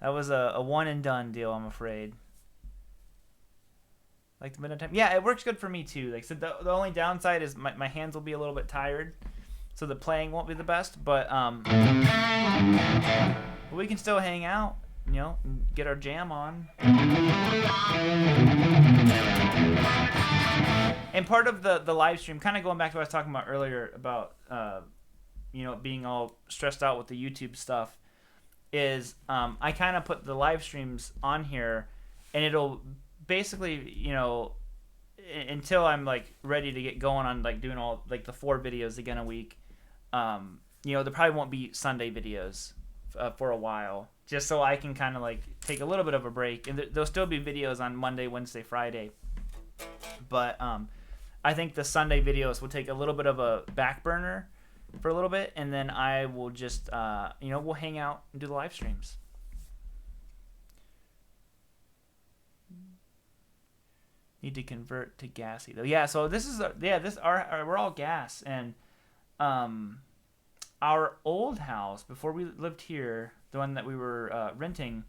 That was a one and done deal, I'm afraid. Like the midnight time. Yeah, it works good for me too. Like I said, the only downside is my hands will be a little bit tired, so the playing won't be the best. But we can still hang out, you know, and get our jam on. And part of the live stream, kind of going back to what I was talking about earlier about you know, being all stressed out with the YouTube stuff, is I kind of put the live streams on here, and it'll basically, you know, until I'm like ready to get going on like doing all like the 4 videos again a week, you know, there probably won't be Sunday videos for a while, just so I can kind of like take a little bit of a break, and there'll still be videos on Monday, Wednesday, Friday, but I think the Sunday videos will take a little bit of a back burner for a little bit, and then I will just you know, we'll hang out and do the live streams. Need to convert to gassy though. Yeah, so this is we're all gas, and our old house before we lived here, the one that we were renting,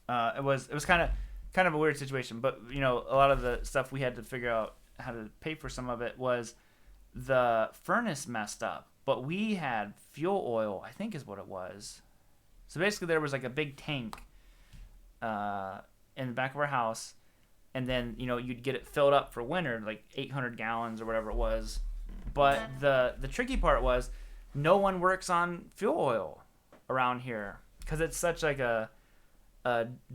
it was kind of a weird situation, but you know, a lot of the stuff we had to figure out how to pay for. Some of it was the furnace messed up, but we had fuel oil, I think is what it was. So basically there was like a big tank in the back of our house, and then, you know, you'd get it filled up for winter, like 800 gallons or whatever it was. But the tricky part was no one works on fuel oil around here because it's such like a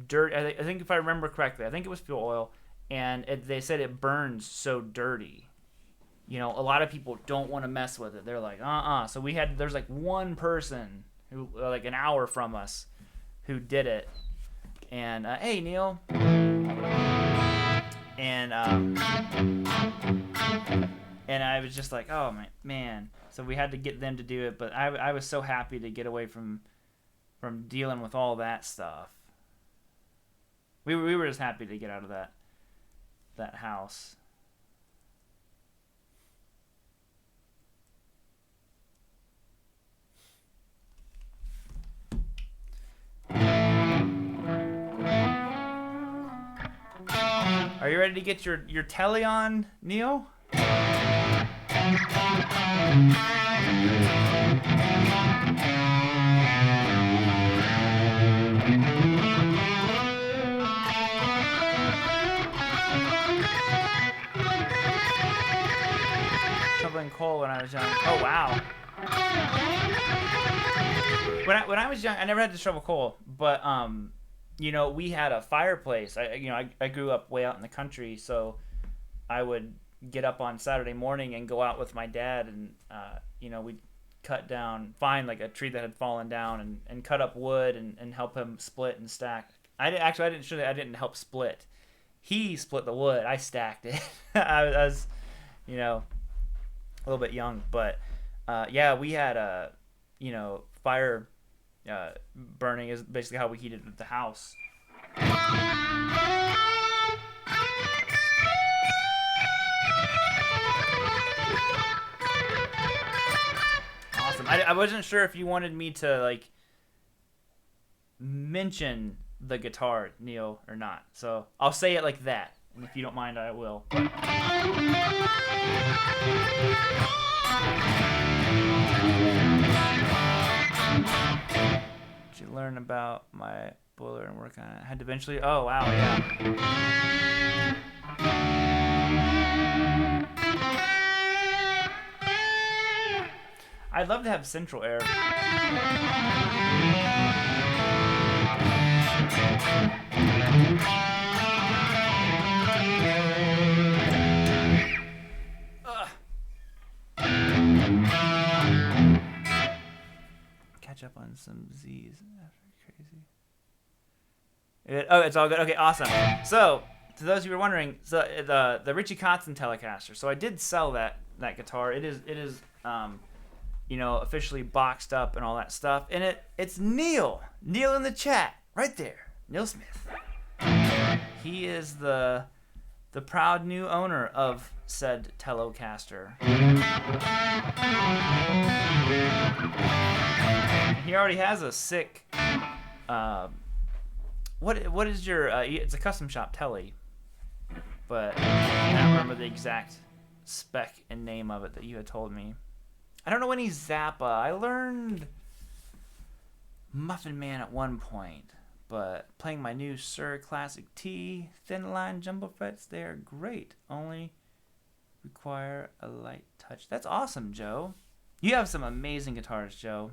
dirt. I think if I remember correctly, I think it was fuel oil, and they said it burns so dirty. You know, a lot of people don't want to mess with it. They're like, So there's like one person who, like an hour from us, who did it. And, hey, Neil. And I was just like, oh, man. So we had to get them to do it. But I was so happy to get away from dealing with all that stuff. We were just happy to get out of that house. Are you ready to get your telly on, Neil? Shoveling coal when I was young. Oh, wow. When I was young, I never had to shovel coal, but you know, we had a fireplace. I grew up way out in the country, so I would get up on Saturday morning and go out with my dad, and you know, we'd find like a tree that had fallen down, and cut up wood and help him split and stack. I didn't help split. He split the wood. I stacked it. I was, you know, a little bit young, but yeah, we had you know, fire. Burning is basically how we heated the house. awesome. I wasn't sure if you wanted me to like mention the guitar, Neil, or not. So I'll say it like that. And if you don't mind, I will. Did you learn about my boiler and work on it? I had to eventually. Oh wow, yeah. I'd love to have central air. Catch up on some Z's. Crazy. It's all good. Okay, awesome. So, to those who were wondering, so the Richie Kotzen Telecaster. So I did sell that guitar. It is officially boxed up and all that stuff. And it's Neil in the chat right there. Neil Smith. He is the proud new owner of said Telecaster. He already has a sick. What is your? It's a custom shop Tele, but I don't remember the exact spec and name of it that you had told me. I don't know any Zappa. I learned Muffin Man at one point, but playing my new Sir Classic T thin line jumbo frets, they are great. Only require a light touch. That's awesome, Joe. You have some amazing guitars, Joe.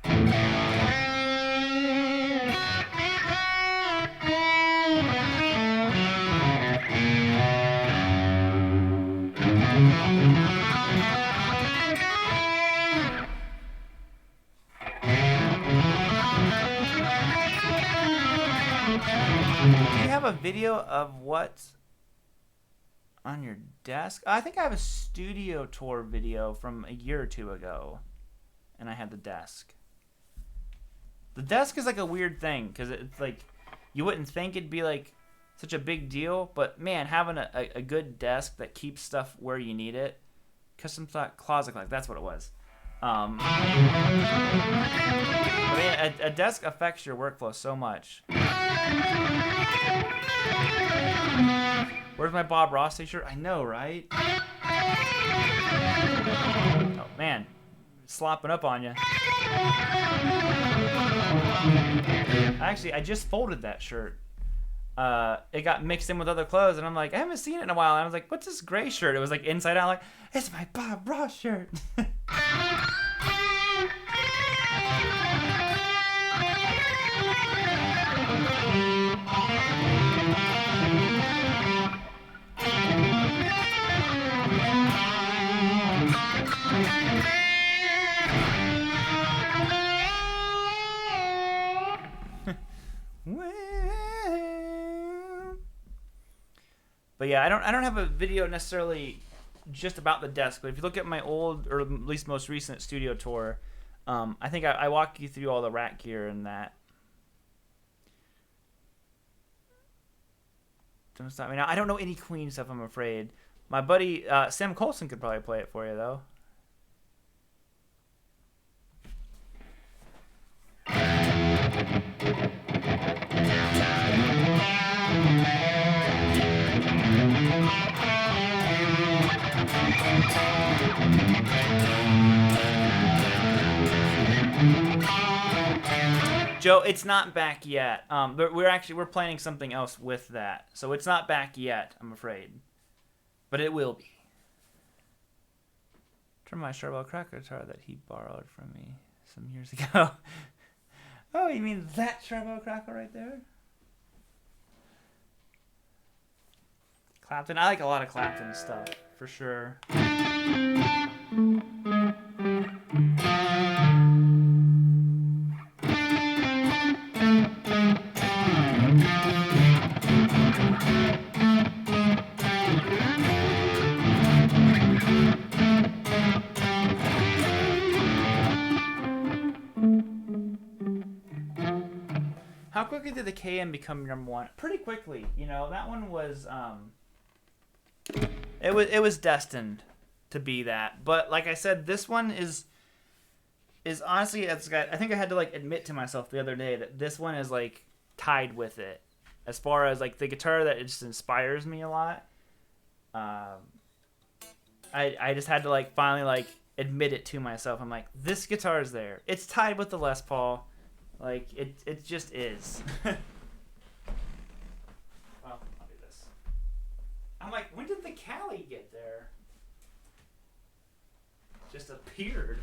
Do you have a video of what's on your desk? I think I have a studio tour video from a year or two ago, and I had the desk. The desk is like a weird thing because it's like you wouldn't think it'd be like such a big deal, but man, having a good desk that keeps stuff where you need it, custom closet, like that's what it was. But man, a desk affects your workflow so much. Where's my Bob Ross t-shirt? I know, right? Oh man, slopping up on you. Actually, I just folded that shirt. It got mixed in with other clothes, and I'm like, I haven't seen it in a while. And I was like, what's this gray shirt? It was like inside out, like, it's my Bob Ross shirt. But yeah, I don't have a video necessarily just about the desk, but if you look at my old, or at least most recent studio tour, I think I walk you through all the rack gear and that. Don't stop me now. I don't know any Queen stuff, I'm afraid. My buddy Sam Colson could probably play it for you though. Joe, it's not back yet. We're planning something else with that, so it's not back yet, I'm afraid, but it will be. Turn my Sharwell Cracker guitar that he borrowed from me some years ago. Oh, you mean that Sharwell Cracker right there? Clapton. I like a lot of Clapton stuff for sure. How quickly did the KM become number one? Pretty quickly, you know. That one was it was destined to be that. But like I said, this one is honestly, it's got, I think I had to like admit to myself the other day that this one is like tied with it as far as like the guitar that it just inspires me a lot. I just had to like finally like admit it to myself. I'm like, this guitar is there. It's tied with the Les Paul. Like it just is. Well, I'll do this. I'm like, when did the Cali get there? Just appeared.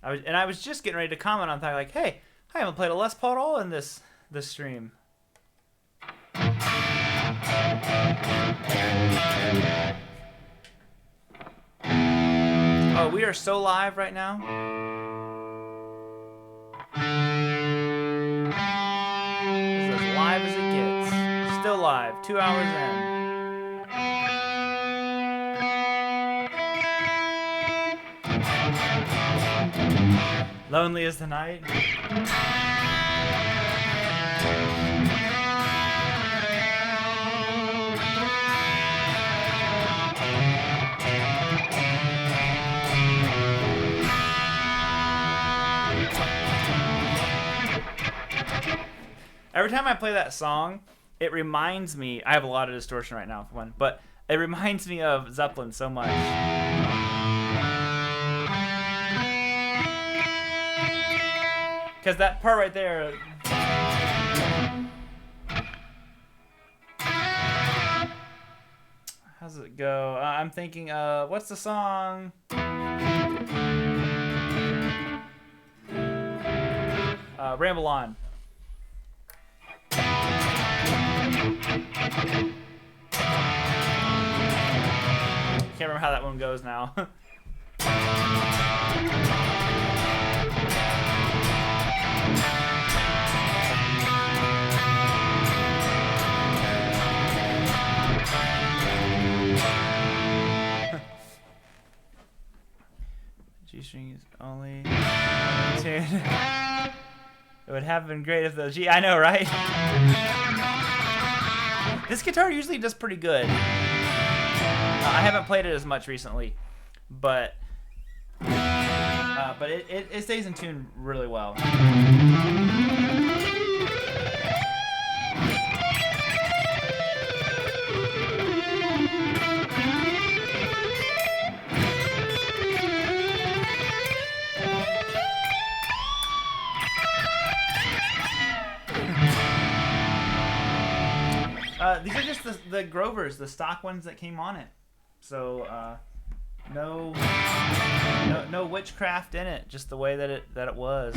I was just getting ready to comment on that, like, hey, I haven't played a Les Paul at all in this stream. Oh, we are so live right now. This is as live as it gets. Still live, 2 hours in. Lonely as the night. Every time I play that song, it reminds me, I have a lot of distortion right now for one, but it reminds me of Zeppelin so much. Because that part right there. How's it go? I'm thinking, what's the song? Ramble On. Can't remember how that one goes now. G-string is only tuned. It would have been great if the G. I know, right? This guitar usually does pretty good. I haven't played it as much recently, but it stays in tune really well. These are just the Grovers, the stock ones that came on it. So no witchcraft in it, just the way that it was.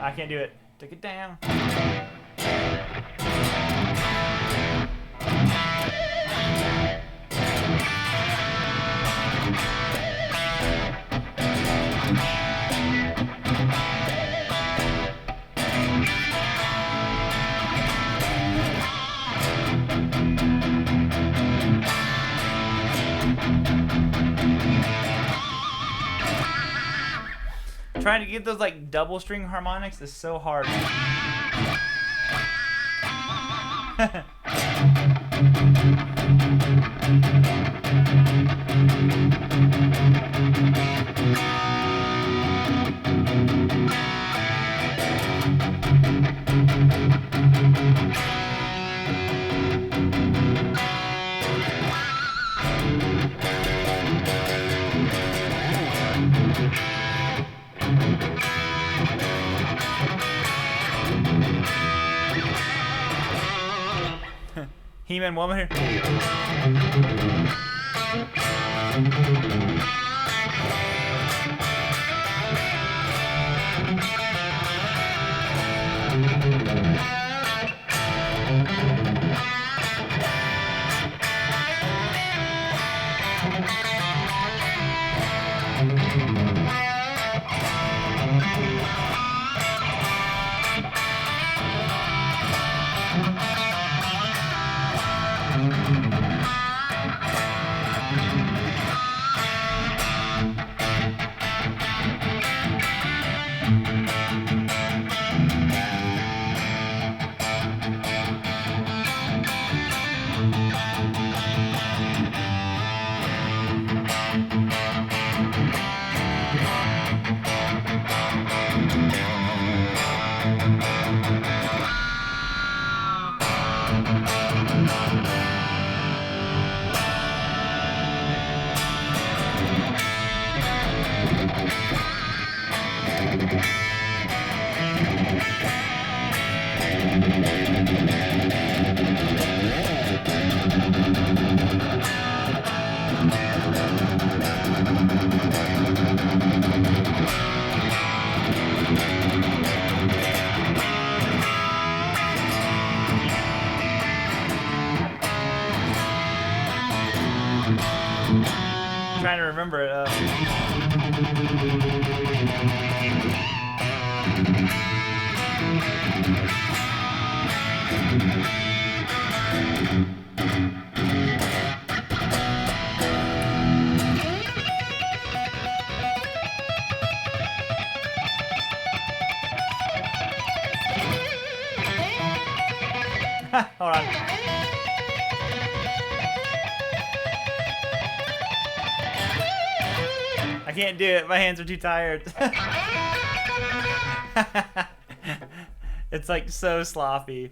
I can't do it. Take it down. Trying to get those like double string harmonics is so hard. He-Man woman here. Trying to remember it. Hold on. I can't do it. My hands are too tired. It's like so sloppy.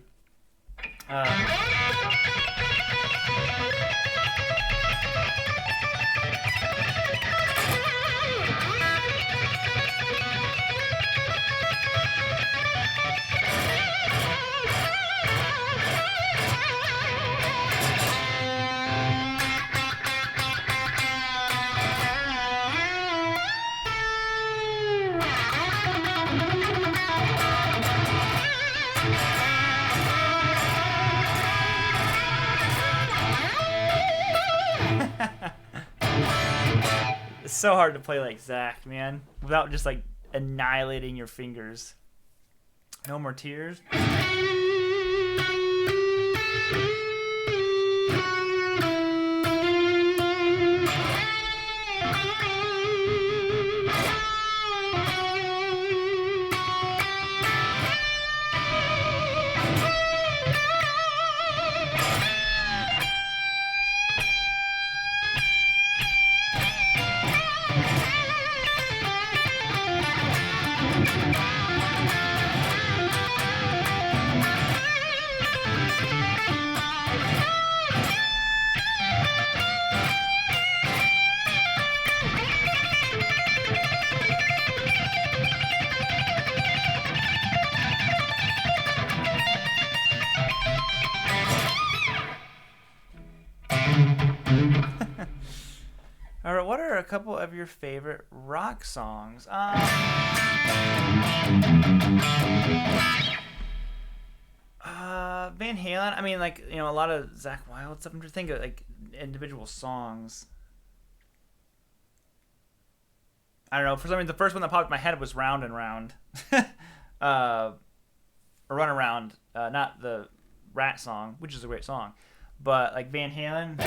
It's so hard to play like Zach, man, without just like annihilating your fingers. No more tears. Alright, what are a couple of your favorite rock songs? Van Halen, I mean, like, you know, a lot of Zakk Wylde stuff. I'm trying to think of, like, individual songs. I don't know, for some reason, the first one that popped in my head was Round and Round. Or Run Around, not the Rat song, which is a great song, but, like, Van Halen.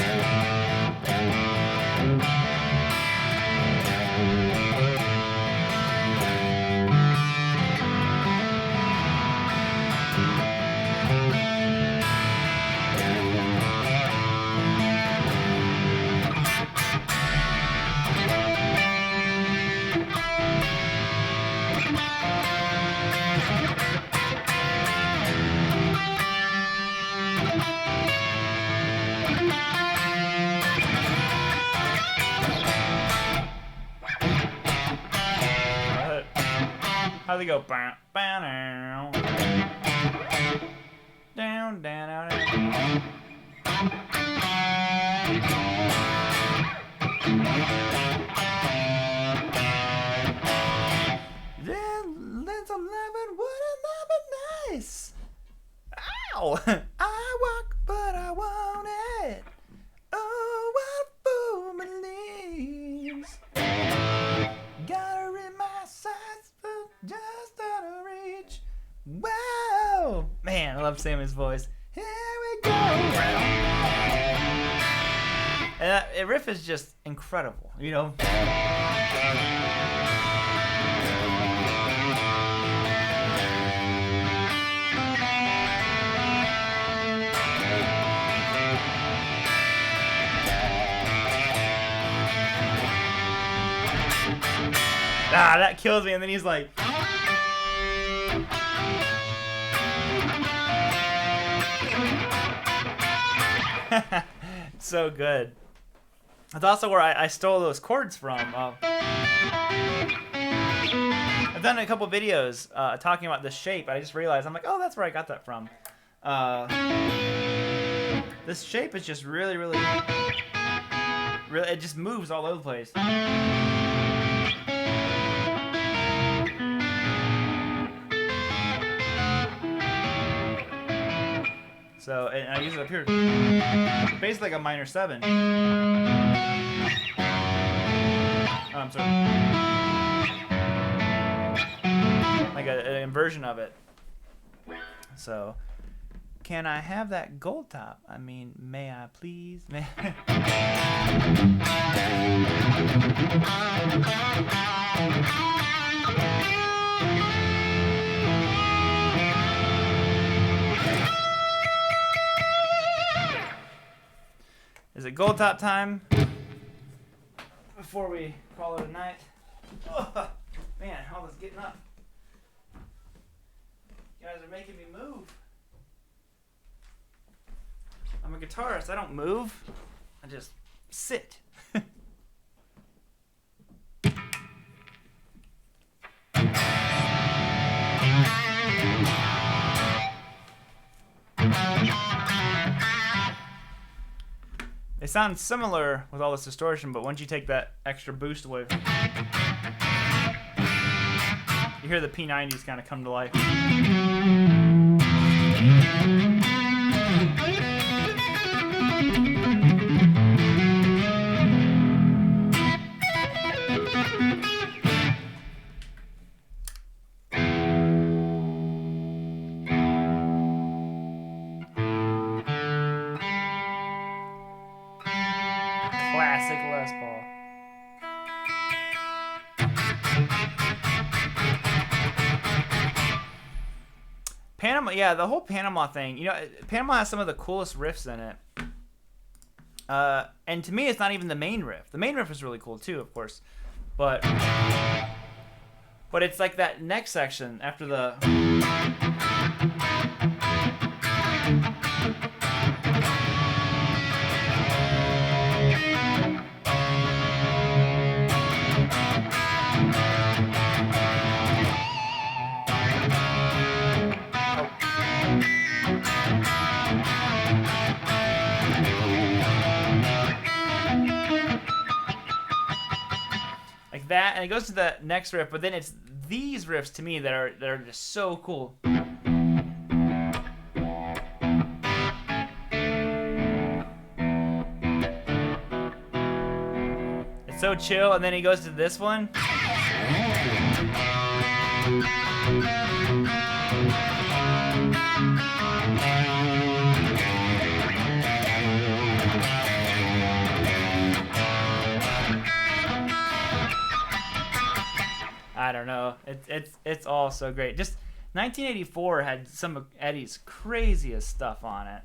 How do they go? Down, down, down, down. Then let's love it. Wouldn't that be nice? Ow! I walk, but I want it. Oh, what a fool believes. Got her in my sights, but just out of reach. Wow! Man, I love Sammy's voice. Here we go. And that riff is just incredible, you know? Ah, that kills me. And then he's like, So good. That's also where I stole those chords from. I've done a couple videos talking about this shape. I just realized, I'm like, oh, that's where I got that from. This shape is just really, it just moves all over the place. So, and I use it up here. Basically like a minor 7. I'm sorry. Like an inversion of it. So, can I have that gold top? I mean, may I please? Is it gold top time? Before we call it a night. Oh, man, all this getting up. You guys are making me move. I'm a guitarist. I don't move. I just sit. They sound similar with all this distortion, but once you take that extra boost away, you hear the P90s kind of come to life. Classic Les Paul. Panama, yeah, the whole Panama thing. You know, Panama has some of the coolest riffs in it. And to me, it's not even the main riff. The main riff is really cool too, of course. But it's like that next section after the... like that, and it goes to the next riff, but then it's these riffs to me that are just so cool. It's so chill, and then he goes to this one. I don't know. It's all so great. Just 1984 had some of Eddie's craziest stuff on it.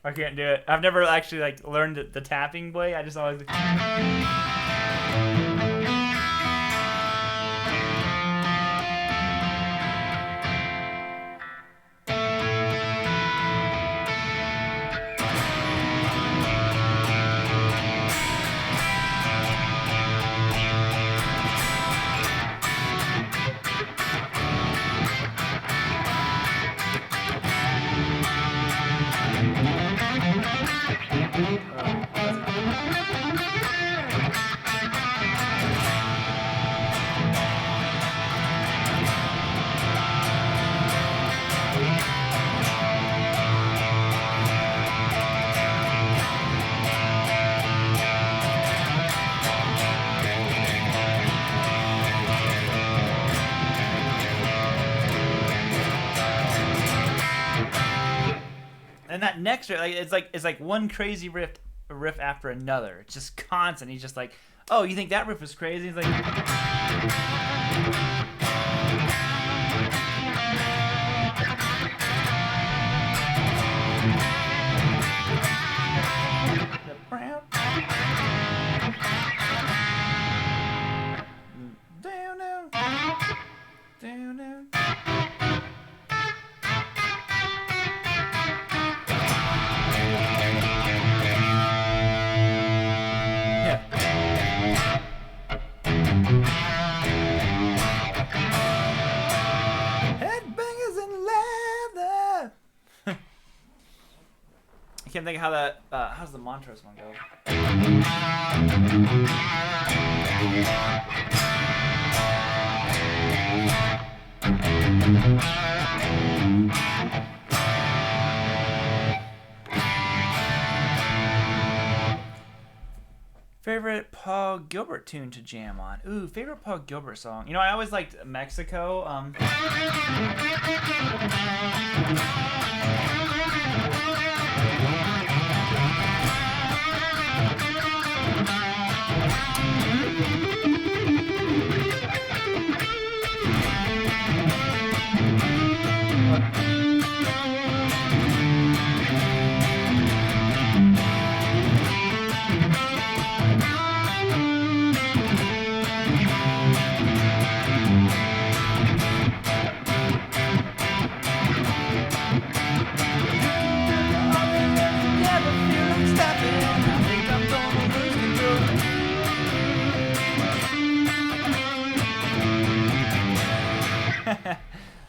I can't do it. I've never actually like learned the tapping way. I just always. And that next riff, like it's like one crazy riff after another. It's just constant. He's just like, oh, you think that riff was crazy? He's like, down. Headbangers in leather. I can't think of how that. How's the Montrose one go? Favorite Paul Gilbert tune to jam on? Ooh, favorite Paul Gilbert song. You know, I always liked Mexico.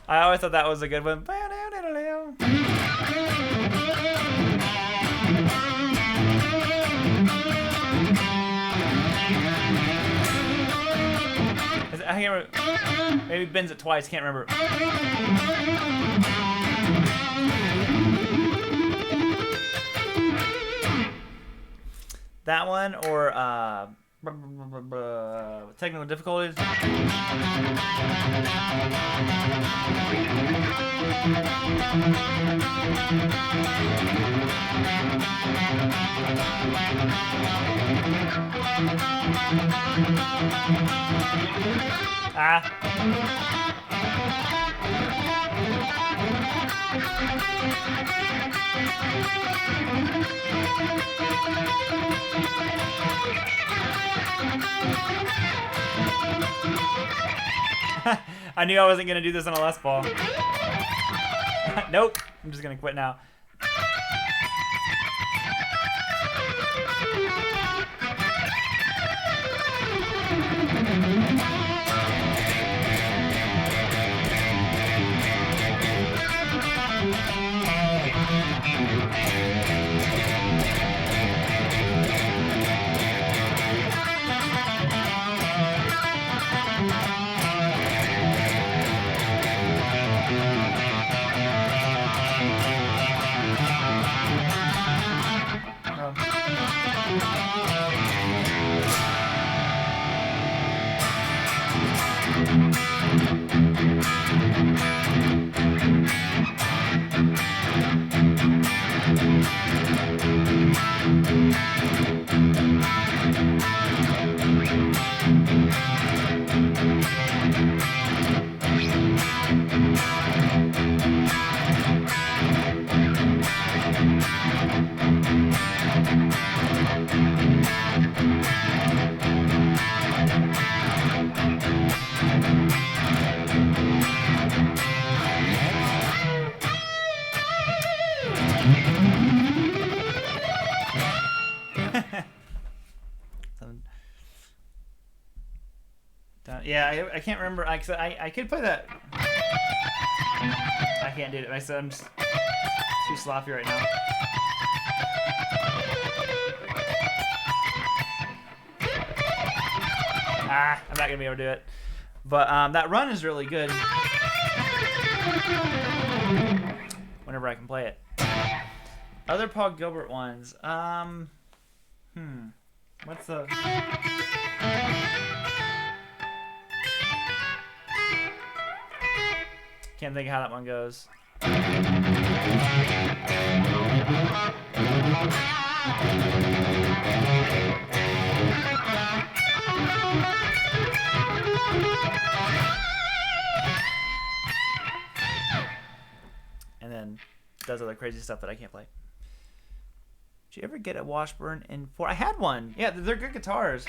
I always thought that was a good one. I can't remember. Maybe bends it twice. Can't remember. That one or technical difficulties. I knew I wasn't going to do this on a Les Paul. Nope. I'm just going to quit now. Yeah, I can't remember. I could play that. I can't do it. I'm just too sloppy right now. I'm not gonna be able to do it. But that run is really good. Whenever I can play it. Other Paul Gilbert ones. What's the? Can't think of how that one goes. And then does other crazy stuff that I can't play. Did you ever get a Washburn in 4? I had one. Yeah, they're good guitars.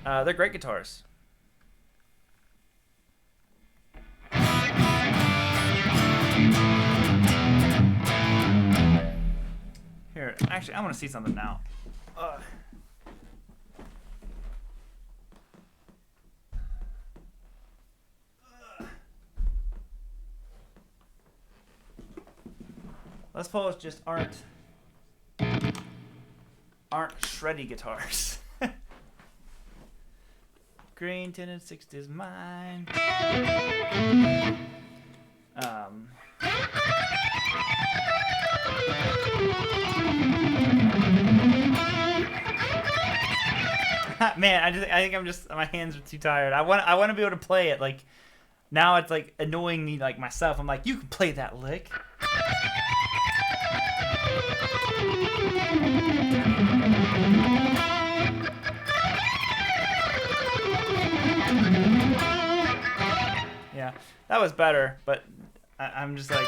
They're great guitars. Here, actually, I want to see something now. Les Pauls just aren't shreddy guitars. Green tinted 60s mine. Man, I think I'm just, my hands are too tired. I want to be able to play it. Like now it's like annoying me like myself. I'm like, you can play that lick. Yeah, that was better, but I'm just like.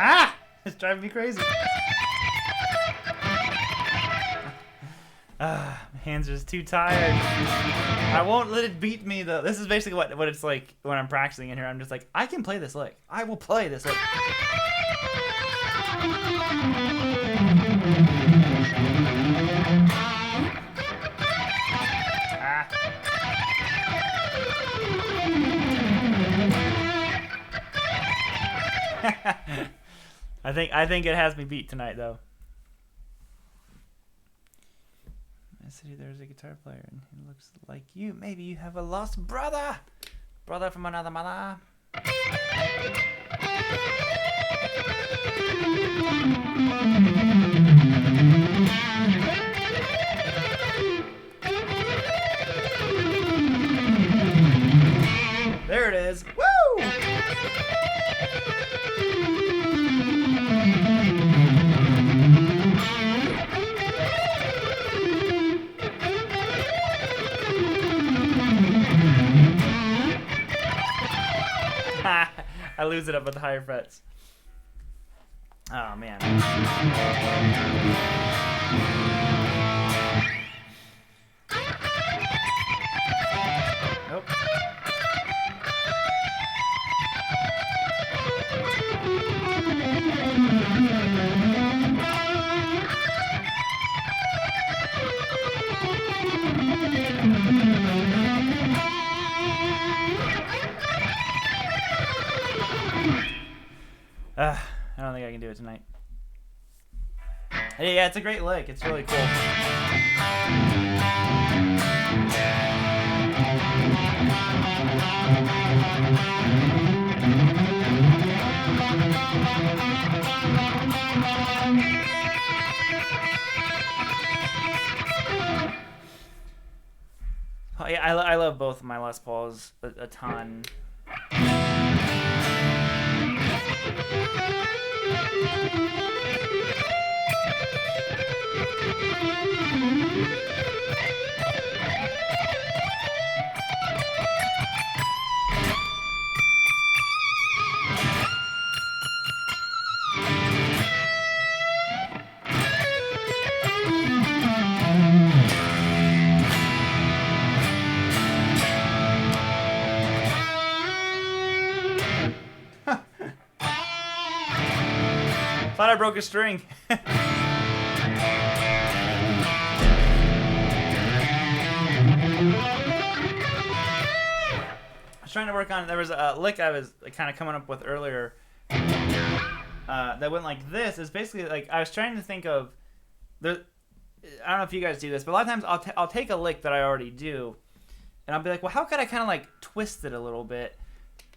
Ah! It's driving me crazy. My hands are just too tired. I won't let it beat me though. This is basically what it's like when I'm practicing in here. I'm just like, I can play this lick. I will play this lick. Ah. I think it has me beat tonight though. City, there's a guitar player and he looks like you. Maybe you have a lost brother from another mother. There it is. Woo! I lose it up at the higher frets. Oh man. Nope. I don't think I can do it tonight. Hey, yeah, it's a great lick. It's really cool. Oh, yeah, I love both of my Les Pauls a ton. Thought I broke a string. I was trying to work on, there was a lick I was kind of coming up with earlier that went like this. It's basically like, I was trying to think of, I don't know if you guys do this, but a lot of times I'll take a lick that I already do, and I'll be like, well, how could I kind of like twist it a little bit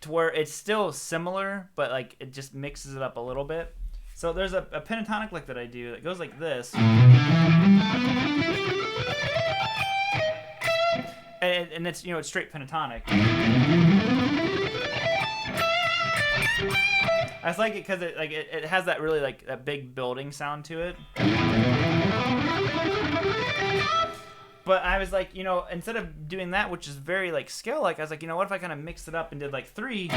to where it's still similar, but like it just mixes it up a little bit. So there's a pentatonic lick that I do that goes like this. And it's, you know, it's straight pentatonic. I just like it because it has that really like that big building sound to it. But I was like, you know, instead of doing that, which is very like scale like, I was like, you know, what if I kind of mixed it up and did like 3?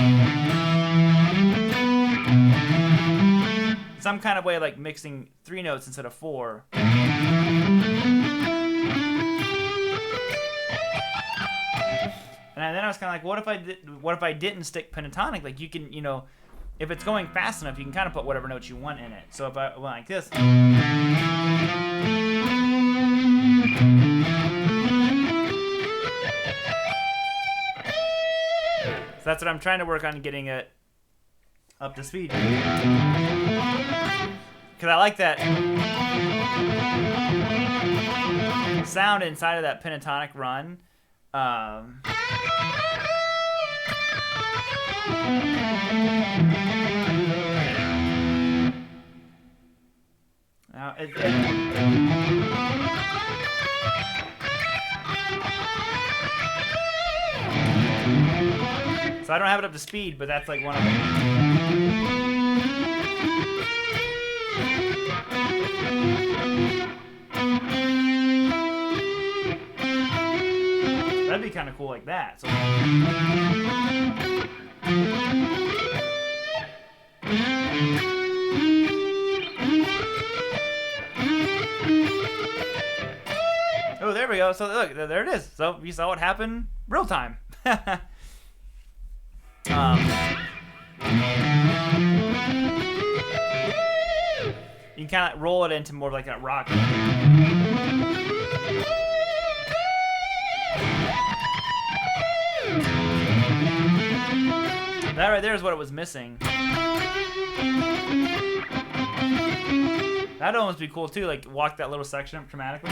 Some kind of way of like mixing 3 notes instead of 4. And then I was kind of like, what if I didn't stick pentatonic? Like you can, you know, if it's going fast enough, you can kind of put whatever notes you want in it. So if I went like this, so that's what I'm trying to work on, getting it up to speed. Because I like that sound inside of that pentatonic run. Now so I don't have it up to speed, but that's like one of them. That'd be kind of cool like that. So oh, there we go. So look, there it is. So you saw what happened real time. You can kind of roll it into more of like that rock. That right there is what it was missing. That'd almost be cool too, like walk that little section up dramatically.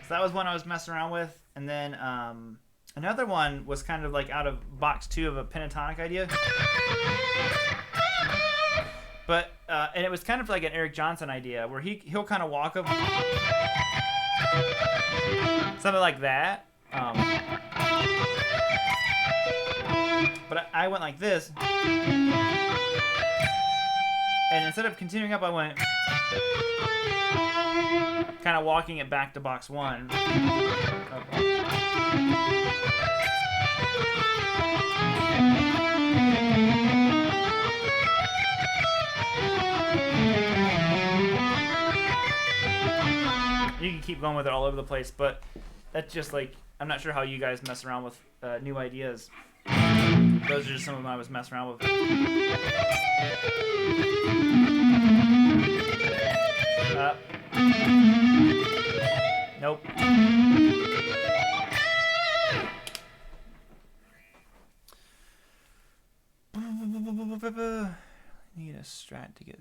That was one I was messing around with, and then another one was kind of like out of box 2 of a pentatonic idea, but and it was kind of like an Eric Johnson idea where he'll kind of walk up something like that, but I went like this, and instead of continuing up, I went kind of walking it back to box 1. You can keep going with it all over the place, but that's just like, I'm not sure how you guys mess around with new ideas. Those are just some of them I was messing around with. Nope. Need a Strat to get.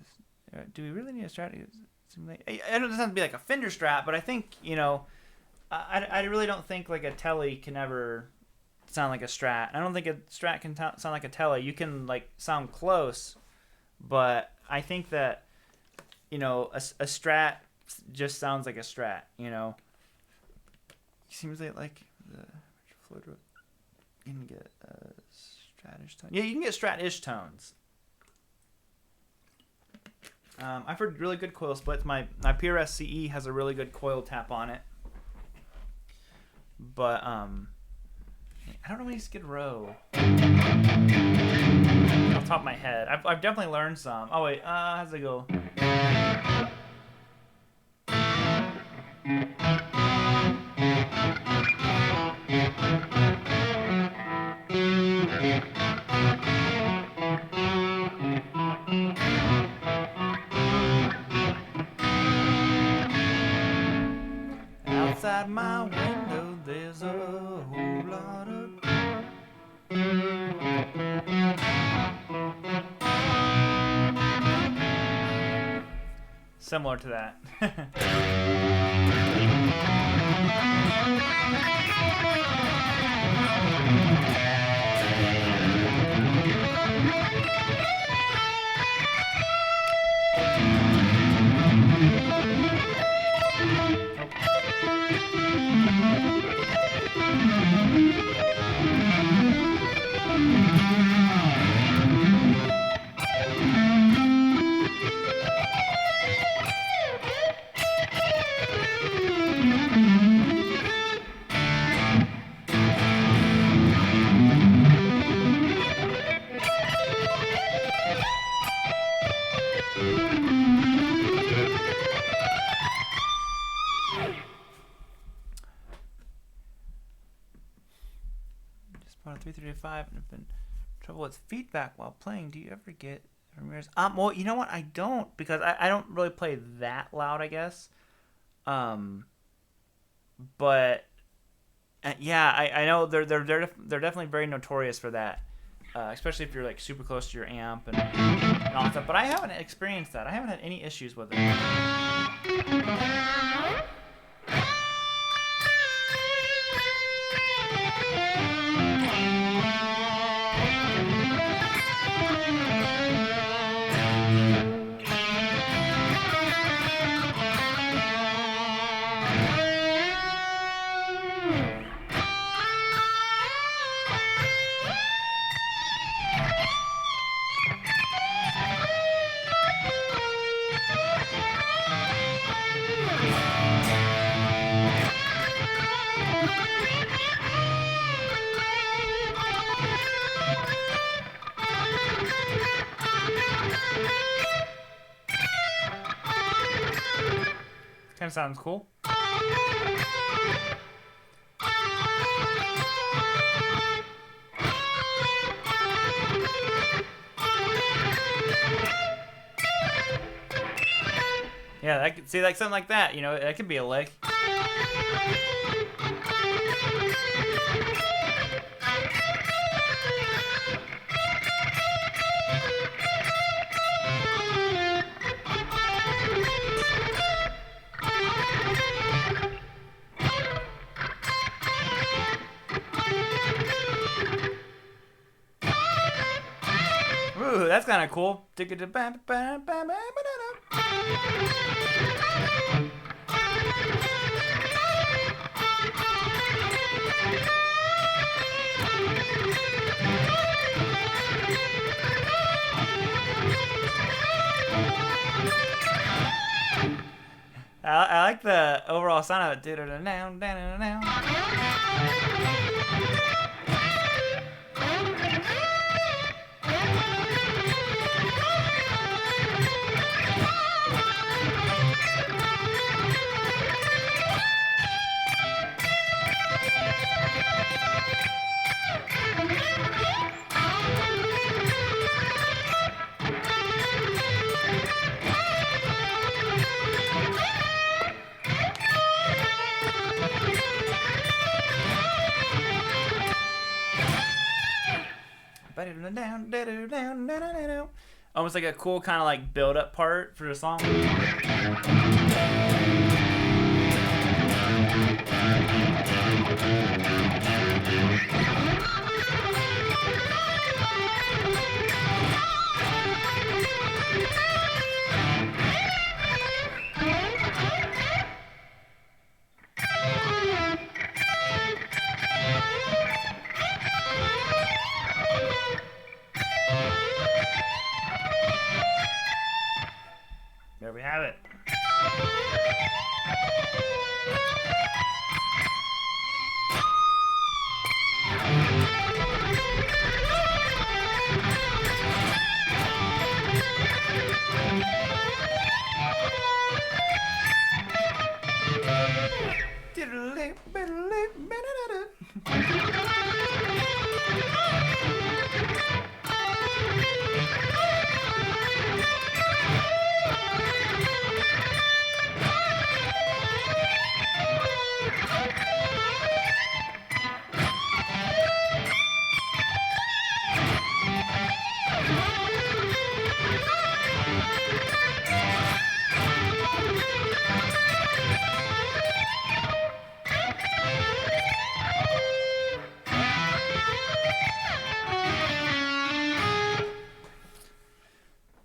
Do we really need a Strat to get? I know it doesn't have to be like a Fender Strat, but I think, you know, I really don't think like a Tele can ever sound like a Strat. I don't think a Strat can sound like a Tele. You can like sound close, but I think that, you know, a Strat just sounds like a Strat, you know. Seems like the Floyd wrote, you can get Strat-ish tone. Yeah, you can get Strat-ish tones. I've heard really good coil splits. My PRS CE has a really good coil tap on it, but I don't know any Skid Row off the top of my head. I've definitely learned some. Oh wait, how's it go? my window, there's a whole lot of... Similar to that. Bought a 335 and have been trouble with feedback while playing. Do you ever get Ramirez? Well, you know what? I don't, because I don't really play that loud, I guess. But yeah, I know they're definitely very notorious for that, especially if you're like super close to your amp and all that stuff. But I haven't experienced that. I haven't had any issues with it. Kind of sounds cool. Yeah, I could see like something like that. You know, that could be a lick. Ooh, that's kind of cool. I like the overall sound of it. Almost like a cool kind of like build up part for the song. There we have it.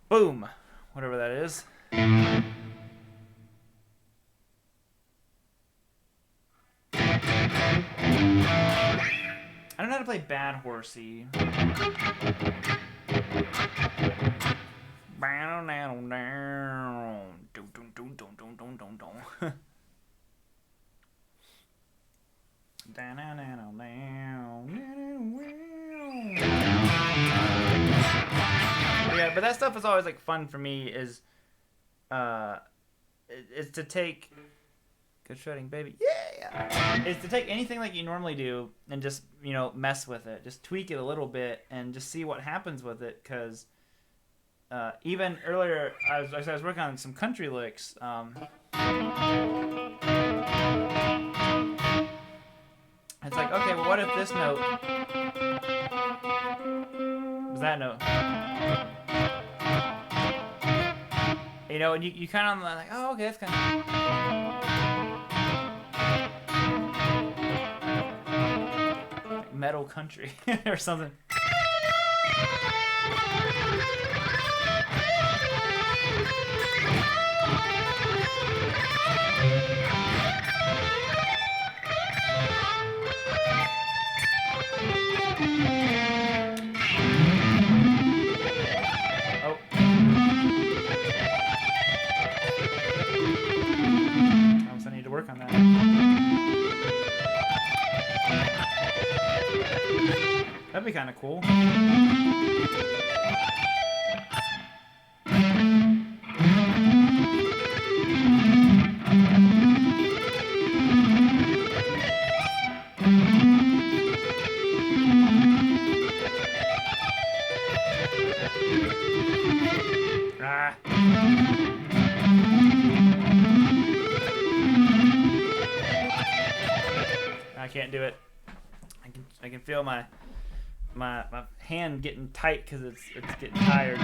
Boom. Whatever that is. I don't know how to play Bad Horsey. Yeah, but that stuff is always like fun for me. Is to take good shredding, baby. Yeah. Is to take anything like you normally do and just mess with it, just tweak it a little bit and just see what happens with it. Because even earlier, I was working on some country licks. It's like, okay, well, what if this note was that note? And you kind of like, oh, okay, that's kind of like metal country or something. Work on that. That'd be kind of cool. I can't do it. I can feel my hand getting tight because it's getting tired.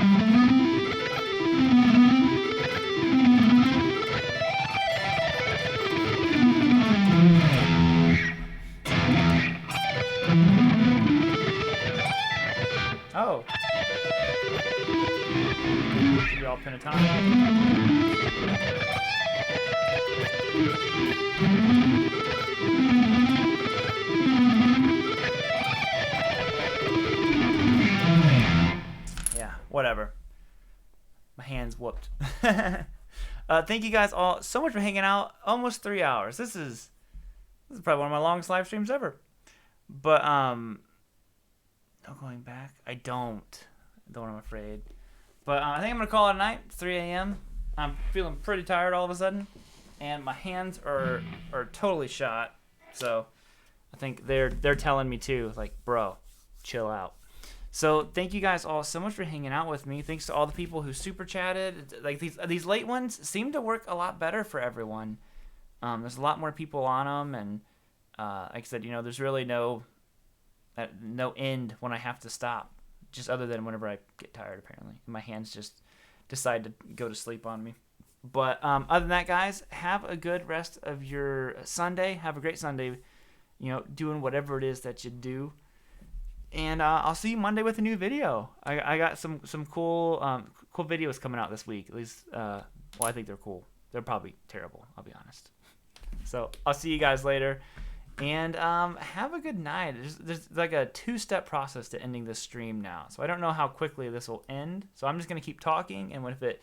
Oh. Maybe all pentatonic. Whatever. My hand's whooped. Thank you guys all so much for hanging out. Almost 3 hours. This is probably one of my longest live streams ever. But no going back. I don't. I'm afraid. But I think I'm gonna call it a night. It's 3 a.m. I'm feeling pretty tired all of a sudden, and my hands are totally shot. So I think they're telling me too, like, bro, chill out. So thank you guys all so much for hanging out with me. Thanks to all the people who super chatted. Like these late ones seem to work a lot better for everyone. There's a lot more people on them, and like I said, there's really no end when I have to stop, just other than whenever I get tired. Apparently, my hands just decide to go to sleep on me. But other than that, guys, have a good rest of your Sunday. Have a great Sunday. Doing whatever it is that you do. And I'll see you Monday with a new video. I got some cool videos coming out this week. At least, I think they're cool. They're probably terrible, I'll be honest. So I'll see you guys later. And have a good night. There's like a 2-step process to ending this stream now. So I don't know how quickly this will end. So I'm just going to keep talking. And if it